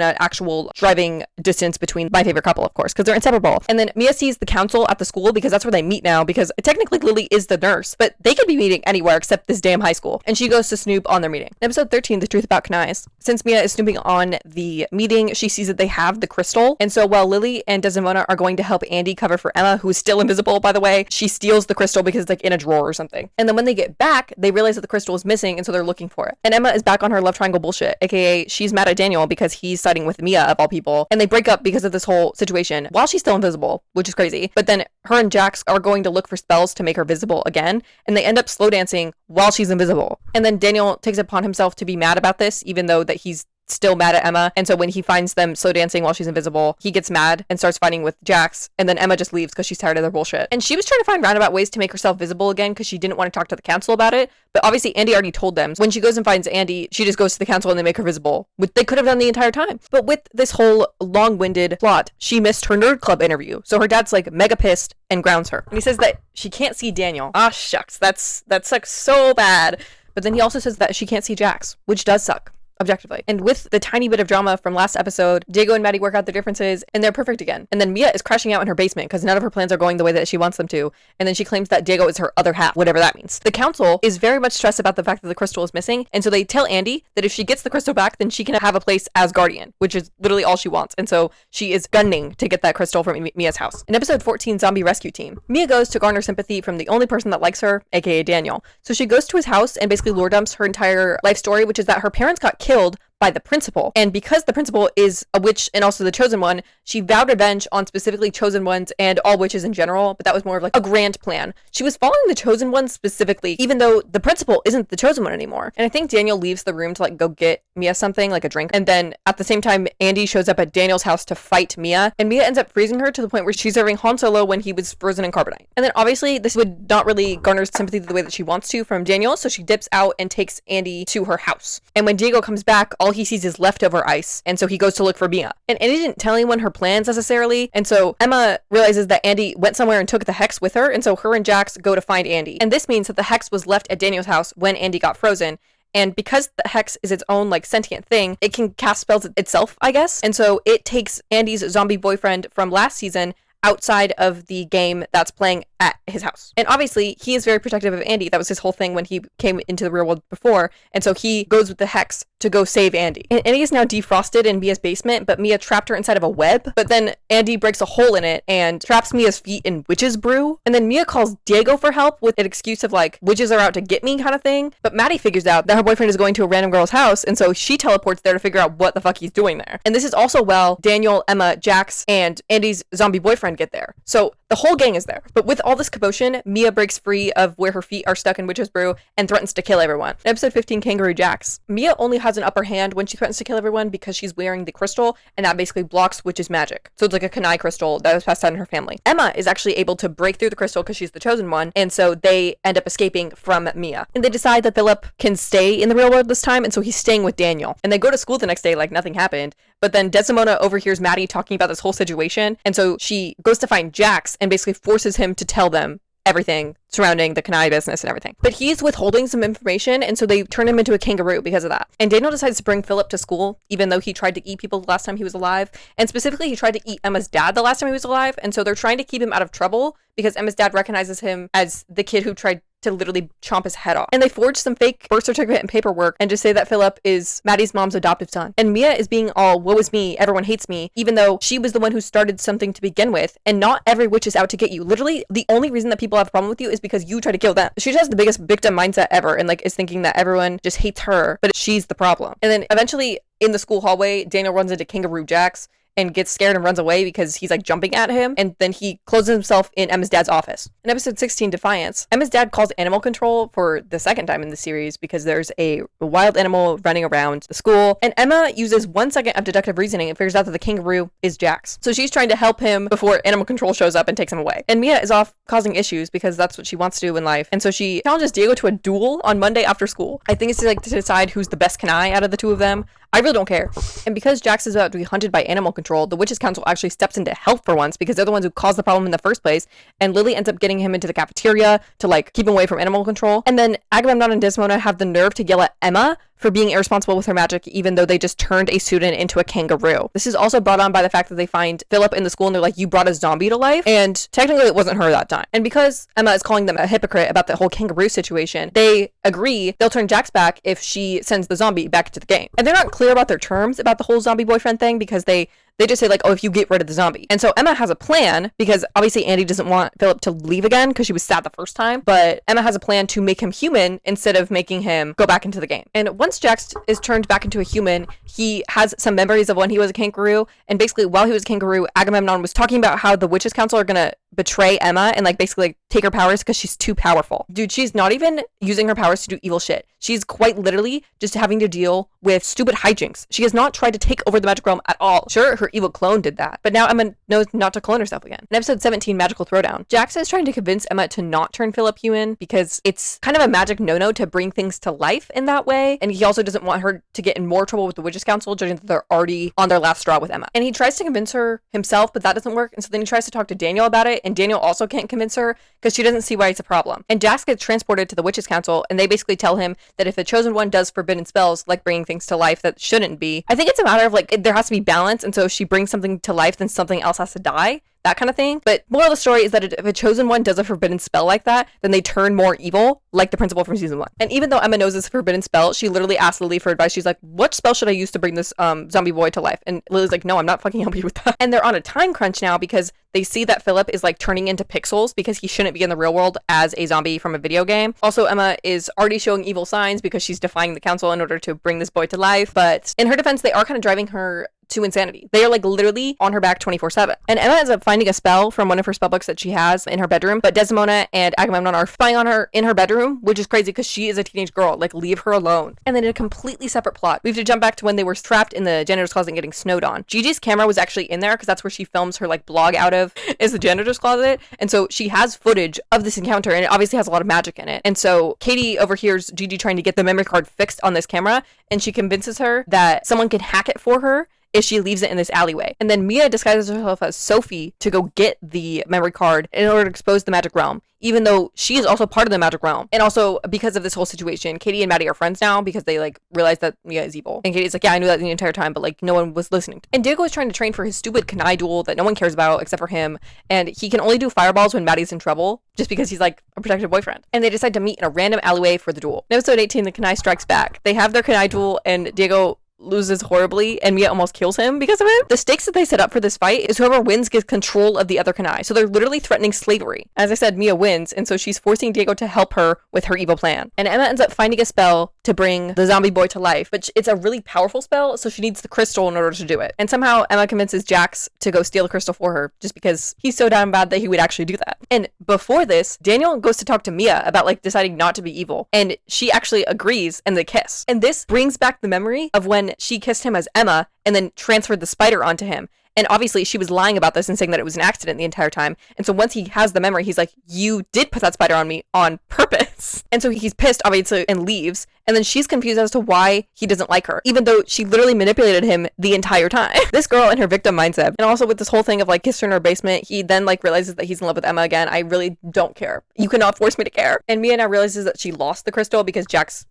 an actual driving distance between my favorite couple, of course, because they're inseparable. And then Mia sees the council at the school because that's where they meet now, because technically Lily is the nurse, but they could be meeting anywhere except this damn high school. And she goes to snoop on their meeting. In episode 13, The Truth About Kanais. Since Mia is snooping on the meeting, she sees that they have the crystal. And so while Lily and Desdemona are going to help Andy cover for Emma, who is still invisible, by the way, she steals the crystal because it's like in a drawer or something. And then when they get back, they realize that the crystal is missing, and so they're looking for it. And Emma is back on her love triangle bullshit, aka she's mad at Daniel because he's siding with Mia of all people. And they break up because of this whole situation while she's still invisible, which is crazy. But then her and Jax are going to look for spells to make her visible again, and they end up slow dancing while she's invisible. And then Daniel takes it upon himself to be mad about this, even though that he's still mad at Emma. And so when he finds them slow dancing while she's invisible, he gets mad and starts fighting with Jax, and then Emma just leaves because she's tired of their bullshit. And she was trying to find roundabout ways to make herself visible again because she didn't want to talk to the council about it, but obviously Andy already told them. When she goes and finds Andy, she just goes to the council and they make her visible, which they could have done the entire time. But with this whole long-winded plot, she missed her nerd club interview, so her dad's like mega pissed and grounds her. And he says that she can't see Daniel. Ah, shucks, that sucks so bad. But then he also says that she can't see Jax, which does suck. Objectively. And with the tiny bit of drama from last episode, Diego and Maddie work out their differences and they're perfect again. And then Mia is crashing out in her basement because none of her plans are going the way that she wants them to. And then she claims that Diego is her other half, whatever that means. The council is very much stressed about the fact that the crystal is missing. And so they tell Andy that if she gets the crystal back, then she can have a place as guardian, which is literally all she wants. And so she is gunning to get that crystal from Mia's house. In episode 14, Zombie Rescue Team, Mia goes to garner sympathy from the only person that likes her, aka Daniel. So she goes to his house and basically lore dumps her entire life story, which is that her parents got killed by the principal. And because the principal is a witch and also the chosen one, she vowed revenge on specifically chosen ones and all witches in general, but that was more of like a grand plan. She was following the chosen one specifically, even though the principal isn't the chosen one anymore. And I think Daniel leaves the room to like go get Mia something, like a drink. And then at the same time, Andy shows up at Daniel's house to fight Mia, and Mia ends up freezing her to the point where she's serving Han Solo when he was frozen in carbonite. And then obviously this would not really garner sympathy the way that she wants to from Daniel, so she dips out and takes Andy to her house. And when Diego comes back, all he sees is leftover ice, and so he goes to look for Mia. And Andy didn't tell anyone her plans necessarily, and so Emma realizes that Andy went somewhere and took the hex with her, and so her and Jax go to find Andy. And this means that the hex was left at Daniel's house when Andy got frozen, and because the hex is its own like sentient thing, it can cast spells itself, I guess. And so it takes Andy's zombie boyfriend from last season outside of the game that's playing at his house. And obviously, he is very protective of Andy. That was his whole thing when he came into the real world before. And so he goes with the hex to go save Andy. And Andy is now defrosted in Mia's basement, but Mia trapped her inside of a web. But then Andy breaks a hole in it and traps Mia's feet in witch's brew. And then Mia calls Diego for help with an excuse of like, witches are out to get me kind of thing. But Maddie figures out that her boyfriend is going to a random girl's house. And so she teleports there to figure out what the fuck he's doing there. And this is also while Daniel, Emma, Jax, and Andy's zombie boyfriend get there. So the whole gang is there. But with all this commotion, Mia breaks free of where her feet are stuck in witch's brew and threatens to kill everyone. In episode 15, Kangaroo Jax, Mia only has an upper hand when she threatens to kill everyone because she's wearing the crystal, and that basically blocks witch's magic. So it's like a Kanai crystal that was passed down in her family. Emma is actually able to break through the crystal because she's the chosen one, and so they end up escaping from Mia. And they decide that Philip can stay in the real world this time, and so he's staying with Daniel. And they go to school the next day like nothing happened. But then Desdemona overhears Maddie talking about this whole situation, and so she goes to find Jax and basically forces him to tell them everything surrounding the Kanai business and everything. But he's withholding some information, and so they turn him into a kangaroo because of that. And Daniel decides to bring Philip to school, even though he tried to eat people the last time he was alive. And specifically, he tried to eat Emma's dad the last time he was alive, and so they're trying to keep him out of trouble because Emma's dad recognizes him as the kid who tried to literally chomp his head off. And they forge some fake birth certificate and paperwork and just say that Philip is Maddie's mom's adoptive son. And Mia is being all, woe is me, everyone hates me, even though she was the one who started something to begin with. And not every witch is out to get you. Literally, the only reason that people have a problem with you is because you try to kill them. She just has the biggest victim mindset ever and like is thinking that everyone just hates her, but she's the problem. And then eventually in the school hallway, Daniel runs into Kangaroo Jax and gets scared and runs away because he's like jumping at him, and then he closes himself in Emma's dad's office. In episode 16, Defiance, Emma's dad calls animal control for the second time in the series because there's a wild animal running around the school, and Emma uses 1 second of deductive reasoning and figures out that the kangaroo is Jax. So she's trying to help him before animal control shows up and takes him away. And Mia is off causing issues because that's what she wants to do in life, and so she challenges Diego to a duel on Monday after school. I think it's like to decide who's the best Kanai out of the two of them. I really don't care. And because Jax is about to be hunted by animal control, the Witches Council actually steps in to help for once because they're the ones who caused the problem in the first place. And Lily ends up getting him into the cafeteria to like keep him away from animal control. And then Agamemnon and Desdemona have the nerve to yell at Emma for being irresponsible with her magic, even though they just turned a student into a kangaroo. This is also brought on by the fact that they find Philip in the school and they're like, you brought a zombie to life. And technically it wasn't her that time. And because Emma is calling them a hypocrite about the whole kangaroo situation, they agree they'll turn Jax back if she sends the zombie back into the game. And they're not clear about their terms about the whole zombie boyfriend thing because they just say like, oh, if you get rid of the zombie. And so Emma has a plan because obviously Andy doesn't want Philip to leave again because she was sad the first time. But Emma has a plan to make him human instead of making him go back into the game. And once Jax is turned back into a human, he has some memories of when he was a kangaroo. And basically while he was a kangaroo, Agamemnon was talking about how the Witches Council are going to betray Emma and like basically like, take her powers because she's too powerful. Dude, she's not even using her powers to do evil shit. She's quite literally just having to deal with stupid hijinks. She has not tried to take over the magic realm at all. Sure, her evil clone did that, but now Emma knows not to clone herself again. In episode 17, Magical Throwdown, Jax is trying to convince Emma to not turn Philip human because it's kind of a magic no-no to bring things to life in that way, and he also doesn't want her to get in more trouble with the Witches Council, judging that they're already on their last straw with Emma. And he tries to convince her himself, but that doesn't work, and so then he tries to talk to Daniel about it, and Daniel also can't convince her because she doesn't see why it's a problem. And Jax gets transported to the Witches Council, and they basically tell him that if the Chosen One does forbidden spells, like bringing things to life that shouldn't be, I think it's a matter of like, there has to be balance, and so if she brings something to life, then something else has to die. That kind of thing. But moral of the story is that if a chosen one does a forbidden spell like that, then they turn more evil, like the principal from season 1. And even though Emma knows it's a forbidden spell, she literally asks Lily for advice. She's like, what spell should I use to bring this zombie boy to life? And Lily's like, no, I'm not fucking helping you with that. And they're on a time crunch now because they see that Philip is like turning into pixels because he shouldn't be in the real world as a zombie from a video game. Also, Emma is already showing evil signs because she's defying the council in order to bring this boy to life. But in her defense, they are kind of driving her to insanity. They are like literally on her back 24/7. And Emma ends up finding a spell from one of her spellbooks that she has in her bedroom, but Desdemona and Agamemnon are spying on her in her bedroom, which is crazy because she is a teenage girl. Like, leave her alone. And then in a completely separate plot, we have to jump back to when they were trapped in the janitor's closet and getting snowed on. Gigi's camera was actually in there because that's where she films her like blog out of, is the janitor's closet. And so she has footage of this encounter, and it obviously has a lot of magic in it. And so Katie overhears Gigi trying to get the memory card fixed on this camera, and she convinces her that someone can hack it for her if she leaves it in this alleyway. And then Mia disguises herself as Sophie to go get the memory card in order to expose the magic realm, even though she is also part of the magic realm. And also, because of this whole situation, Katie and Maddie are friends now because they like realize that Mia is evil. And Katie's like, yeah, I knew that the entire time, but like no one was listening. And Diego is trying to train for his stupid Kanai duel that no one cares about except for him. And he can only do fireballs when Maddie's in trouble, just because he's like a protective boyfriend. And they decide to meet in a random alleyway for the duel. In episode 18, the Kanai strikes back. They have their Kanai duel, and Diego loses horribly, and Mia almost kills him because of it. The stakes that they set up for this fight is whoever wins gets control of the other Kanai. So they're literally threatening slavery. As I said, Mia wins, and so she's forcing Diego to help her with her evil plan. And Emma ends up finding a spell to bring the zombie boy to life, but it's a really powerful spell, so she needs the crystal in order to do it. And somehow Emma convinces Jax to go steal the crystal for her, just because he's so damn bad that he would actually do that. And before this, Daniel goes to talk to Mia about like deciding not to be evil, and she actually agrees, and they kiss. And this brings back the memory of when she kissed him as Emma and then transferred the spider onto him. And obviously she was lying about this and saying that it was an accident the entire time. And so once he has the memory, he's like, you did put that spider on me on purpose. And so he's pissed, obviously, and leaves. And then she's confused as to why he doesn't like her, even though she literally manipulated him the entire time. This girl and her victim mindset. And also with this whole thing of like kiss her in her basement, he then like realizes that he's in love with Emma again. I really don't care. You cannot force me to care. And Mia now realizes that she lost the crystal because Jax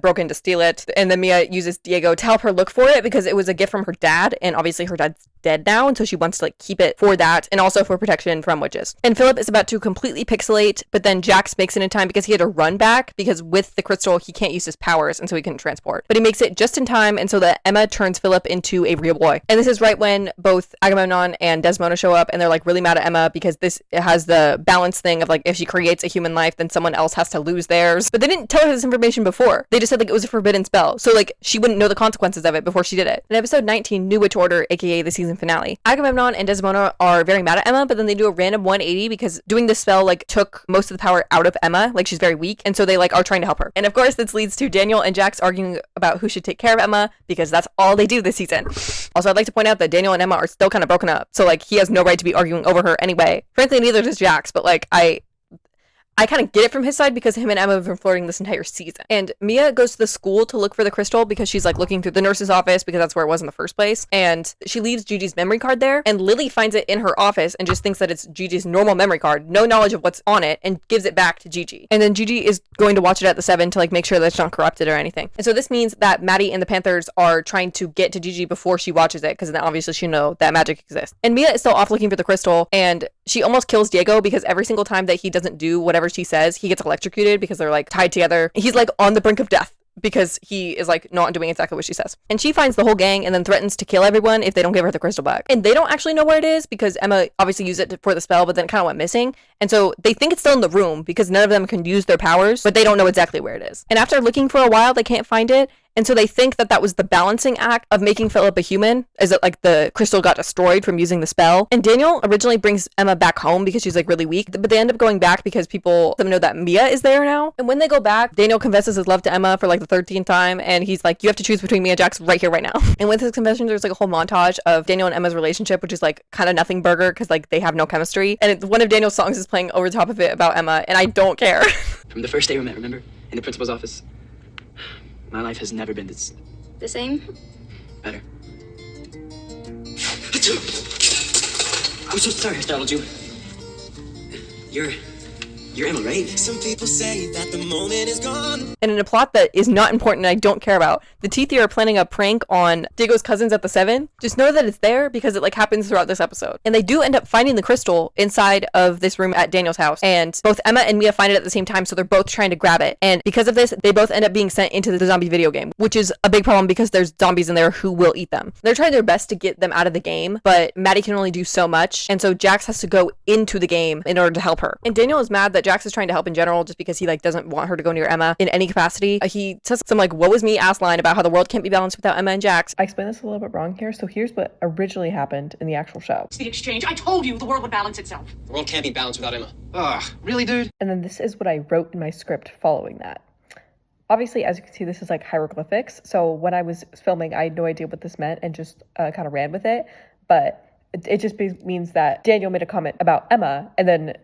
broke in to steal it, and then Mia uses Diego to help her look for it because it was a gift from her dad, and obviously her dad's dead now, and so she wants to like keep it for that and also for protection from witches. And Philip is about to completely pixelate, but then Jax makes it in time because he had to run back because with the crystal he can't use his powers, and so he couldn't transport. But he makes it just in time, and so that Emma turns Philip into a real boy. And this is right when both Agamemnon and Desdemona show up, and they're like really mad at Emma because this has the balance thing of like if she creates a human life, then someone else has to lose theirs. But they didn't tell her this information before. They just said like it was a forbidden spell, so like she wouldn't know the consequences of it before she did it. In episode 19, New Witch Order, aka the season finale, Agamemnon and Desdemona are very mad at Emma, but then they do a random 180 because doing this spell like took most of the power out of Emma, like she's very weak, and so they like are trying to help her. And of course this leads to Daniel and Jax arguing about who should take care of Emma because that's all they do this season. Also, I'd like to point out that Daniel and Emma are still kind of broken up, so like he has no right to be arguing over her anyway. Frankly, neither does Jax, but like I kind of get it from his side because him and Emma have been flirting this entire season. And Mia goes to the school to look for the crystal because she's like looking through the nurse's office because that's where it was in the first place. And she leaves Gigi's memory card there, and Lily finds it in her office and just thinks that it's Gigi's normal memory card, no knowledge of what's on it, and gives it back to Gigi. And then Gigi is going to watch it at the 7 to like make sure that it's not corrupted or anything. And so this means that Maddie and the Panthers are trying to get to Gigi before she watches it because then obviously she'll know that magic exists. And Mia is still off looking for the crystal, and she almost kills Diego because every single time that he doesn't do whatever she says, he gets electrocuted because they're like tied together. He's like on the brink of death because he is like not doing exactly what she says. And she finds the whole gang and then threatens to kill everyone if they don't give her the crystal back. And they don't actually know where it is because Emma obviously used it for the spell, but then it kind of went missing. And so they think it's still in the room because none of them can use their powers, but they don't know exactly where it is. And after looking for a while, they can't find it. And so they think that that was the balancing act of making Philip a human, is that like the crystal got destroyed from using the spell. And Daniel originally brings Emma back home because she's like really weak, but they end up going back because people know that Mia is there now. And when they go back, Daniel confesses his love to Emma for like the 13th time, and he's like, you have to choose between me and Jax right here, right now. And with his confession, there's like a whole montage of Daniel and Emma's relationship, which is like kind of nothing burger because like they have no chemistry. And one of Daniel's songs is playing over the top of it about Emma, and I don't care. From the first day we met, remember? In the principal's office. My life has never been this The same? better. I'm so sorry I startled you. You're Emma, right? Some people say that the moment is gone. And in a plot that is not important and I don't care about, the Teethy are planning a prank on Diego's cousins at the 7. Just know that it's there because it like happens throughout this episode. And they do end up finding the crystal inside of this room at Daniel's house. And both Emma and Mia find it at the same time, so they're both trying to grab it. And because of this, they both end up being sent into the zombie video game, which is a big problem because there's zombies in there who will eat them. They're trying their best to get them out of the game, but Maddie can only do so much. And so Jax has to go into the game in order to help her. And Daniel is mad that Jax is trying to help in general just because he like doesn't want her to go near Emma in any capacity. He says some like woe is me ass line about how the world can't be balanced without Emma and Jax. I explained this a little bit wrong here, so here's what originally happened in the actual show. It's the exchange. I told you the world would balance itself. The world can't be balanced without Emma. Ugh, really, dude? And then this is what I wrote in my script following that. Obviously, as you can see, this is like hieroglyphics. So when I was filming, I had no idea what this meant and just kind of ran with it. But it just means that Daniel made a comment about Emma and then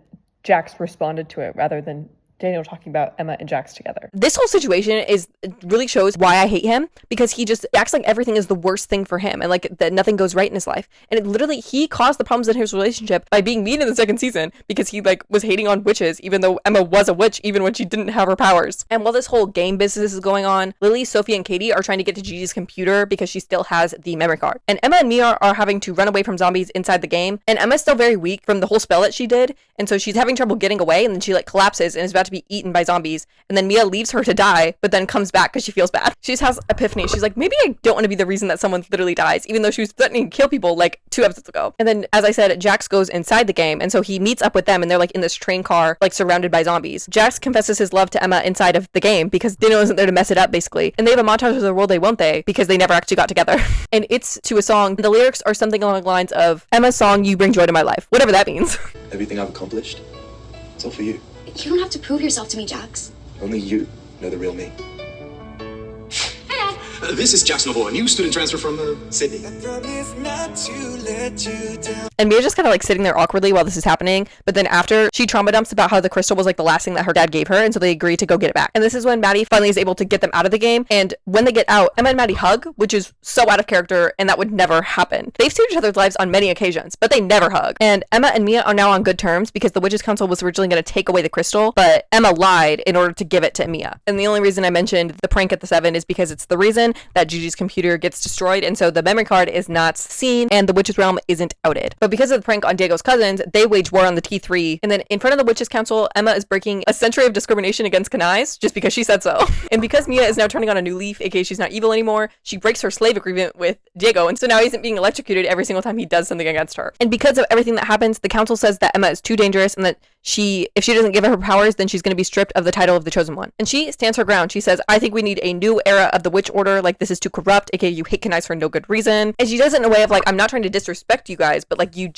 Jax responded to it rather than Daniel talking about Emma and Jax together. This whole situation really shows why I hate him, because he just acts like everything is the worst thing for him and like that nothing goes right in his life. And he caused the problems in his relationship by being mean in the second season because he like was hating on witches, even though Emma was a witch even when she didn't have her powers. And while this whole game business is going on, Lily, Sophie, and Katie are trying to get to Gigi's computer because she still has the memory card. And Emma and Mia are having to run away from zombies inside the game. And Emma's still very weak from the whole spell that she did. And so she's having trouble getting away, and then she like collapses and is about to be eaten by zombies. And then Mia leaves her to die, but then comes back because she feels bad. She just has epiphany. She's like, maybe I don't want to be the reason that someone literally dies, even though she was threatening to kill people like 2 episodes ago. And then, as I said, Jax goes inside the game, and so he meets up with them, and they're like in this train car, like surrounded by zombies. Jax confesses his love to Emma inside of the game because Daniel isn't there to mess it up, basically. And they have a montage of the Will They Won't They because they never actually got together. And it's to a song. The lyrics are something along the lines of Emma's song, You Bring Joy to My Life, whatever that means. Everything I've accomplished, it's all for you. You don't have to prove yourself to me, Jax. Only you know the real me. This is Jax Novo, a new student transfer from Sydney. I promise not to let you down. And Mia's just kind of like sitting there awkwardly while this is happening. But then after, she trauma dumps about how the crystal was like the last thing that her dad gave her. And so they agree to go get it back. And this is when Maddie finally is able to get them out of the game. And when they get out, Emma and Maddie hug, which is so out of character, and that would never happen. They've saved each other's lives on many occasions, but they never hug. And Emma and Mia are now on good terms because the Witches' Council was originally going to take away the crystal, but Emma lied in order to give it to Mia. And the only reason I mentioned the prank at the 7 is because it's the reason that Gigi's computer gets destroyed, and so the memory card is not seen and the Witches' Realm isn't outed. But because of the prank on Diego's cousins, they wage war on the T3, and then in front of the Witches' Council, Emma is breaking a century of discrimination against Kanais just because she said so. And because Mia is now turning on a new leaf, aka she's not evil anymore, she breaks her slave agreement with Diego, and so now he isn't being electrocuted every single time he does something against her. And because of everything that happens, the council says that Emma is too dangerous and that if she doesn't give her powers, then she's going to be stripped of the title of the Chosen One. And she stands her ground. She says, I think we need a new era of the Witch Order. Like, this is too corrupt, aka you hate Kanais for no good reason. And she does it in a way of like, I'm not trying to disrespect you guys, but like you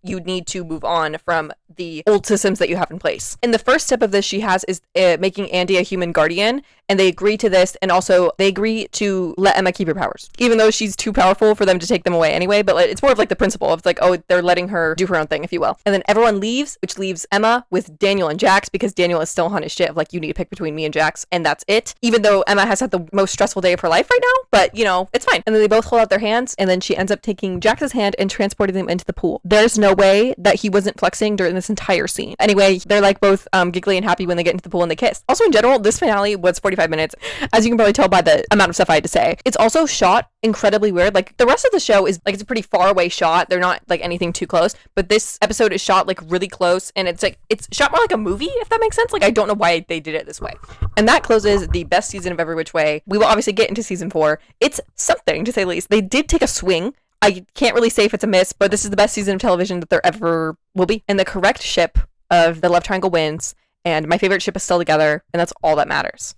need to move on from the old systems that you have in place. And the first step of this she has is making Andy a human guardian. And they agree to this, and also they agree to let Emma keep her powers, even though she's too powerful for them to take them away anyway. But like, it's more of like the principle of like, oh, they're letting her do her own thing, if you will. And then everyone leaves, which leaves Emma with Daniel and Jax, because Daniel is still on his shit of like, you need to pick between me and Jax, and that's it. Even though Emma has had the most stressful day of her life right now, but you know, it's fine. And then they both hold out their hands, and then she ends up taking Jax's hand and transporting them into the pool. There's no way that he wasn't flexing during this entire scene. Anyway, they're like both giggly and happy when they get into the pool and they kiss. Also, in general, this finale was 45 minutes. As you can probably tell by the amount of stuff I had to say. It's also shot incredibly weird. Like, the rest of the show is like, it's a pretty far away shot. They're not like anything too close, but this episode is shot like really close, and it's like, it's shot more like a movie, if that makes sense. Like, I don't know why they did it this way. And that closes the best season of Every Which Way. We will obviously get into season 4. It's something, to say the least. They did take a swing. I can't really say if it's a miss, but this is the best season of television that there ever will be. And the correct ship of the love triangle wins, and my favorite ship is still together, and that's all that matters.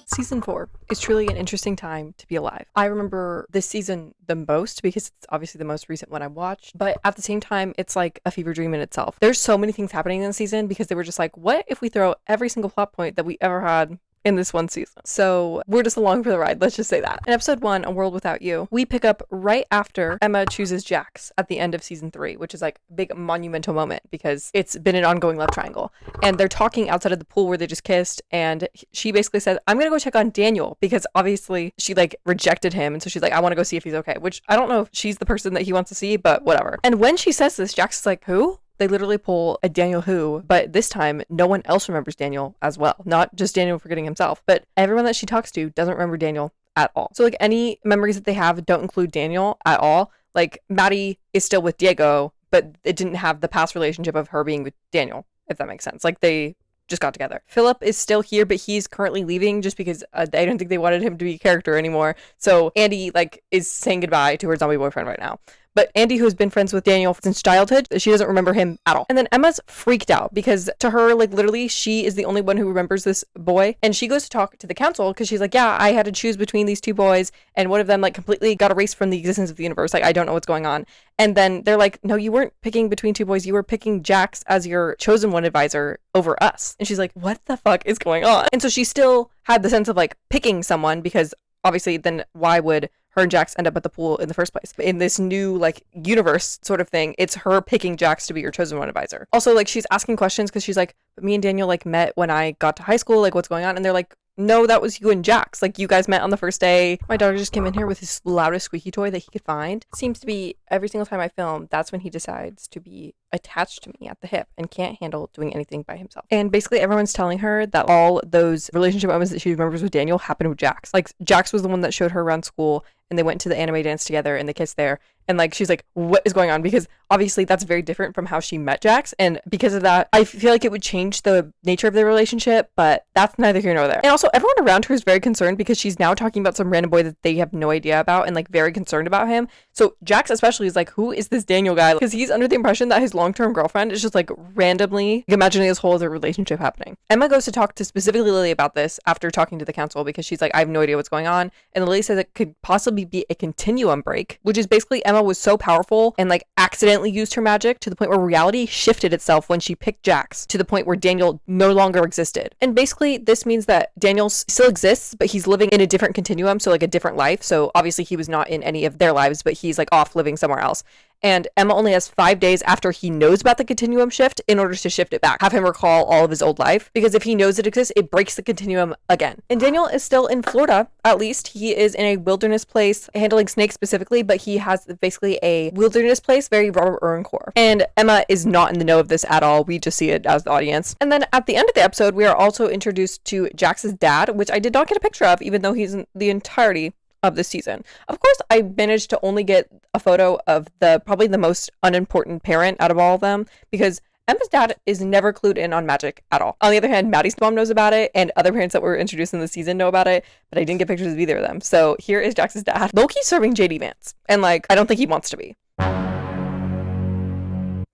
Season 4 is truly an interesting time to be alive. I remember this season the most because it's obviously the most recent one I watched, but at the same time, it's like a fever dream in itself. There's so many things happening in the season because they were just like, what if we throw every single plot point that we ever had in this one season? So we're just along for the ride, let's just say that. In episode 1, A World Without You, we pick up right after Emma chooses Jax at the end of season 3, which is like a big monumental moment because it's been an ongoing love triangle. And they're talking outside of the pool where they just kissed, and she basically said, I'm gonna go check on Daniel because obviously she like rejected him, and so she's like, I want to go see if he's okay, which I don't know if she's the person that he wants to see, but whatever. And when she says this, Jax is like, who? They literally pull a Daniel who, but this time no one else remembers Daniel as well. Not just Daniel forgetting himself, but everyone that she talks to doesn't remember Daniel at all. So like any memories that they have don't include Daniel at all. Like Maddie is still with Diego, but it didn't have the past relationship of her being with Daniel, if that makes sense. Like they just got together. Philip is still here, but he's currently leaving just because I don't think they wanted him to be a character anymore. So Andy like is saying goodbye to her zombie boyfriend right now. But Andy, who's been friends with Daniel since childhood, she doesn't remember him at all. And then Emma's freaked out because to her, like literally, she is the only one who remembers this boy. And she goes to talk to the council because she's like, yeah, I had to choose between these 2 boys, and one of them like completely got erased from the existence of the universe. Like, I don't know what's going on. And then they're like, no, you weren't picking between 2 boys. You were picking Jax as your chosen one advisor over us. And she's like, what the fuck is going on? And so she still had the sense of like picking someone because obviously then why would her and Jax end up at the pool in the first place. In this new like universe sort of thing, it's her picking Jax to be your chosen one advisor. Also, like, she's asking questions because she's like, but me and Daniel like met when I got to high school, like what's going on? And they're like, no, that was you and Jax. Like, you guys met on the first day. My daughter just came in here with his loudest squeaky toy that he could find. Seems to be every single time I film, that's when he decides to be attached to me at the hip and can't handle doing anything by himself. And basically everyone's telling her that all those relationship moments that she remembers with Daniel happened with Jax. Like, Jax was the one that showed her around school and they went to the anime dance together and they kissed there. And like, she's like, what is going on? Because obviously that's very different from how she met Jax. And because of that, I feel like it would change the nature of their relationship, but that's neither here nor there. And also everyone around her is very concerned because she's now talking about some random boy that they have no idea about and like very concerned about him. So Jax especially is like, who is this Daniel guy? Because he's under the impression that his long-term girlfriend is just like randomly imagining this whole other relationship happening. Emma goes to talk to specifically Lily about this after talking to the council because she's like, I have no idea what's going on. And Lily says it could possibly be a continuum break, which is basically Emma was so powerful and like accidentally used her magic to the point where reality shifted itself when she picked Jax to the point where Daniel no longer existed. And basically this means that Daniel still exists, but he's living in a different continuum, so like a different life. So obviously he was not in any of their lives, but he's like off living somewhere else. And Emma only has 5 days after he knows about the continuum shift in order to shift it back, have him recall all of his old life, because if he knows it exists, it breaks the continuum again. And Daniel is still in Florida, at least. He is in a wilderness place, handling snakes specifically, but he has basically a wilderness place, very Robert Core. And Emma is not in the know of this at all. We just see it as the audience. And then at the end of the episode, we are also introduced to Jax's dad, which I did not get a picture of, even though he's in the entirety of this season. Of course, I managed to only get a photo of probably the most unimportant parent out of all of them, because Emma's dad is never clued in on magic at all. On the other hand, Maddie's mom knows about it, and other parents that were introduced in the season know about it, but I didn't get pictures of either of them. So here is Jax's dad, low-key serving JD Vance, and like, I don't think he wants to be.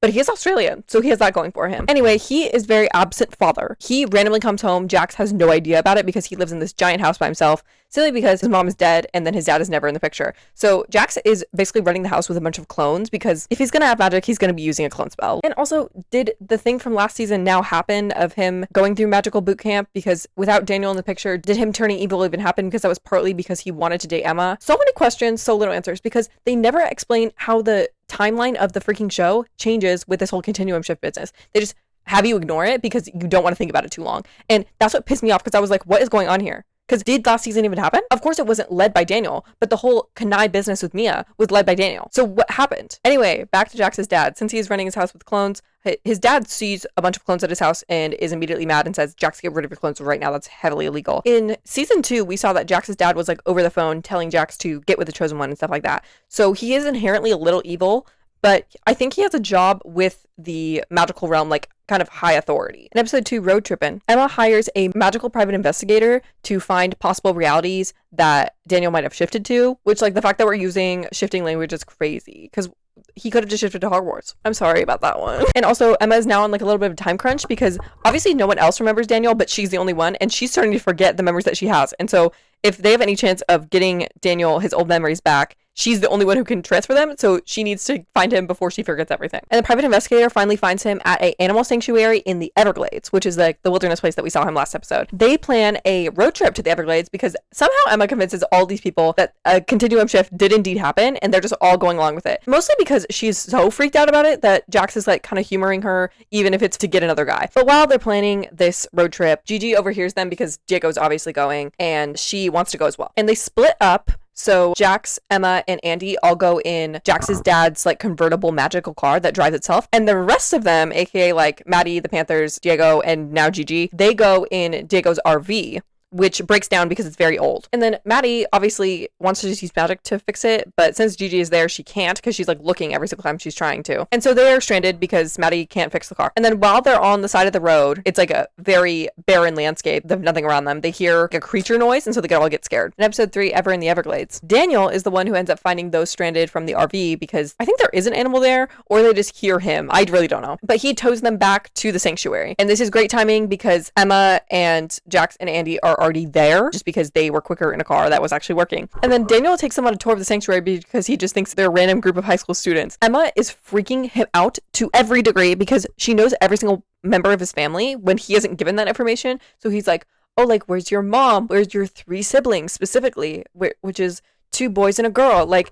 But he is Australian, so he has that going for him. Anyway, he is very absent father. He randomly comes home. Jax has no idea about it because he lives in this giant house by himself, simply because his mom is dead and then his dad is never in the picture. So Jax is basically running the house with a bunch of clones because if he's going to have magic, he's going to be using a clone spell. And also, did the thing from last season now happen of him going through magical boot camp? Because without Daniel in the picture, did him turning evil even happen? Because that was partly because he wanted to date Emma. So many questions, so little answers, because they never explain how the timeline of the freaking show changes with this whole continuum shift business. They just have you ignore it because you don't want to think about it too long. And that's what pissed me off, because I was like, what is going on here? Because did last season even happen? Of course it wasn't led by Daniel, but the whole Kanai business with Mia was led by Daniel. So what happened? Anyway, back to Jax's dad. Since he's running his house with clones, his dad sees a bunch of clones at his house and is immediately mad and says, Jax, get rid of your clones right now. That's heavily illegal. In season 2, we saw that Jax's dad was like over the phone telling Jax to get with the chosen one and stuff like that. So he is inherently a little evil, but I think he has a job with the magical realm, like kind of high authority. In episode 2, Road Trippin', Emma hires a magical private investigator to find possible realities that Daniel might have shifted to, which, like, the fact that we're using shifting language is crazy, because he could have just shifted to Hogwarts. I'm sorry about that one. And also, Emma is now on like a little bit of a time crunch because obviously no one else remembers Daniel, but she's the only one, and she's starting to forget the memories that she has. And so if they have any chance of getting Daniel his old memories back, she's the only one who can transfer them, so she needs to find him before she forgets everything. And the private investigator finally finds him at an animal sanctuary in the Everglades, which is like the wilderness place that we saw him last episode. They plan a road trip to the Everglades because somehow Emma convinces all these people that a continuum shift did indeed happen, and they're just all going along with it. Mostly because she's so freaked out about it that Jax is like kind of humoring her, even if it's to get another guy. But while they're planning this road trip, Gigi overhears them because Diego's obviously going, and she wants to go as well. And they split up. So Jax, Emma, and Andy all go in Jax's dad's like convertible magical car that drives itself. And the rest of them, aka like Maddie, the Panthers, Diego, and now Gigi, they go in Diego's RV, which breaks down because it's very old. And then Maddie obviously wants to just use magic to fix it, but since Gigi is there, she can't because she's like looking every single time she's trying to. And so they are stranded because Maddie can't fix the car. And then while they're on the side of the road, it's like a very barren landscape. There's nothing around them. They hear like a creature noise, and so they all get scared. In episode 3, Ever in the Everglades, Daniel is the one who ends up finding those stranded from the RV because I think there is an animal there, or they just hear him. I really don't know. But he tows them back to the sanctuary. And this is great timing because Emma and Jax and Andy are already there just because they were quicker in a car that was actually working. And then Daniel takes them on a tour of the sanctuary because he just thinks they're a random group of high school students. Emma is freaking him out to every degree because she knows every single member of his family when he hasn't given that information. So he's like, oh, like, where's your mom? Where's your 3 siblings specifically? Which is two boys and a girl. Like,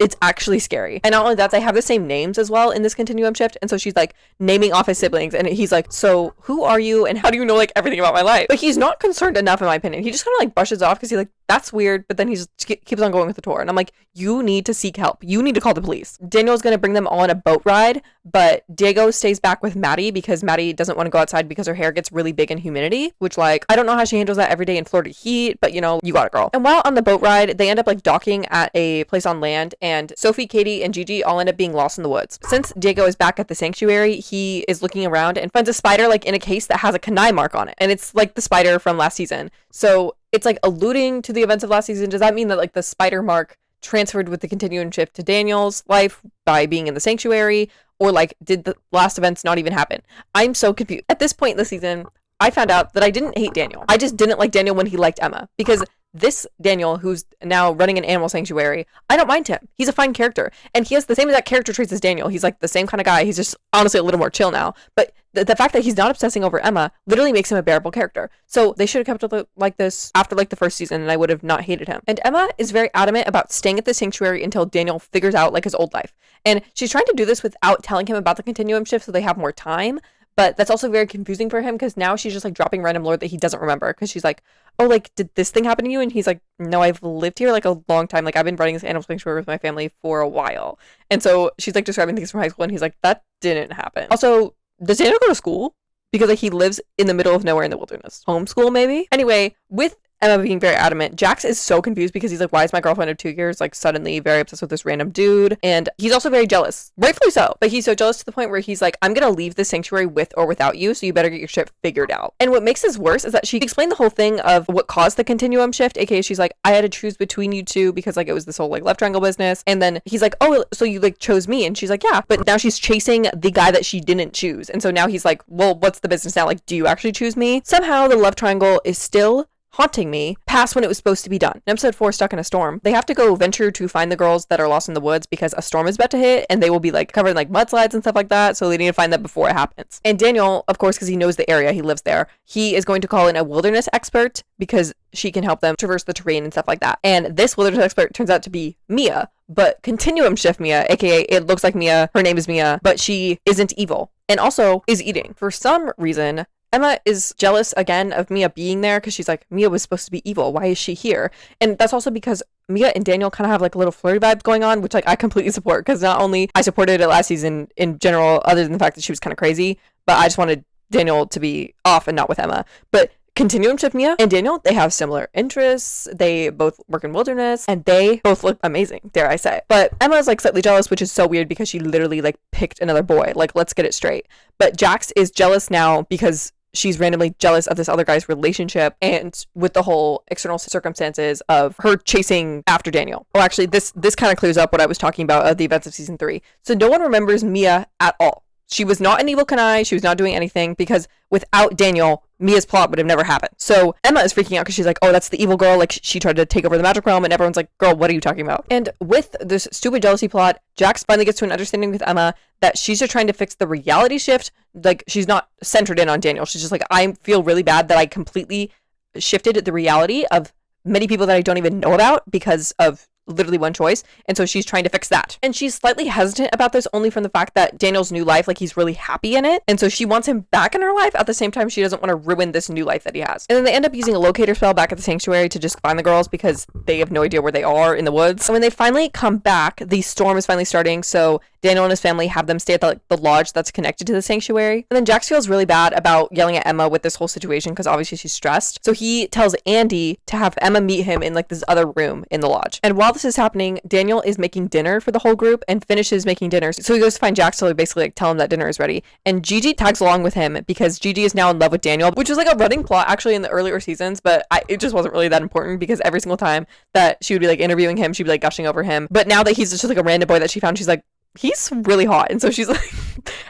it's actually scary. And not only that, they have the same names as well in this continuum shift. And so she's like naming off his siblings, and he's like, so who are you and how do you know like everything about my life? But he's not concerned enough, in my opinion. He just kind of like brushes off because he's like, that's weird, but then he just keeps on going with the tour. And I'm like, you need to seek help. You need to call the police. Daniel's going to bring them all on a boat ride, but Diego stays back with Maddie because Maddie doesn't want to go outside because her hair gets really big in humidity, which like, I don't know how she handles that every day in Florida heat, but you know, you got it, girl. And while on the boat ride, they end up like docking at a place on land, and Sophie, Katie, and Gigi all end up being lost in the woods. Since Diego is back at the sanctuary, he is looking around and finds a spider like in a case that has a kanai mark on it. And it's like the spider from last season. So it's like alluding to the events of last season. Does that mean that like the spider mark transferred with the continuum shift to Daniel's life by being in the sanctuary? Or like, did the last events not even happen? I'm so confused. At this point in the season, I found out that I didn't hate Daniel. I just didn't like Daniel when he liked Emma, because this Daniel, who's now running an animal sanctuary, I don't mind him. He's a fine character. And he has the same exact character traits as Daniel. He's like the same kind of guy. He's just honestly a little more chill now. But the fact that he's not obsessing over Emma literally makes him a bearable character. So they should have kept it like this after like the first season, and I would have not hated him. And Emma is very adamant about staying at the sanctuary until Daniel figures out like his old life. And she's trying to do this without telling him about the continuum shift so they have more time. But that's also very confusing for him because now she's just like dropping random lore that he doesn't remember, because she's like, oh, like, did this thing happen to you? And he's like, no, I've lived here like a long time. Like, I've been running this animal sanctuary with my family for a while. And so she's like describing things from high school, and he's like, that didn't happen. Also, does Daniel go to school? Because like he lives in the middle of nowhere in the wilderness. Homeschool, maybe? Anyway, with Emma being very adamant, Jax is so confused because he's like, why is my girlfriend of 2 years like suddenly very obsessed with this random dude? And he's also very jealous, rightfully so. But he's so jealous to the point where he's like, I'm gonna leave the sanctuary with or without you, so you better get your shit figured out. And what makes this worse is that she explained the whole thing of what caused the continuum shift, aka she's like, I had to choose between you two because like it was this whole like left triangle business. And then he's like, oh, so you like chose me? And she's like, yeah. But now she's chasing the guy that she didn't choose. And so now he's like, well, what's the business now? Like, do you actually choose me? Somehow the love triangle is still haunting me past when it was supposed to be done. In episode 4, Stuck in a Storm, they have to go venture to find the girls that are lost in the woods because a storm is about to hit and they will be like covered in like mudslides and stuff like that, so they need to find that before it happens. And Daniel, of course, because he knows the area, he lives there, he is going to call in a wilderness expert because she can help them traverse the terrain and stuff like that. And this wilderness expert turns out to be Mia, but continuum shift Mia, aka it looks like Mia, her name is Mia, but she isn't evil and also is eating. For some reason, Emma is jealous again of Mia being there because she's like, Mia was supposed to be evil. Why is she here? And that's also because Mia and Daniel kind of have like a little flirty vibes going on, which like I completely support, because not only I supported it last season in general, other than the fact that she was kind of crazy, but I just wanted Daniel to be off and not with Emma. But continuum shift Mia and Daniel, they have similar interests. They both work in wilderness and they both look amazing, dare I say. But Emma is like slightly jealous, which is so weird because she literally like picked another boy. Like, let's get it straight. But Jax is jealous now because she's randomly jealous of this other guy's relationship and with the whole external circumstances of her chasing after Daniel. Oh, actually, this kind of clears up what I was talking about of the events of season 3. So no one remembers Mia at all. She was not an evil Kanai. She was not doing anything because without Daniel, Mia's plot would have never happened. So Emma is freaking out because she's like, oh, that's the evil girl. Like, she tried to take over the magic realm, and everyone's like, girl, what are you talking about? And with this stupid jealousy plot, Jax finally gets to an understanding with Emma that she's just trying to fix the reality shift. Like, she's not centered in on Daniel. She's just like, I feel really bad that I completely shifted the reality of many people that I don't even know about because of literally one choice, and so she's trying to fix that. And she's slightly hesitant about this only from the fact that Daniel's new life, like, he's really happy in it, and so she wants him back in her life. At the same time, she doesn't want to ruin this new life that he has. And then they end up using a locator spell back at the sanctuary to just find the girls because they have no idea where they are in the woods. And when they finally come back, the storm is finally starting, so Daniel and his family have them stay at the lodge that's connected to the sanctuary. And then Jax feels really bad about yelling at Emma with this whole situation because obviously she's stressed. So he tells Andy to have Emma meet him in like this other room in the lodge. And while this is happening, Daniel is making dinner for the whole group and finishes making dinner. So he goes to find Jax to basically like tell him that dinner is ready. And Gigi tags along with him because Gigi is now in love with Daniel, which was like a running plot actually in the earlier seasons, but it just wasn't really that important because every single time that she would be like interviewing him, she'd be like gushing over him. But now that he's just like a random boy that she found, she's like, he's really hot. And so she's like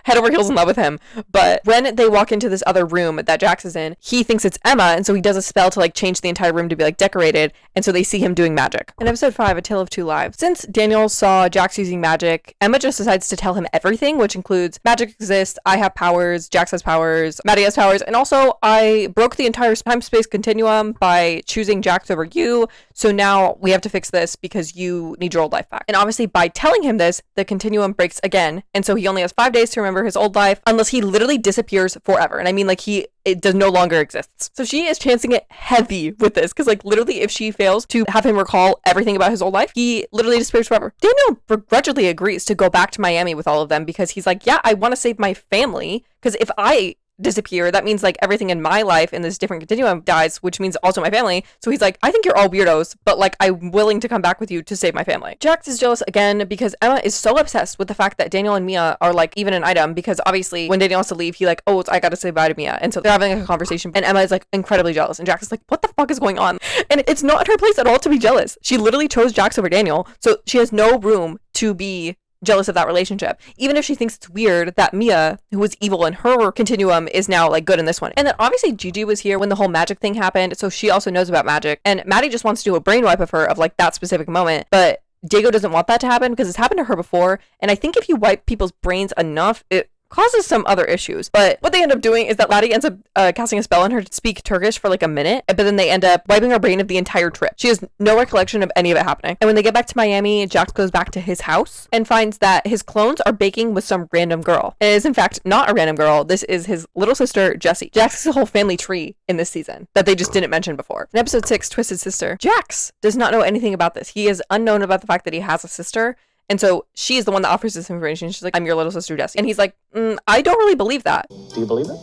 head over heels in love with him. But when they walk into this other room that Jax is in, he thinks it's Emma. And so he does a spell to like change the entire room to be like decorated. And so they see him doing magic. In episode 5, A Tale of Two Lives, since Daniel saw Jax using magic, Emma just decides to tell him everything, which includes magic exists, I have powers, Jax has powers, Maddie has powers, and also I broke the entire time-space continuum by choosing Jax over you. So now we have to fix this because you need your old life back. And obviously by telling him this, the continuum breaks again. And so he only has 5 days to remember his old life unless he literally disappears forever. And I mean, like, it does no longer exists. So she is chancing it heavy with this because, like, literally if she fails to have him recall everything about his old life, he literally disappears forever. Daniel begrudgingly agrees to go back to Miami with all of them because he's like, yeah, I want to save my family, because if I disappear, that means like everything in my life in this different continuum dies, which means also my family. So he's like, I think you're all weirdos, but like I'm willing to come back with you to save my family. Jax is jealous again because Emma is so obsessed with the fact that Daniel and Mia are like even an item, because obviously when Daniel wants to leave, he like, oh, I gotta say bye to Mia, and so they're having a conversation and Emma is like incredibly jealous and Jax is like, what the fuck is going on? And it's not her place at all to be jealous. She literally chose Jax over Daniel, so she has no room to be jealous of that relationship, even if she thinks it's weird that Mia, who was evil in her continuum, is now like good in this one. And then obviously Gigi was here when the whole magic thing happened, so she also knows about magic, and Maddie just wants to do a brain wipe of her of like that specific moment, but Diego doesn't want that to happen because it's happened to her before, and I think if you wipe people's brains enough, it causes some other issues. But what they end up doing is that Laddie ends up casting a spell on her to speak Turkish for like a minute, but then they end up wiping her brain of the entire trip. She has no recollection of any of it happening. And when they get back to Miami, Jax goes back to his house and finds that his clones are baking with some random girl. It is in fact not a random girl. This is his little sister, Jessie. Jax has a whole family tree in this season that they just didn't mention before. In episode 6, Twisted Sister, Jax does not know anything about this. He is unknown about the fact that he has a sister. And so she's the one that offers this information. She's like, I'm your little sister, Jessie. And he's like, I don't really believe that. Do you believe it?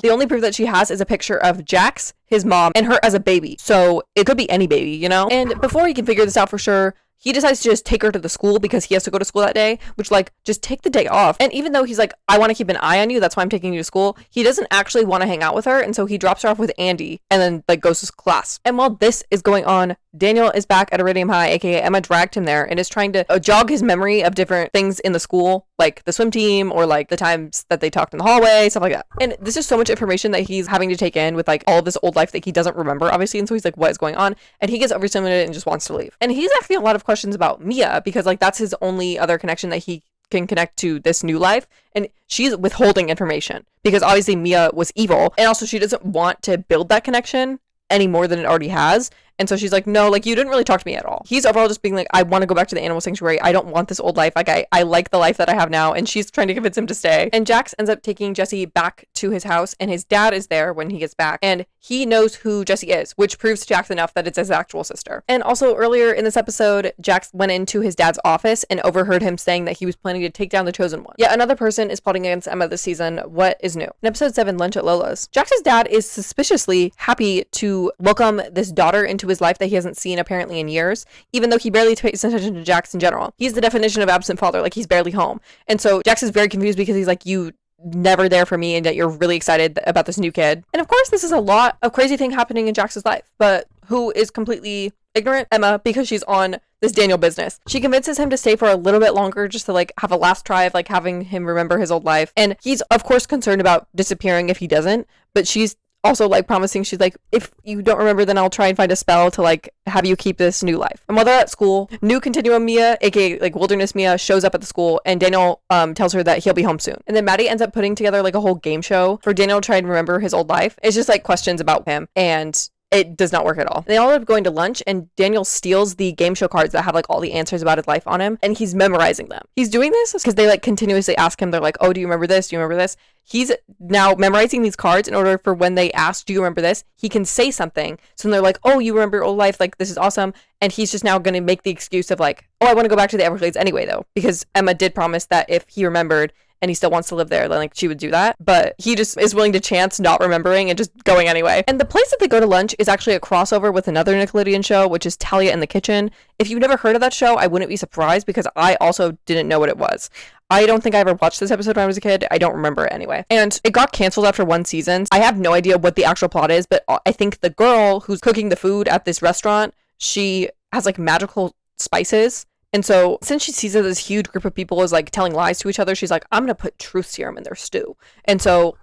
The only proof that she has is a picture of Jax, his mom, and her as a baby. So it could be any baby, you know? And before he can figure this out for sure, he decides to just take her to the school because he has to go to school that day, which like, just take the day off. And even though he's like, I want to keep an eye on you, that's why I'm taking you to school, he doesn't actually want to hang out with her. And so he drops her off with Andy and then like goes to class. And while this is going on, Daniel is back at Iridium High, aka Emma dragged him there, and is trying to jog his memory of different things in the school, like the swim team or like the times that they talked in the hallway, stuff like that. And this is so much information that he's having to take in with like all of this old life that he doesn't remember, obviously. And so he's like, what is going on? And he gets overstimulated and just wants to leave. And he's asking a lot of questions about Mia because like that's his only other connection that he can connect to this new life, and she's withholding information because obviously Mia was evil, and also she doesn't want to build that connection any more than it already has. And so she's like, no, like you didn't really talk to me at all. He's overall just being like, I want to go back to the animal sanctuary. I don't want this old life. Like I like the life that I have now. And she's trying to convince him to stay. And Jax ends up taking Jessie back to his house, and his dad is there when he gets back. And he knows who Jessie is, which proves to Jax enough that it's his actual sister. And also earlier in this episode, Jax went into his dad's office and overheard him saying that he was planning to take down the Chosen One. Yet another person is plotting against Emma this season. What is new? In episode 7, Lunch at Lola's, Jax's dad is suspiciously happy to welcome this daughter into his life that he hasn't seen apparently in years, even though he barely pays attention to Jax in general. He's the definition of absent father, like he's barely home. And so Jax is very confused because he's like, you never there for me, and that you're really excited about this new kid. And of course this is a lot of crazy thing happening in Jax's life, but who is completely ignorant? Emma, because she's on this Daniel business. She convinces him to stay for a little bit longer just to like have a last try of like having him remember his old life, and he's of course concerned about disappearing if he doesn't, but she's also like promising, she's like, if you don't remember, then I'll try and find a spell to like have you keep this new life. And while they're at school, new continuum Mia, aka like Wilderness Mia, shows up at the school, and Daniel tells her that he'll be home soon. And then Maddie ends up putting together like a whole game show for Daniel to try and remember his old life. It's just like questions about him, and it does not work at all. They all end up going to lunch, and Daniel steals the game show cards that have like all the answers about his life on him, and he's memorizing them. He's doing this because they like continuously ask him, they're like, oh, do you remember this? Do you remember this? He's now memorizing these cards in order for when they ask, do you remember this? He can say something. So they're like, oh, you remember your old life? Like, this is awesome. And he's just now going to make the excuse of like, oh, I want to go back to the Everglades anyway, though, because Emma did promise that if he remembered and he still wants to live there, then like she would do that. But he just is willing to chance not remembering and just going anyway. And the place that they go to lunch is actually a crossover with another Nickelodeon show, which is Talia in the Kitchen. If you've never heard of that show, I wouldn't be surprised because I also didn't know what it was. I don't think I ever watched this episode when I was a kid. I don't remember it anyway. And it got canceled after 1 season. I have no idea what the actual plot is, but I think the girl who's cooking the food at this restaurant, she has like magical spices. And so since she sees that this huge group of people is like telling lies to each other, she's like, I'm going to put truth serum in their stew. And so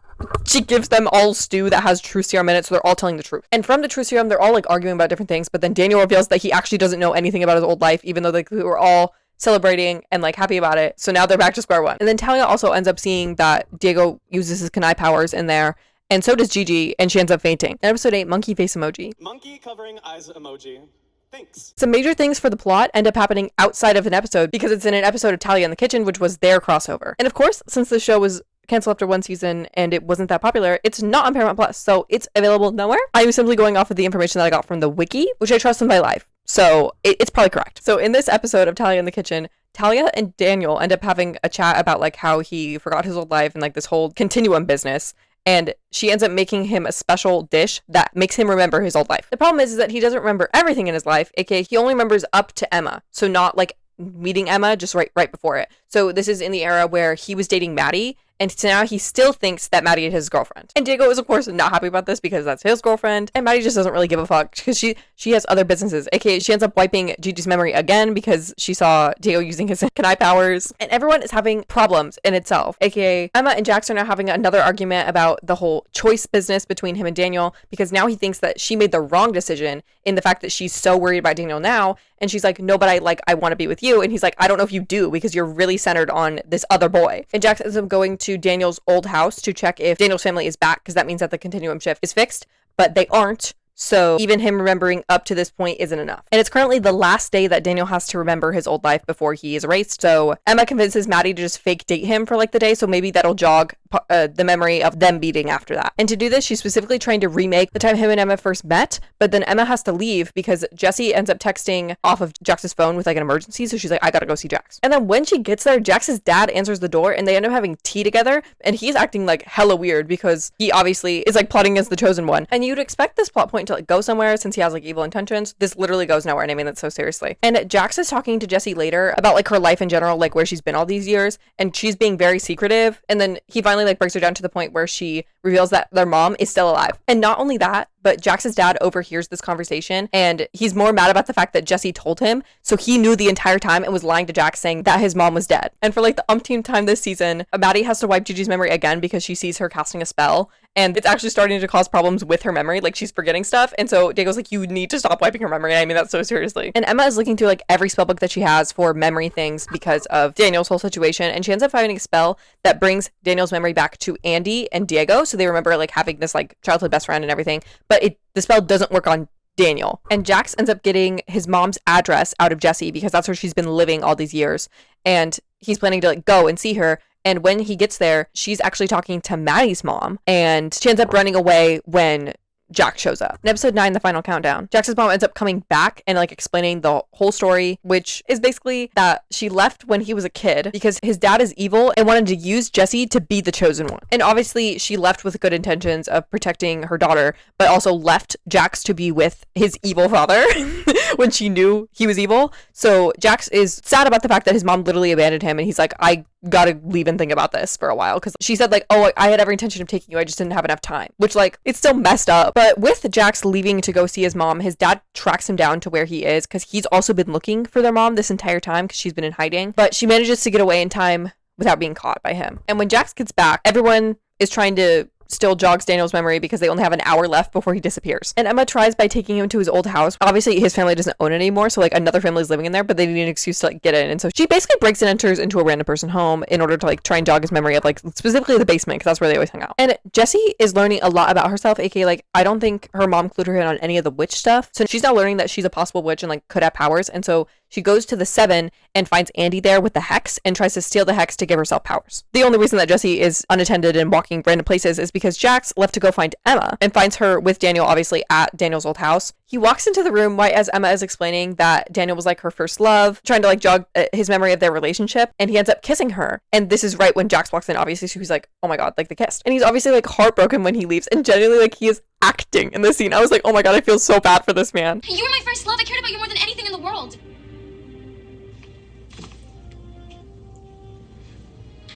she gives them all stew that has truth serum in it, so they're all telling the truth. And from the truth serum, they're all like arguing about different things, but then Daniel reveals that he actually doesn't know anything about his old life, even though like, they were all celebrating and like happy about it. So now they're back to square one. And then Talia also ends up seeing that Diego uses his Kanai powers in there, and so does Gigi, and she ends up fainting. In episode 8, monkey face emoji. Monkey covering eyes emoji. Thanks. Some major things for the plot end up happening outside of an episode because it's in an episode of Talia in the Kitchen, which was their crossover. And of course, since the show was canceled after one season and it wasn't that popular, it's not on Paramount Plus, so it's available nowhere. I was simply going off of the information that I got from the wiki, which I trust in my life. So it's probably correct. So in this episode of Talia in the Kitchen, Talia and Daniel end up having a chat about like how he forgot his old life and like this whole continuum business. And she ends up making him a special dish that makes him remember his old life. The problem is that he doesn't remember everything in his life, aka he only remembers up to Emma. So not like meeting Emma, just right before it. So this is in the era where he was dating Maddie, and so now he still thinks that Maddie is his girlfriend. And Diego is, of course, not happy about this because that's his girlfriend. And Maddie just doesn't really give a fuck because she has other businesses. AKA, she ends up wiping Gigi's memory again because she saw Diego using his Kanai powers. And everyone is having problems in itself. AKA, Emma and Jax are now having another argument about the whole choice business between him and Daniel because now he thinks that she made the wrong decision in the fact that she's so worried about Daniel now. And she's like, no, but I want to be with you. And he's like, I don't know if you do because you're really centered on this other boy. And Jax ends up going to Daniel's old house to check if Daniel's family is back because that means that the continuum shift is fixed, but they aren't. So even him remembering up to this point isn't enough. And it's currently the last day that Daniel has to remember his old life before he is erased. So Emma convinces Maddie to just fake date him for like the day. So maybe that'll jog the memory of them meeting after that. And to do this, she's specifically trying to remake the time him and Emma first met. But then Emma has to leave because Jessie ends up texting off of Jax's phone with like an emergency. So she's like, I gotta go see Jax. And then when she gets there, Jax's dad answers the door and they end up having tea together. And he's acting like hella weird because he obviously is like plotting against the chosen one. And you'd expect this plot point to like go somewhere since he has like evil intentions. This literally goes nowhere, and I mean that so seriously. And Jax is talking to Jessie later about like her life in general, like where she's been all these years, and she's being very secretive. And then he finally like breaks her down to the point where she reveals that their mom is still alive. And not only that, but Jax's dad overhears this conversation and he's more mad about the fact that Jessie told him. So he knew the entire time and was lying to Jax saying that his mom was dead. And for like the umpteenth time this season, Maddie has to wipe Gigi's memory again because she sees her casting a spell and it's actually starting to cause problems with her memory. Like she's forgetting stuff. And so Diego's like, you need to stop wiping her memory. And I mean that so seriously. And Emma is looking through like every spellbook that she has for memory things because of Daniel's whole situation. And she ends up finding a spell that brings Daniel's memory back to Andy and Diego. So they remember like having this like childhood best friend and everything. But the spell doesn't work on Daniel. And Jax ends up getting his mom's address out of Jessie because that's where she's been living all these years. And he's planning to like go and see her. And when he gets there, she's actually talking to Maddie's mom. And she ends up running away when Jax shows up. In episode 9, the final countdown, Jax's mom ends up coming back and like explaining the whole story, which is basically that she left when he was a kid because his dad is evil and wanted to use Jessie to be the chosen one. And obviously she left with good intentions of protecting her daughter, but also left Jax to be with his evil father when she knew he was evil. So Jax is sad about the fact that his mom literally abandoned him, and he's like, I gotta leave and think about this for a while because she said like, oh, I had every intention of taking you, I just didn't have enough time, which like it's still messed up. But with Jax leaving to go see his mom, his dad tracks him down to where he is because he's also been looking for their mom this entire time because she's been in hiding, but she manages to get away in time without being caught by him. And when Jax gets back, everyone is trying to still jogs Daniel's memory because they only have an hour left before he disappears. And Emma tries by taking him to his old house. Obviously his family doesn't own it anymore, so like another family is living in there, but they need an excuse to like get in. And so she basically breaks and enters into a random person home in order to like try and jog his memory of like specifically the basement because that's where they always hang out. And Jessie is learning a lot about herself, aka like I don't think her mom clued her in on any of the witch stuff. So she's now learning that she's a possible witch and like could have powers. And so she goes to the 7 and finds Andy there with the hex and tries to steal the hex to give herself powers. The only reason that Jessie is unattended and walking random places is because Jax left to go find Emma and finds her with Daniel, obviously at Daniel's old house. He walks into the room right as Emma is explaining that Daniel was like her first love, trying to like jog his memory of their relationship, and he ends up kissing her. And this is right when Jax walks in, obviously, so he's like, oh my god, like they kissed. And he's obviously like heartbroken when he leaves, and genuinely like he is acting in this scene. I was like, oh my god, I feel so bad for this man. You were my first love. I cared about you more than anything in the world.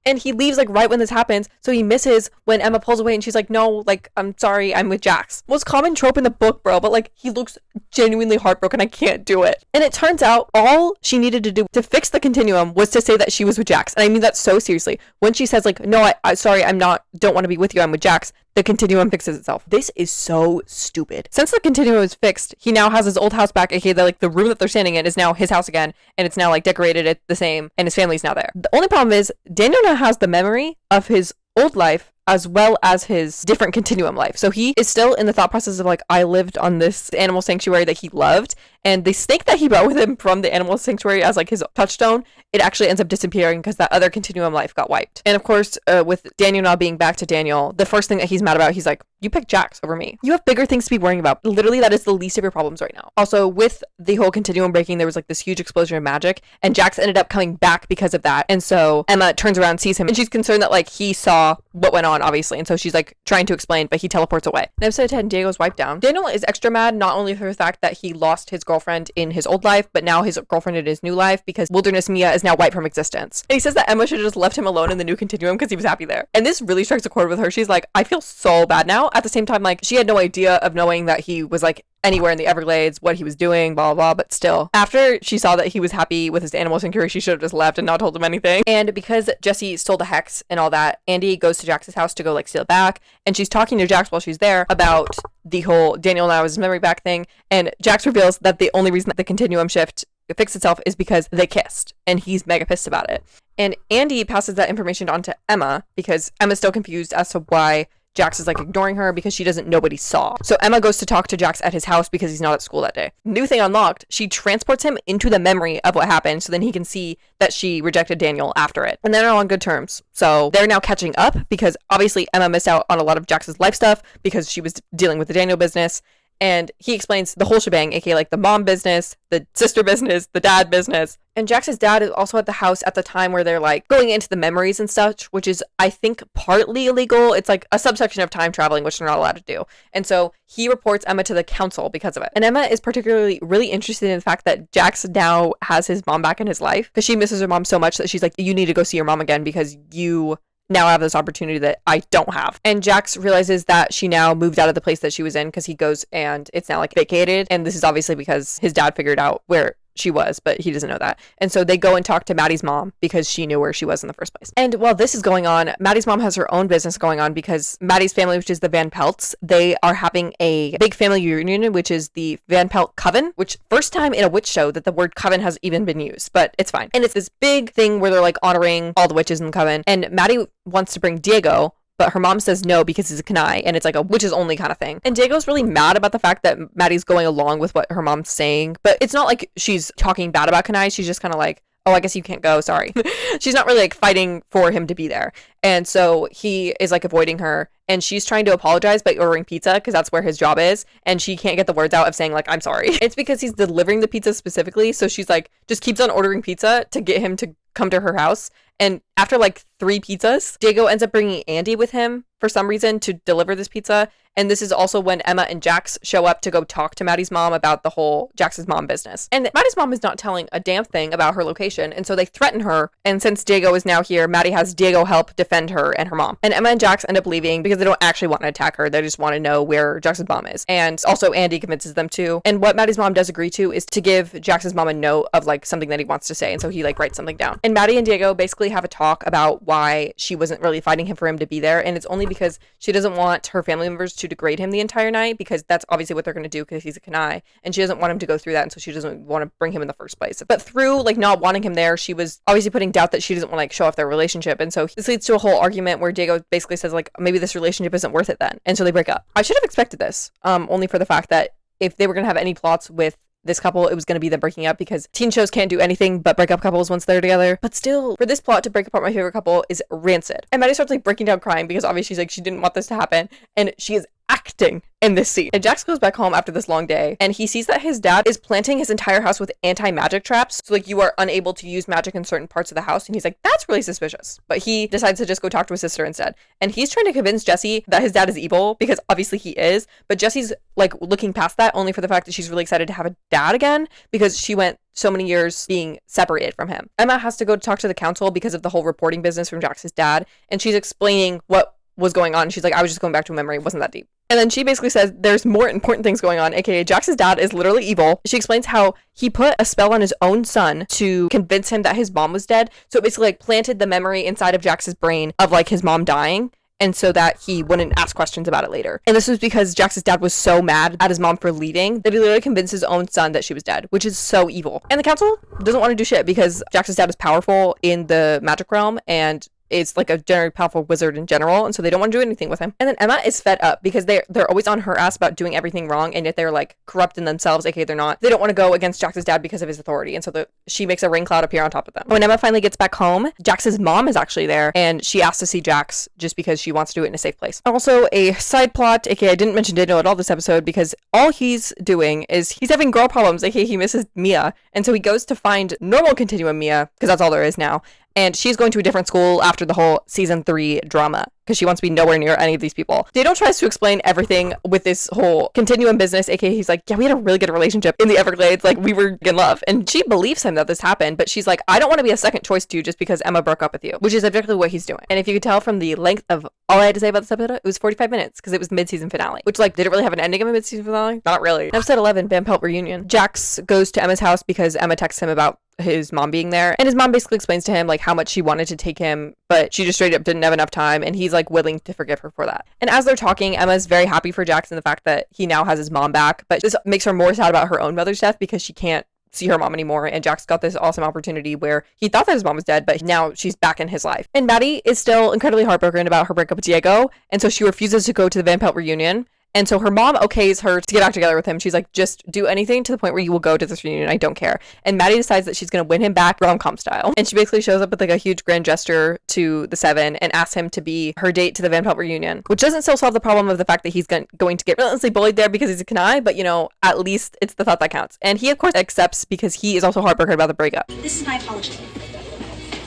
And he leaves like right when this happens, so he misses when Emma pulls away and she's like, no, like, I'm sorry, I'm with Jax. Most common trope in the book, bro, but like he looks genuinely heartbroken. I can't do it. And it turns out all she needed to do to fix the continuum was to say that she was with Jax. And I mean that so seriously. When she says like, no, I sorry, don't want to be with you, I'm with Jax, the continuum fixes itself. This is so stupid. Since the continuum is fixed, he now has his old house back, aka like the room that they're standing in is now his house again, and it's now like decorated at the same, and his family's now there. The only problem is Daniel now has the memory of his old life as well as his different continuum life. So he is still in the thought process of like, I lived on this animal sanctuary that he loved, And the snake that he brought with him from the animal sanctuary as like his touchstone, it actually ends up disappearing because that other continuum life got wiped. And of course, with Daniel now being back to Daniel, the first thing that he's mad about, he's like, you picked Jax over me. You have bigger things to be worrying about. Literally, that is the least of your problems right now. Also, with the whole continuum breaking, there was like this huge explosion of magic, and Jax ended up coming back because of that. And so Emma turns around, sees him, and she's concerned that like he saw what went on, obviously. And so she's like trying to explain, but he teleports away. In episode 10, Diego's wiped down. Daniel is extra mad, not only for the fact that he lost his girlfriend in his old life, but now his girlfriend in his new life, because Wilderness Mia is now wiped from existence. And he says that Emma should have just left him alone in the new continuum because he was happy there. And this really strikes a chord with her. She's like, I feel so bad now. At the same time, like, she had no idea of knowing that he was like anywhere in the Everglades, what he was doing, blah, blah, blah. But still, after she saw that he was happy with his animal sanctuary, she should have just left and not told him anything. And because Jesse stole the hex and all that, Andy goes to Jax's house to go like steal it back. And she's talking to Jax while she's there about the whole Daniel now has his memory back thing. And Jax reveals that the only reason that the continuum shift fixed itself is because they kissed, and he's mega pissed about it. And Andy passes that information on to Emma because Emma's still confused as to why Jax is like ignoring her because she doesn't know what he saw. So Emma goes to talk to Jax at his house because he's not at school that day. New thing unlocked, she transports him into the memory of what happened so then he can see that she rejected Daniel after it. And they're on good terms. So they're now catching up because obviously Emma missed out on a lot of Jax's life stuff because she was dealing with the Daniel business. And he explains the whole shebang, aka like the mom business, the sister business, the dad business. And Jax's dad is also at the house at the time where they're like going into the memories and such, which is, I think, partly illegal. It's like a subsection of time traveling, which they're not allowed to do. And so he reports Emma to the council because of it. And Emma is particularly really interested in the fact that Jax now has his mom back in his life because she misses her mom so much that she's like, you need to go see your mom again because you now I have this opportunity that I don't have. And Jax realizes that she now moved out of the place that she was in because he goes and it's now like vacated. And this is obviously because his dad figured out where she was, but he doesn't know that. And so they go and talk to Maddie's mom because she knew where she was in the first place. And while this is going on, Maddie's mom has her own business going on because Maddie's family, which is the Van Pelts, they are having a big family reunion, which is the Van Pelt Coven, which first time in a witch show that the word coven has even been used, but it's fine. And it's this big thing where they're like honoring all the witches in the coven. And Maddie wants to bring Diego, but her mom says no because he's a Kanai, and it's like a witches only kind of thing. And Diego's really mad about the fact that Maddie's going along with what her mom's saying, but it's not like she's talking bad about Kanai. She's just kind of like, oh, I guess you can't go, sorry. She's not really like fighting for him to be there. And so he is like avoiding her, and she's trying to apologize by ordering pizza because that's where his job is, and she can't get the words out of saying like, I'm sorry. It's because he's delivering the pizza specifically, so she's like just keeps on ordering pizza to get him to come to her house. And after like 3 pizzas, Diego ends up bringing Andy with him for some reason to deliver this pizza. And this is also when Emma and Jax show up to go talk to Maddie's mom about the whole Jax's mom business. And Maddie's mom is not telling a damn thing about her location. And so they threaten her. And since Diego is now here, Maddie has Diego help defend her and her mom. And Emma and Jax end up leaving because they don't actually want to attack her. They just want to know where Jax's mom is. And also Andy convinces them to. And what Maddie's mom does agree to is to give Jax's mom a note of like something that he wants to say. And so he like writes something down. And Maddie and Diego basically have a talk about why she wasn't really fighting him for him to be there. And it's only because she doesn't want her family members to degrade him the entire night, because that's obviously what they're going to do because he's a Kanai, and she doesn't want him to go through that, and so she doesn't want to bring him in the first place. But through like not wanting him there, she was obviously putting doubt that she doesn't want to like show off their relationship. And so this leads to a whole argument where Diego basically says like, maybe this relationship isn't worth it then. And so they break up. I should have expected this, only for the fact that if they were going to have any plots with this couple, it was going to be them breaking up, because teen shows can't do anything but break up couples once they're together. But still, for this plot to break apart my favorite couple is rancid. And Maddie starts like breaking down crying because obviously she's like, she didn't want this to happen, and she is acting in this scene. And Jax goes back home after this long day, and he sees that his dad is planting his entire house with anti-magic traps, so like you are unable to use magic in certain parts of the house. And he's like, that's really suspicious. But he decides to just go talk to his sister instead, and he's trying to convince Jesse that his dad is evil, because obviously he is. But Jesse's like looking past that, only for the fact that she's really excited to have a dad again, because she went so many years being separated from him. Emma has to go talk to the council because of the whole reporting business from Jax's dad, and she's explaining what was going on. She's like, I was just going back to a memory, it wasn't that deep. And then she basically says there's more important things going on, aka Jax's dad is literally evil. She explains how he put a spell on his own son to convince him that his mom was dead. So it basically like planted the memory inside of Jax's brain of like his mom dying, and so that he wouldn't ask questions about it later. And this was because Jax's dad was so mad at his mom for leaving that he literally convinced his own son that she was dead, which is so evil. And the council doesn't want to do shit because Jax's dad is powerful in the magic realm, and is like a generally powerful wizard in general, and so they don't want to do anything with him. And then Emma is fed up because they're always on her ass about doing everything wrong, and yet they're like corrupt in themselves, aka they don't want to go against Jax's dad because of his authority, and so she makes a rain cloud appear on top of them. When Emma finally gets back home, Jax's mom is actually there, and she asks to see Jax just because she wants to do it in a safe place. Also, a side plot, aka I didn't mention Daniel at all this episode because all he's doing is he's having girl problems, aka he misses Mia, and so he goes to find normal continuum Mia, because that's all there is now. And she's going to a different school after the whole season 3 drama because she wants to be nowhere near any of these people. Daniel tries to explain everything with this whole continuum business, aka he's like, yeah, we had a really good relationship in the Everglades, like we were in love. And she believes him that this happened, but she's like, I don't want to be a second choice to you just because Emma broke up with you, which is objectively what he's doing. And if you could tell from the length of all I had to say about this episode, it was 45 minutes because it was mid-season finale, which like, did it really have an ending of a mid-season finale? Not really. Episode 11, Van Pelt reunion. Jax goes to Emma's house because Emma texts him about his mom being there, and his mom basically explains to him like how much she wanted to take him, but she just straight up didn't have enough time, and he's like willing to forgive her for that. And as they're talking, Emma's very happy for Jax and the fact that he now has his mom back, but this makes her more sad about her own mother's death because she can't see her mom anymore, and Jax got this awesome opportunity where he thought that his mom was dead, but now she's back in his life. And Maddie is still incredibly heartbroken about her breakup with Diego, and so she refuses to go to the Van Pelt reunion. And so her mom okays her to get back together with him. She's like, just do anything to the point where you will go to this reunion. I don't care. And Maddie decides that she's going to win him back rom-com style. And she basically shows up with like a huge grand gesture to the 7 and asks him to be her date to the Van Pelt reunion, which doesn't still solve the problem of the fact that he's going to get relentlessly bullied there because he's a Kanai, but you know, at least it's the thought that counts. And he of course accepts because he is also heartbroken about the breakup. This is my apology.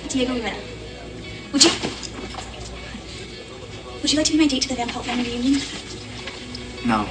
Diego Rivera. Would you like to be my date to the Van Pelt family reunion? No.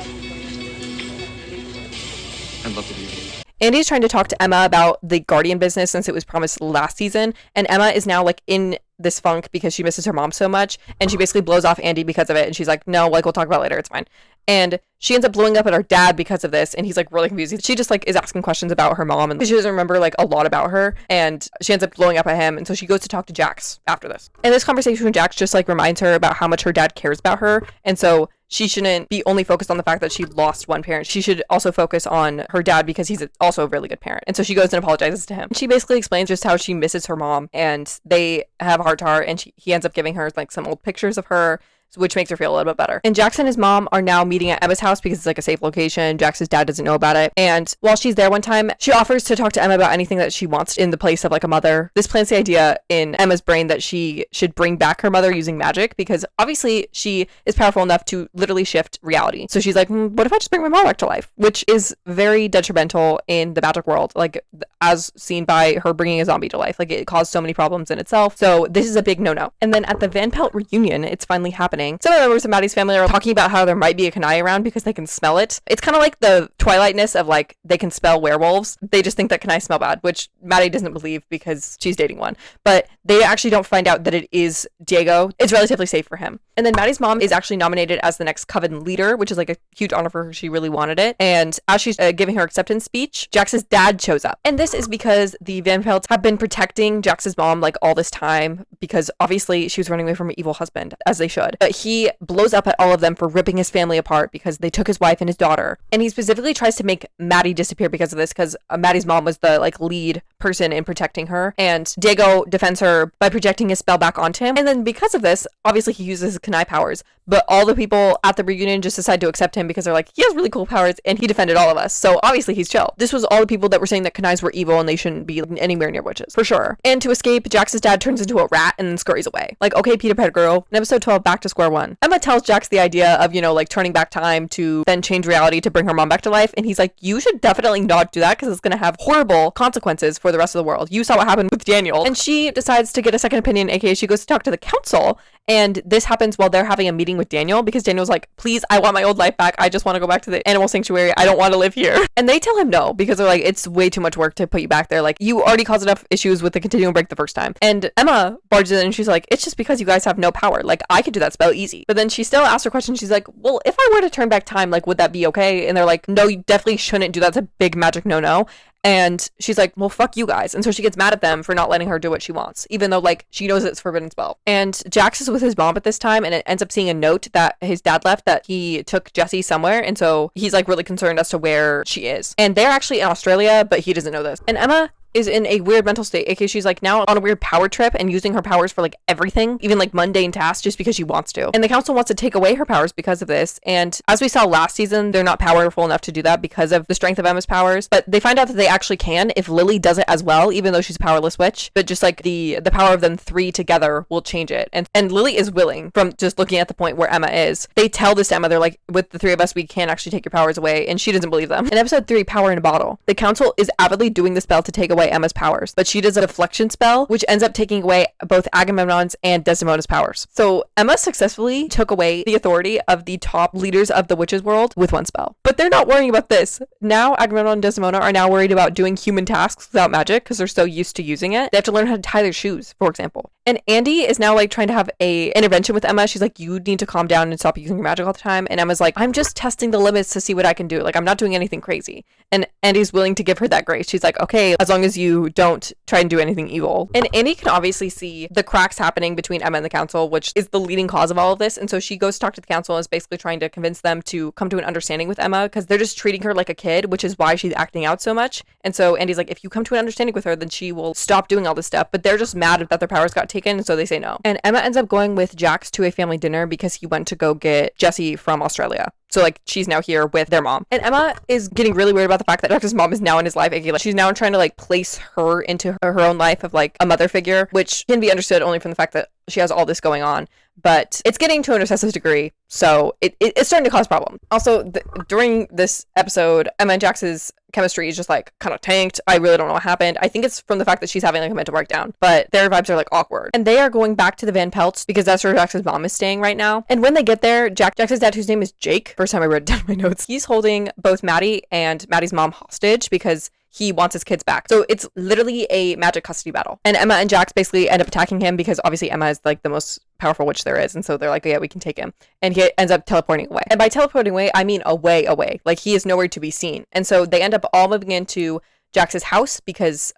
I'd love to be here. Andy's trying to talk to Emma about the Guardian business since it was promised last season, and Emma is now like in this funk because she misses her mom so much, and she basically blows off Andy because of it, and she's like, no, like we'll talk about it later, it's fine. And she ends up blowing up at her dad because of this, and he's like really confused. She just like is asking questions about her mom, and she doesn't remember like a lot about her, and she ends up blowing up at him, and so she goes to talk to Jax after this. And this conversation with Jax just like reminds her about how much her dad cares about her, and so she shouldn't be only focused on the fact that she lost one parent. She should also focus on her dad because he's also a really good parent. And so she goes and apologizes to him. She basically explains just how she misses her mom, and they have heart to heart, and he ends up giving her like some old pictures of her, which makes her feel a little bit better. And Jax and his mom are now meeting at Emma's house because it's like a safe location. Jax's dad doesn't know about it. And while she's there one time, she offers to talk to Emma about anything that she wants in the place of like a mother. This plants the idea in Emma's brain that she should bring back her mother using magic because obviously she is powerful enough to literally shift reality. So she's like, what if I just bring my mom back to life? Which is very detrimental in the magic world, like as seen by her bringing a zombie to life. Like it caused so many problems in itself. So this is a big no-no. And then at the Van Pelt reunion, it's finally happening. Some of the members of Maddie's family are talking about how there might be a Kanai around because they can smell it. It's kind of like the Twilightness of like they can smell werewolves. They just think that Kanai smell bad, which Maddie doesn't believe because she's dating one. But they actually don't find out that it is Diego. It's relatively safe for him. And then Maddie's mom is actually nominated as the next Coven leader, which is like a huge honor for her. She really wanted it. And as she's giving her acceptance speech, Jax's dad shows up. And this is because the Van Pelts have been protecting Jax's mom like all this time because obviously she was running away from her evil husband, as they should. But he blows up at all of them for ripping his family apart because they took his wife and his daughter. And he specifically tries to make Maddie disappear because of this, because Maddie's mom was the like lead person in protecting her. And Diego defends her by projecting his spell back onto him. And then because of this, obviously he uses his Kanai powers. But all the people at the reunion just decide to accept him because they're like, he has really cool powers and he defended all of us. So obviously he's chill. This was all the people that were saying that Kanais were evil and they shouldn't be anywhere near witches, for sure. And to escape, Jax's dad turns into a rat and then scurries away. Like, okay, Peter Pettigrew, in episode 12, back to square one. Emma tells Jax the idea of, you know, like turning back time to then change reality to bring her mom back to life. And he's like, you should definitely not do that because it's going to have horrible consequences for the rest of the world. You saw what happened with Daniel. And she decides to get a second opinion, aka she goes to talk to the council. And this happens while they're having a meeting with Daniel because Daniel's like, please, I want my old life back. I just want to go back to the animal sanctuary. I don't want to live here. And they tell him no because they're like, it's way too much work to put you back there. Like, you already caused enough issues with the continuum break the first time. And Emma barges in and she's like, it's just because you guys have no power. Like, I could do that spell easy. But then she still asks her question. She's like, well, if I were to turn back time, like, would that be okay? And they're like, no, you definitely shouldn't do that. It's a big magic no-no. And she's like, well, fuck you guys. And so she gets mad at them for not letting her do what she wants, even though, like, she knows it's forbidden spell. And Jax is with his mom at this time, and it ends up seeing a note that his dad left that he took Jessie somewhere. And so he's, like, really concerned as to where she is. And they're actually in Australia, but he doesn't know this. And Emma is in a weird mental state, aka she's like now on a weird power trip and using her powers for like everything, even like mundane tasks, just because she wants to. And the council wants to take away her powers because of this. And as we saw last season, they're not powerful enough to do that because of the strength of Emma's powers. But they find out that they actually can if Lily does it as well, even though she's a powerless witch. But just like the power of them three together will change it. And Lily is willing, from just looking at the point where Emma is. They tell this to Emma, they're like, with the three of us, we can actually take your powers away. And she doesn't believe them. In episode 3, Power in a Bottle, the council is avidly doing the spell to take away Emma's powers, but she does a deflection spell, which ends up taking away both Agamemnon's and Desdemona's powers. So Emma successfully took away the authority of the top leaders of the witches world with one spell. But they're not worrying about this. Now Agamemnon and Desdemona are now worried about doing human tasks without magic because they're so used to using it. They have to learn how to tie their shoes, for example. And Andy is now like trying to have a intervention with Emma. She's like, you need to calm down and stop using your magic all the time. And Emma's like, I'm just testing the limits to see what I can do. Like, I'm not doing anything crazy. And Andy's willing to give her that grace. She's like, okay, as long as you don't try and do anything evil. And Andy can obviously see the cracks happening between Emma and the council, which is the leading cause of all of this. And so she goes to talk to the council and is basically trying to convince them to come to an understanding with Emma because they're just treating her like a kid, which is why she's acting out so much. And so Andy's like, if you come to an understanding with her, then she will stop doing all this stuff. But they're just mad that their powers got taken. And so they say no. And Emma ends up going with Jax to a family dinner because he went to go get Jessie from Australia. So like she's now here with their mom. And Emma is getting really weird about the fact that Jax's mom is now in his life. Like, she's now trying to like place her into her own life of like a mother figure, which can be understood only from the fact that she has all this going on. But it's getting to an excessive degree, so it's starting to cause problems. Also, during this episode, Emma and Jax's chemistry is just like kind of tanked. I really don't know what happened. I think it's from the fact that she's having like a mental breakdown, but their vibes are like awkward. And they are going back to the Van Pelts because that's where Jax's mom is staying right now. And when they get there, Jax's dad, whose name is Jake, first time I wrote it down in my notes, he's holding both Maddie and Maddie's mom hostage because he wants his kids back. So it's literally a magic custody battle. And Emma and Jax basically end up attacking him because obviously Emma is like the most powerful witch there is. And so they're like, oh, yeah, we can take him. And he ends up teleporting away. And by teleporting away, I mean away. Like he is nowhere to be seen. And so they end up all moving into Jax's house because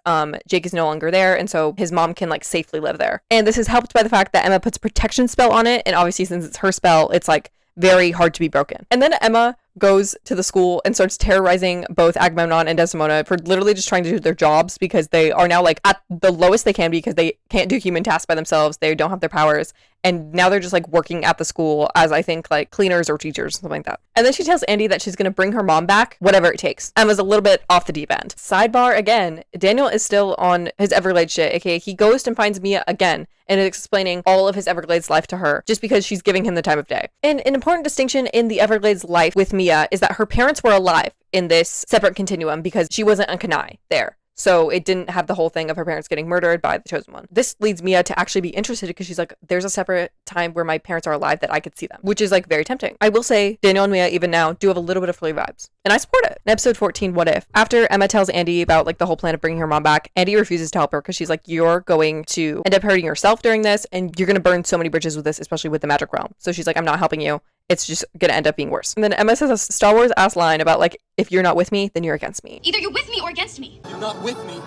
Jake is no longer there, and so his mom can like safely live there. And this is helped by the fact that Emma puts a protection spell on it, and obviously since it's her spell, it's like very hard to be broken. And then Emma goes to the school and starts terrorizing both Agamemnon and Desdemona for literally just trying to do their jobs because they are now like at the lowest they can be because they can't do human tasks by themselves. They don't have their powers. And now they're just like working at the school as I think like cleaners or teachers, something like that. And then she tells Andy that she's going to bring her mom back, whatever it takes. Emma's a little bit off the deep end. Sidebar again, Daniel is still on his Everglades shit, aka he goes and finds Mia again and is explaining all of his Everglades life to her just because she's giving him the time of day. And an important distinction in the Everglades life with Mia is that her parents were alive in this separate continuum because she wasn't on Kenai there. So it didn't have the whole thing of her parents getting murdered by the Chosen One. This leads Mia to actually be interested because she's like, there's a separate time where my parents are alive that I could see them, which is like very tempting. I will say Daniel and Mia even now do have a little bit of Flea vibes, and I support it. In episode 14, What If? After Emma tells Andy about like the whole plan of bringing her mom back, Andy refuses to help her because she's like, you're going to end up hurting yourself during this, and you're going to burn so many bridges with this, especially with the magic realm. So she's like, I'm not helping you. It's just gonna end up being worse. And then Emma says a Star Wars ass line about like, if you're not with me, then you're against me. Either you're with me or against me. You're not with me,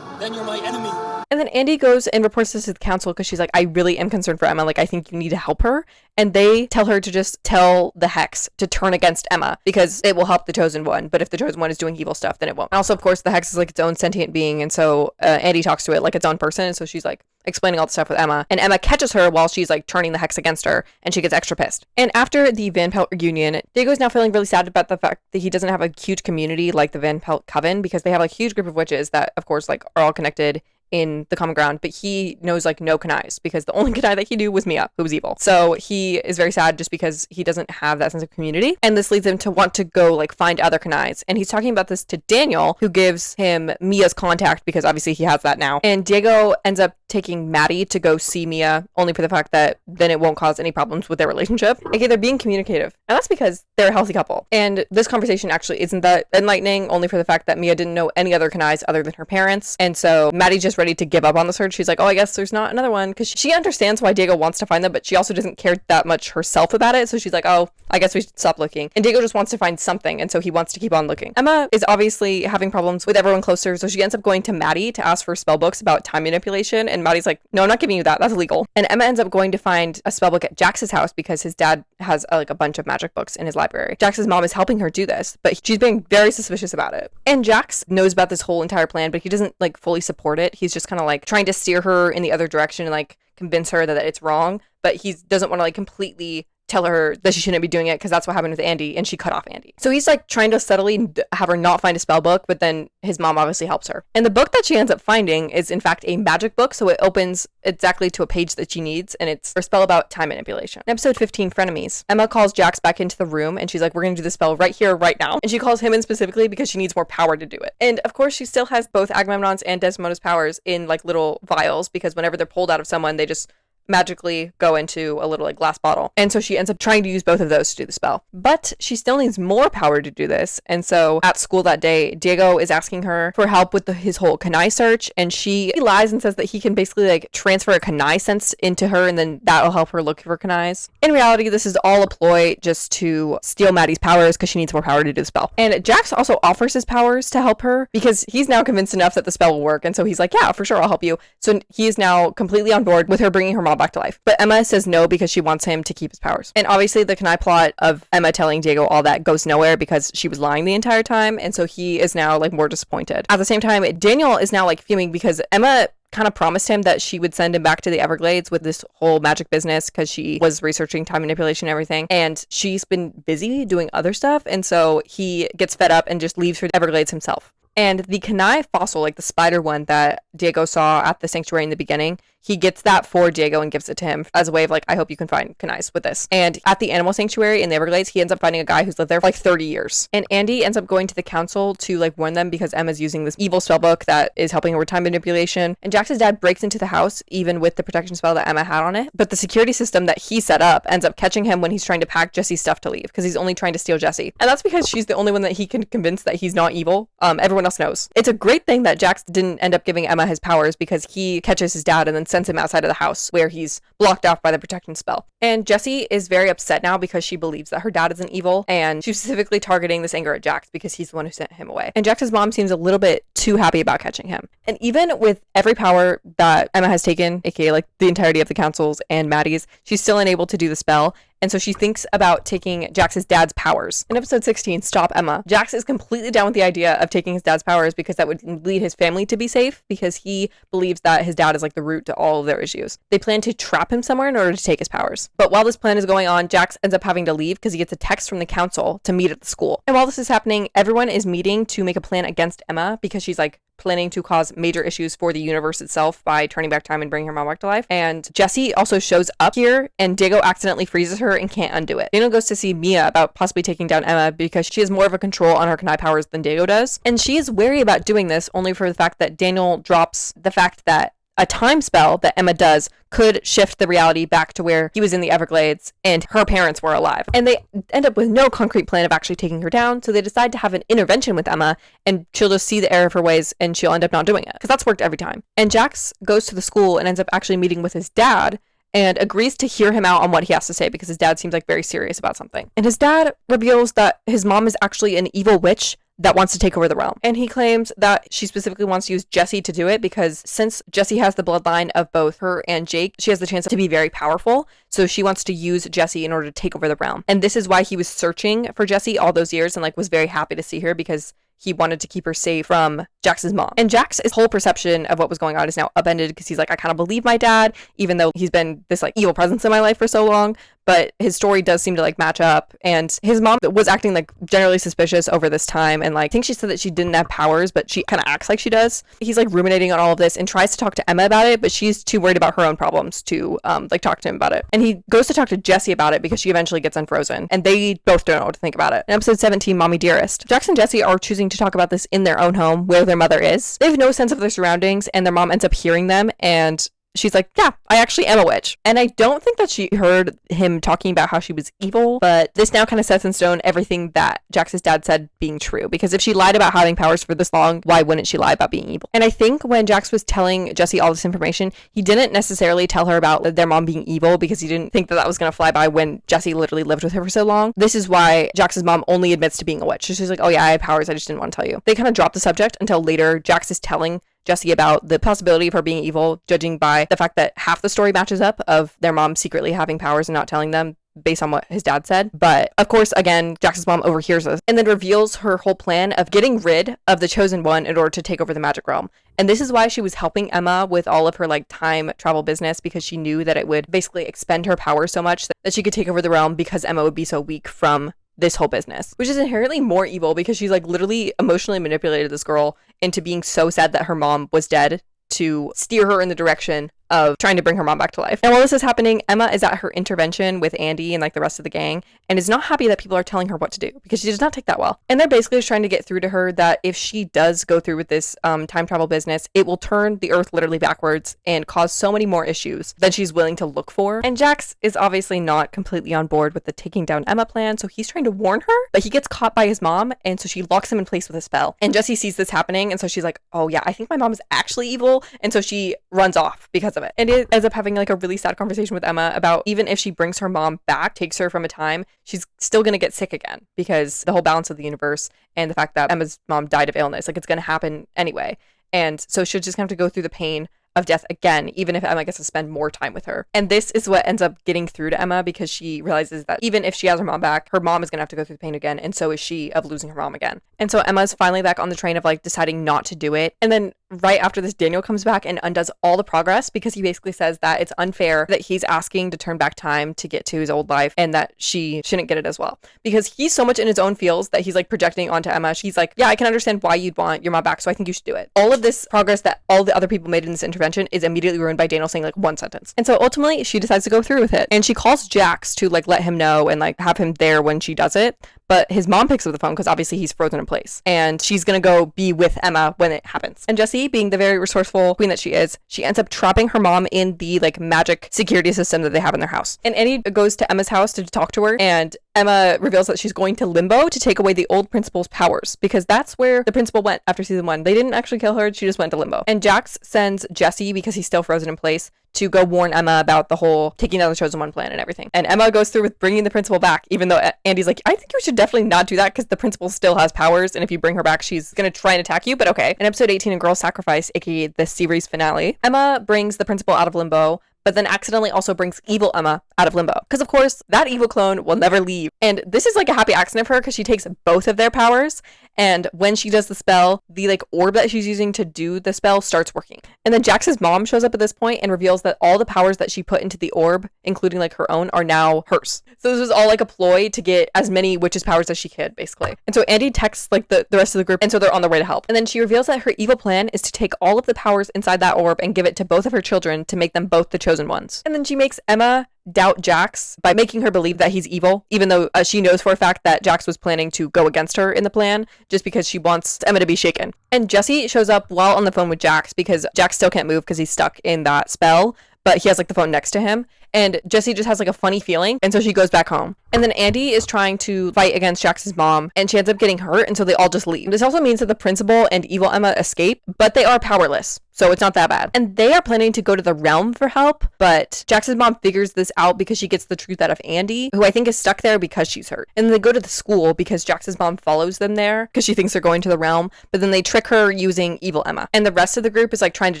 then you're my enemy. And then Andy goes and reports this to the council because she's like, I really am concerned for Emma. Like, I think you need to help her. And they tell her to just tell the Hex to turn against Emma because it will help the Chosen One. But if the Chosen One is doing evil stuff, then it won't. And also, of course, the Hex is like its own sentient being. And so Andy talks to it like its own person. And so she's like explaining all the stuff with Emma. And Emma catches her while she's like turning the Hex against her. And she gets extra pissed. And after the Van Pelt reunion, Diego's now feeling really sad about the fact that he doesn't have a huge community like the Van Pelt Coven because they have like a huge group of witches that, of course, like are all connected in the common ground, but he knows like no Kanais because the only Kanai that he knew was Mia, who was evil. So he is very sad just because he doesn't have that sense of community, and this leads him to want to go like find other Kanais. And he's talking about this to Daniel, who gives him Mia's contact because obviously he has that now. And Diego ends up taking Maddie to go see Mia only for the fact that then it won't cause any problems with their relationship. Okay, they're being communicative, and that's because they're a healthy couple. And this conversation actually isn't that enlightening, only for the fact that Mia didn't know any other Kanais other than her parents, and so Maddie just ready to give up on the search. She's like, oh, I guess there's not another one, because she understands why Diego wants to find them, but she also doesn't care that much herself about it. So she's like, oh, I guess we should stop looking. And Diego just wants to find something, and so he wants to keep on looking. Emma is obviously having problems with everyone closer, so she ends up going to Maddie to ask for spell books about time manipulation, and Maddie's like, no, I'm not giving you that, that's illegal. And Emma ends up going to find a spell book at Jax's house because his dad has like a bunch of magic books in his library. Jax's mom is helping her do this, but she's being very suspicious about it. And Jax knows about this whole entire plan, but he doesn't like fully support it. He's just kind of like trying to steer her in the other direction and like convince her that it's wrong, but he doesn't want to like completely tell her that she shouldn't be doing it because that's what happened with Andy, and she cut off Andy. So he's like trying to subtly have her not find a spell book, but then his mom obviously helps her. And the book that she ends up finding is in fact a magic book, so it opens exactly to a page that she needs, and it's a spell about time manipulation. In episode 15, Frenemies, Emma calls Jax back into the room, and she's like, we're gonna do the spell right here, right now. And she calls him in specifically because she needs more power to do it. And of course, she still has both Agamemnon's and Desdemona's powers in like little vials, because whenever they're pulled out of someone, they just magically go into a little like glass bottle. And so she ends up trying to use both of those to do the spell. But she still needs more power to do this. And so at school that day, Diego is asking her for help with his whole Kanai search, and she lies and says that he can basically like transfer a Kanai sense into her, and then that'll help her look for Kanais. In reality, this is all a ploy just to steal Maddie's powers because she needs more power to do the spell. And Jax also offers his powers to help her because he's now convinced enough that the spell will work, and so he's like, yeah, for sure, I'll help you. So he is now completely on board with her bringing her mom back to life. But Emma says no because she wants him to keep his powers. And obviously the Kanai plot of Emma telling Diego all that goes nowhere because she was lying the entire time, and so he is now like more disappointed. At the same time, Daniel is now like fuming because Emma kind of promised him that she would send him back to the Everglades with this whole magic business because she was researching time manipulation and everything, and she's been busy doing other stuff, and so he gets fed up and just leaves for the Everglades himself. And the Kanai fossil, like the spider one that Diego saw at the sanctuary in the beginning, he gets that for Diego and gives it to him as a way of like, I hope you can find Kanais with this. And at the animal sanctuary in the Everglades, he ends up finding a guy who's lived there for like 30 years. And Andy ends up going to the council to like warn them because Emma's using this evil spellbook that is helping her with time manipulation. And Jax's dad breaks into the house even with the protection spell that Emma had on it. But the security system that he set up ends up catching him when he's trying to pack Jesse's stuff to leave because he's only trying to steal Jesse. And that's because she's the only one that he can convince that he's not evil. Everyone else knows. It's a great thing that Jax didn't end up giving Emma his powers because he catches his dad and then sends him outside of the house where he's blocked off by the protection spell. And Jessie is very upset now because she believes that her dad isn't evil, and she's specifically targeting this anger at Jax because he's the one who sent him away. And Jax's mom seems a little bit too happy about catching him. And even with every power that Emma has taken, aka like the entirety of the council's and Maddie's, she's still unable to do the spell. And so she thinks about taking Jax's dad's powers. In episode 16, Stop Emma, Jax is completely down with the idea of taking his dad's powers because that would lead his family to be safe because he believes that his dad is like the root to all of their issues. They plan to trap him somewhere in order to take his powers. But while this plan is going on, Jax ends up having to leave because he gets a text from the council to meet at the school. And while this is happening, everyone is meeting to make a plan against Emma because she's like planning to cause major issues for the universe itself by turning back time and bringing her mom back to life. And Jessie also shows up here, and Diego accidentally freezes her and can't undo it. Daniel goes to see Mia about possibly taking down Emma because she has more of a control on her Kanai powers than Diego does. And she is wary about doing this only for the fact that Daniel drops the fact that a time spell that Emma does could shift the reality back to where he was in the Everglades and her parents were alive. And they end up with no concrete plan of actually taking her down, so they decide to have an intervention with Emma, and she'll just see the error of her ways and she'll end up not doing it, because that's worked every time. And Jax goes to the school and ends up actually meeting with his dad and agrees to hear him out on what he has to say because his dad seems like very serious about something. And his dad reveals that his mom is actually an evil witch that wants to take over the realm. And he claims that she specifically wants to use Jessie to do it because since Jessie has the bloodline of both her and Jake, she has the chance to be very powerful. So she wants to use Jessie in order to take over the realm. And this is why he was searching for Jessie all those years and like was very happy to see her because he wanted to keep her safe from Jax's mom. And Jax's whole perception of what was going on is now upended because he's like, I kind of believe my dad, even though he's been this like evil presence in my life for so long. But his story does seem to like match up. And his mom was acting like generally suspicious over this time. And like, I think she said that she didn't have powers, but she kind of acts like she does. He's like ruminating on all of this and tries to talk to Emma about it, but she's too worried about her own problems to like talk to him about it. And he goes to talk to Jessie about it because she eventually gets unfrozen. And they both don't know what to think about it. In episode 17, Mommy Dearest, Jax and Jessie are choosing to talk about this in their own home where their mother is. They have no sense of their surroundings, and their mom ends up hearing them, and she's like, yeah, I actually am a witch. And I don't think that she heard him talking about how she was evil, but this now kind of sets in stone everything that Jax's dad said being true. Because if she lied about having powers for this long, why wouldn't she lie about being evil? And I think when Jax was telling Jessie all this information, he didn't necessarily tell her about their mom being evil because he didn't think that that was going to fly by when Jessie literally lived with her for so long. This is why Jax's mom only admits to being a witch. She's like, oh yeah, I have powers, I just didn't want to tell you. They kind of drop the subject until later Jax is telling Jessie about the possibility of her being evil, judging by the fact that half the story matches up of their mom secretly having powers and not telling them based on what his dad said. But of course, again, Jax's mom overhears this and then reveals her whole plan of getting rid of the chosen one in order to take over the magic realm. And this is why she was helping Emma with all of her like time travel business, because she knew that it would basically expend her power so much that she could take over the realm, because Emma would be so weak from this whole business, which is inherently more evil because she's like literally emotionally manipulated this girl into being so sad that her mom was dead to steer her in the direction of trying to bring her mom back to life. And while this is happening, Emma is at her intervention with Andy and like the rest of the gang and is not happy that people are telling her what to do, because she does not take that well. And they're basically just trying to get through to her that if she does go through with this time travel business, it will turn the earth literally backwards and cause so many more issues than she's willing to look for. And Jax is obviously not completely on board with the taking down Emma plan, so he's trying to warn her, but he gets caught by his mom, and so she locks him in place with a spell. And Jessie sees this happening, and so she's like, oh yeah, I think my mom is actually evil, and so she runs off because of it. And it ends up having like a really sad conversation with Emma about even if she brings her mom back, takes her from a time, she's still gonna get sick again, because the whole balance of the universe and the fact that Emma's mom died of illness, like it's gonna happen anyway. And so she'll just have to go through the pain of death again, even if Emma gets to spend more time with her. And this is what ends up getting through to Emma, because she realizes that even if she has her mom back, her mom is gonna have to go through the pain again, and so is she of losing her mom again. And so Emma's finally back on the train of like deciding not to do it. And then right after this, Daniel comes back and undoes all the progress, because he basically says that it's unfair that he's asking to turn back time to get to his old life, and that she shouldn't get it as well, because he's so much in his own feels that he's like projecting onto Emma. She's like, yeah, I can understand why you'd want your mom back, so I think you should do it. All of this progress that all the other people made in this intervention is immediately ruined by Daniel saying like one sentence. And so ultimately she decides to go through with it, and she calls Jax to like let him know and like have him there when she does it. But his mom picks up the phone because obviously he's frozen in place, and she's gonna go be with Emma when it happens. And Jessie, being the very resourceful queen that she is, she ends up trapping her mom in the like magic security system that they have in their house. And Annie goes to Emma's house to talk to her, and Emma reveals that she's going to Limbo to take away the old principal's powers, because that's where the principal went after season 1. They didn't actually kill her, she just went to Limbo. And Jax sends Jessie, because he's still frozen in place, to go warn Emma about the whole taking down the chosen one plan and everything. And Emma goes through with bringing the principal back, even though Andy's like, I think you should definitely not do that, because the principal still has powers, and if you bring her back, she's gonna try and attack you, but okay. In episode 18 of Girl Sacrifice, aka the series finale, Emma brings the principal out of Limbo, but then accidentally also brings evil Emma out of Limbo. Because of course, that evil clone will never leave. And this is like a happy accident for her, because she takes both of their powers, and when she does the spell, the like orb that she's using to do the spell starts working. And then Jax's mom shows up at this point and reveals that all the powers that she put into the orb, including like her own, are now hers. So this was all like a ploy to get as many witches' powers as she could, basically. And so Andy texts like the rest of the group, and so they're on their way to help. And then she reveals that her evil plan is to take all of the powers inside that orb and give it to both of her children to make them both the chosen ones. And then she makes Emma doubt Jax by making her believe that he's evil, even though she knows for a fact that Jax was planning to go against her in the plan, just because she wants Emma to be shaken. And Jessie shows up while on the phone with Jax, because Jax still can't move because he's stuck in that spell, but he has like the phone next to him. And Jessie just has like a funny feeling, and so she goes back home. And then Andy is trying to fight against Jax's mom, and she ends up getting hurt, and so they all just leave. This also means that the principal and evil Emma escape, but they are powerless, so it's not that bad. And they are planning to go to the realm for help, but Jax's mom figures this out because she gets the truth out of Andy, who I think is stuck there because she's hurt. And then they go to the school because Jax's mom follows them there because she thinks they're going to the realm, but then they trick her using evil Emma. And the rest of the group is like trying to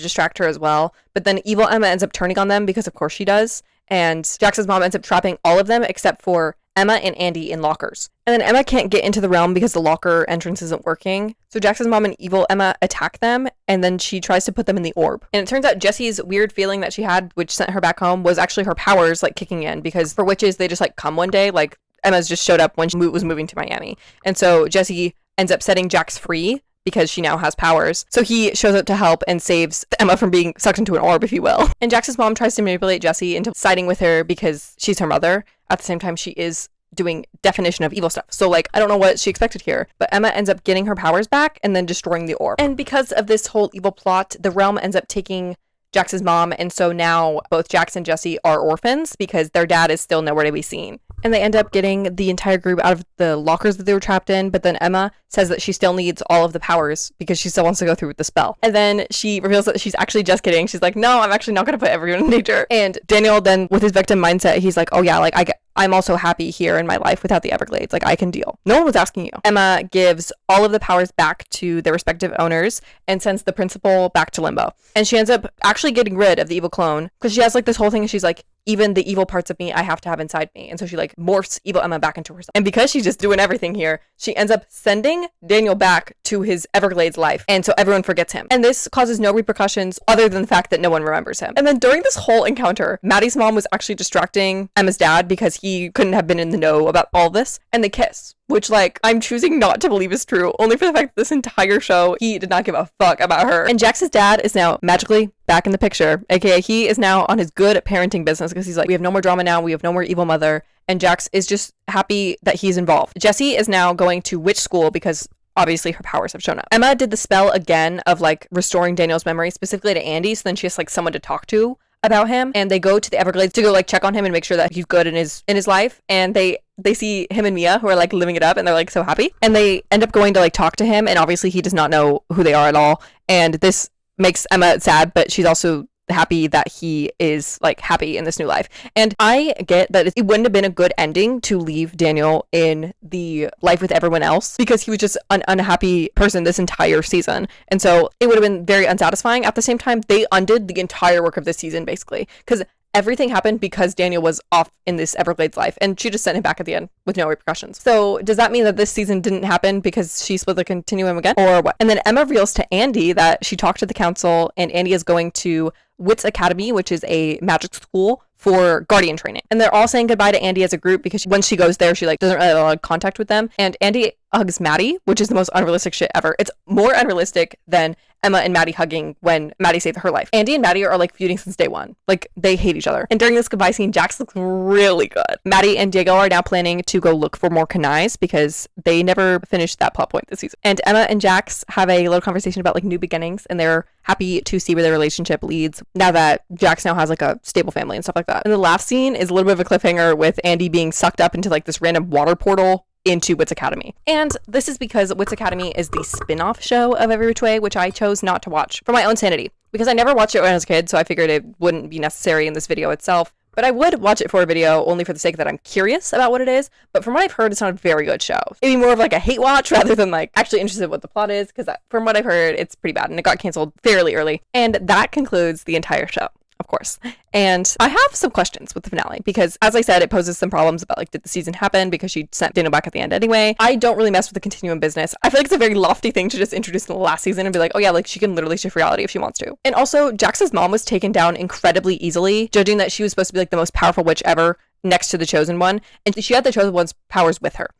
distract her as well, but then evil Emma ends up turning on them, because of course she does. And Jax's mom ends up trapping all of them except for Emma and Andy in lockers. And then Emma can't get into the realm because the locker entrance isn't working. So Jax's mom and evil Emma attack them, and then she tries to put them in the orb. And it turns out Jessie's weird feeling that she had, which sent her back home, was actually her powers like kicking in, because for witches, they just like come one day. Like Emma's just showed up when she was moving to Miami. And so Jessie ends up setting Jax free, because she now has powers. So he shows up to help and saves Emma from being sucked into an orb, if you will. And Jax's mom tries to manipulate Jessie into siding with her because she's her mother. At the same time, she is doing definition of evil stuff. So like, I don't know what she expected here, but Emma ends up getting her powers back and then destroying the orb. And because of this whole evil plot, the realm ends up taking Jax's mom, and so now both Jax and Jessie are orphans because their dad is still nowhere to be seen. And they end up getting the entire group out of the lockers that they were trapped in, but then Emma says that she still needs all of the powers because she still wants to go through with the spell. And then she reveals that she's actually just kidding. She's like, no, I'm actually not going to put everyone in danger. And Daniel then, with his victim mindset, he's like, oh yeah, like I'm also happy here in my life without the Everglades. Like, I can deal. No one was asking you. Emma gives all of the powers back to their respective owners and sends the principal back to Limbo. And she ends up actually getting rid of the evil clone because she has like this whole thing. She's like, even the evil parts of me I have to have inside me. And so she like morphs evil Emma back into herself. And because she's just doing everything here, she ends up sending Daniel back to his Everglades life. And so everyone forgets him. And this causes no repercussions other than the fact that no one remembers him. And then during this whole encounter, Maddie's mom was actually distracting Emma's dad because he couldn't have been in the know about all this. And they kiss, which like I'm choosing not to believe is true, only for the fact that this entire show he did not give a fuck about her. And Jax's dad is now magically back in the picture, aka he is now on his good parenting business because he's like, we have no more drama now, we have no more evil mother, and Jax is just happy that he's involved. Jessie is now going to witch school because obviously her powers have shown up. Emma did the spell again of like restoring Daniel's memory specifically to Andy, so then she has like someone to talk to about him, and they go to the Everglades to go like check on him and make sure that he's good in his life, and they see him and Mia who are like living it up and they're like so happy, and they end up going to like talk to him, and obviously he does not know who they are at all, and this makes Emma sad, but she's also happy that he is like happy in this new life. And I get that it wouldn't have been a good ending to leave Daniel in the life with everyone else because he was just an unhappy person this entire season, and so it would have been very unsatisfying. At the same time, they undid the entire work of this season basically because everything happened because Daniel was off in this Everglades life, and she just sent him back at the end with no repercussions. So does that mean that this season didn't happen because she split the continuum again, or what? And then Emma reveals to Andy that she talked to the council, and Andy is going to Wits Academy, which is a magic school for guardian training. And they're all saying goodbye to Andy as a group because when she goes there, she like doesn't really have a lot of contact with them. And Andy hugs Maddie, which is the most unrealistic shit ever. It's more unrealistic than Emma and Maddie hugging when Maddie saved her life. Andy and Maddie are like feuding since day one. Like they hate each other. And during this goodbye scene, Jax looks really good. Maddie and Diego are now planning to go look for more Kanais because they never finished that plot point this season. And Emma and Jax have a little conversation about like new beginnings, and they're happy to see where their relationship leads now that Jax now has like a stable family and stuff like that. And the last scene is a little bit of a cliffhanger with Andy being sucked up into like this random water portal into Wits Academy. And this is because Wits Academy is the spin-off show of Every Which Way, which I chose not to watch for my own sanity because I never watched it when I was a kid, so I figured it wouldn't be necessary in this video itself. But I would watch it for a video only for the sake that I'm curious about what it is. But from what I've heard, it's not a very good show. It'd be more of like a hate watch rather than like actually interested in what the plot is, because from what I've heard, it's pretty bad and it got canceled fairly early. And that concludes the entire show, of course. And I have some questions with the finale because, as I said, it poses some problems about like, did the season happen because she sent Daniel back at the end anyway? I don't really mess with the continuum business. I feel like it's a very lofty thing to just introduce in the last season and be like, oh yeah, like she can literally shift reality if she wants to. And also, Jax's mom was taken down incredibly easily, judging that she was supposed to be like the most powerful witch ever next to the Chosen One, and she had the Chosen One's powers with her.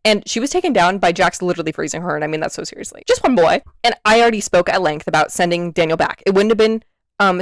And she was taken down by Jax literally freezing her, and I mean that so seriously. Just one boy. And I already spoke at length about sending Daniel back. It wouldn't have been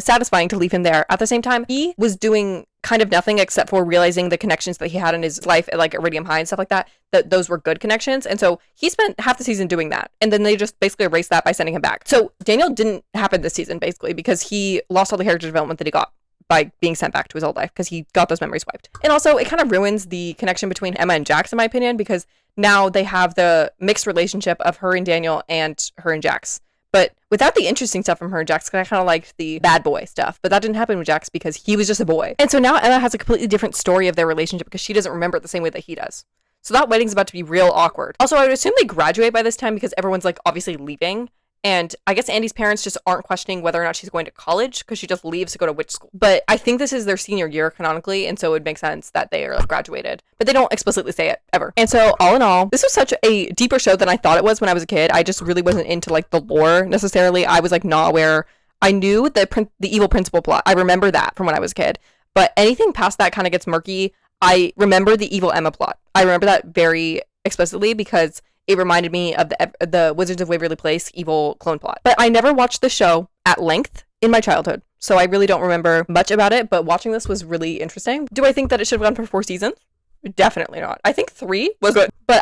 satisfying to leave him there. At the same time, he was doing kind of nothing except for realizing the connections that he had in his life at like Iridium High and stuff like that, that those were good connections. And so he spent half the season doing that. And then they just basically erased that by sending him back. So Daniel didn't happen this season basically because he lost all the character development that he got by being sent back to his old life because he got those memories wiped. And also it kind of ruins the connection between Emma and Jax in my opinion, because now they have the mixed relationship of her and Daniel and her and Jax. But without the interesting stuff from her and Jax, because I kind of liked the bad boy stuff. But that didn't happen with Jax because he was just a boy. And so now Emma has a completely different story of their relationship because she doesn't remember it the same way that he does. So that wedding's about to be real awkward. Also, I would assume they graduate by this time because everyone's like obviously leaving. And I guess Andy's parents just aren't questioning whether or not she's going to college because she just leaves to go to witch school. But I think this is their senior year canonically, and so it would make sense that they are like graduated. But they don't explicitly say it ever. And so all in all, this was such a deeper show than I thought it was when I was a kid. I just really wasn't into like the lore necessarily. I was like not aware. I knew the evil principal plot. I remember that from when I was a kid. But anything past that kind of gets murky. I remember the evil Emma plot. I remember that very explicitly because it reminded me of the Wizards of Waverly Place evil clone plot. But I never watched the show at length in my childhood, so I really don't remember much about it, but watching this was really interesting. Do I think that it should have gone for 4 seasons? Definitely not. I think 3 was good. But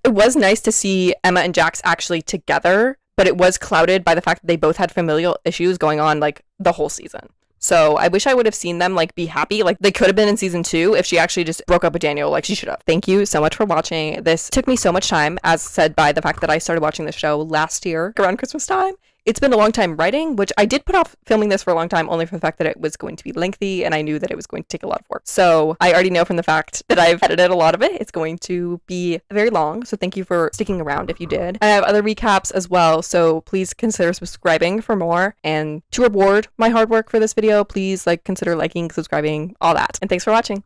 it was nice to see Emma and Jax actually together, but it was clouded by the fact that they both had familial issues going on like the whole season. So I wish I would have seen them like be happy. Like they could have been in season 2 if she actually just broke up with Daniel like she should have. Thank you so much for watching. This took me so much time, as said by the fact that I started watching the show last year around Christmas time. It's been a long time writing, which I did put off filming this for a long time only for the fact that it was going to be lengthy and I knew that it was going to take a lot of work. So I already know from the fact that I've edited a lot of it, it's going to be very long. So thank you for sticking around if you did. I have other recaps as well, so please consider subscribing for more. And to reward my hard work for this video, please consider liking, subscribing, all that. And thanks for watching.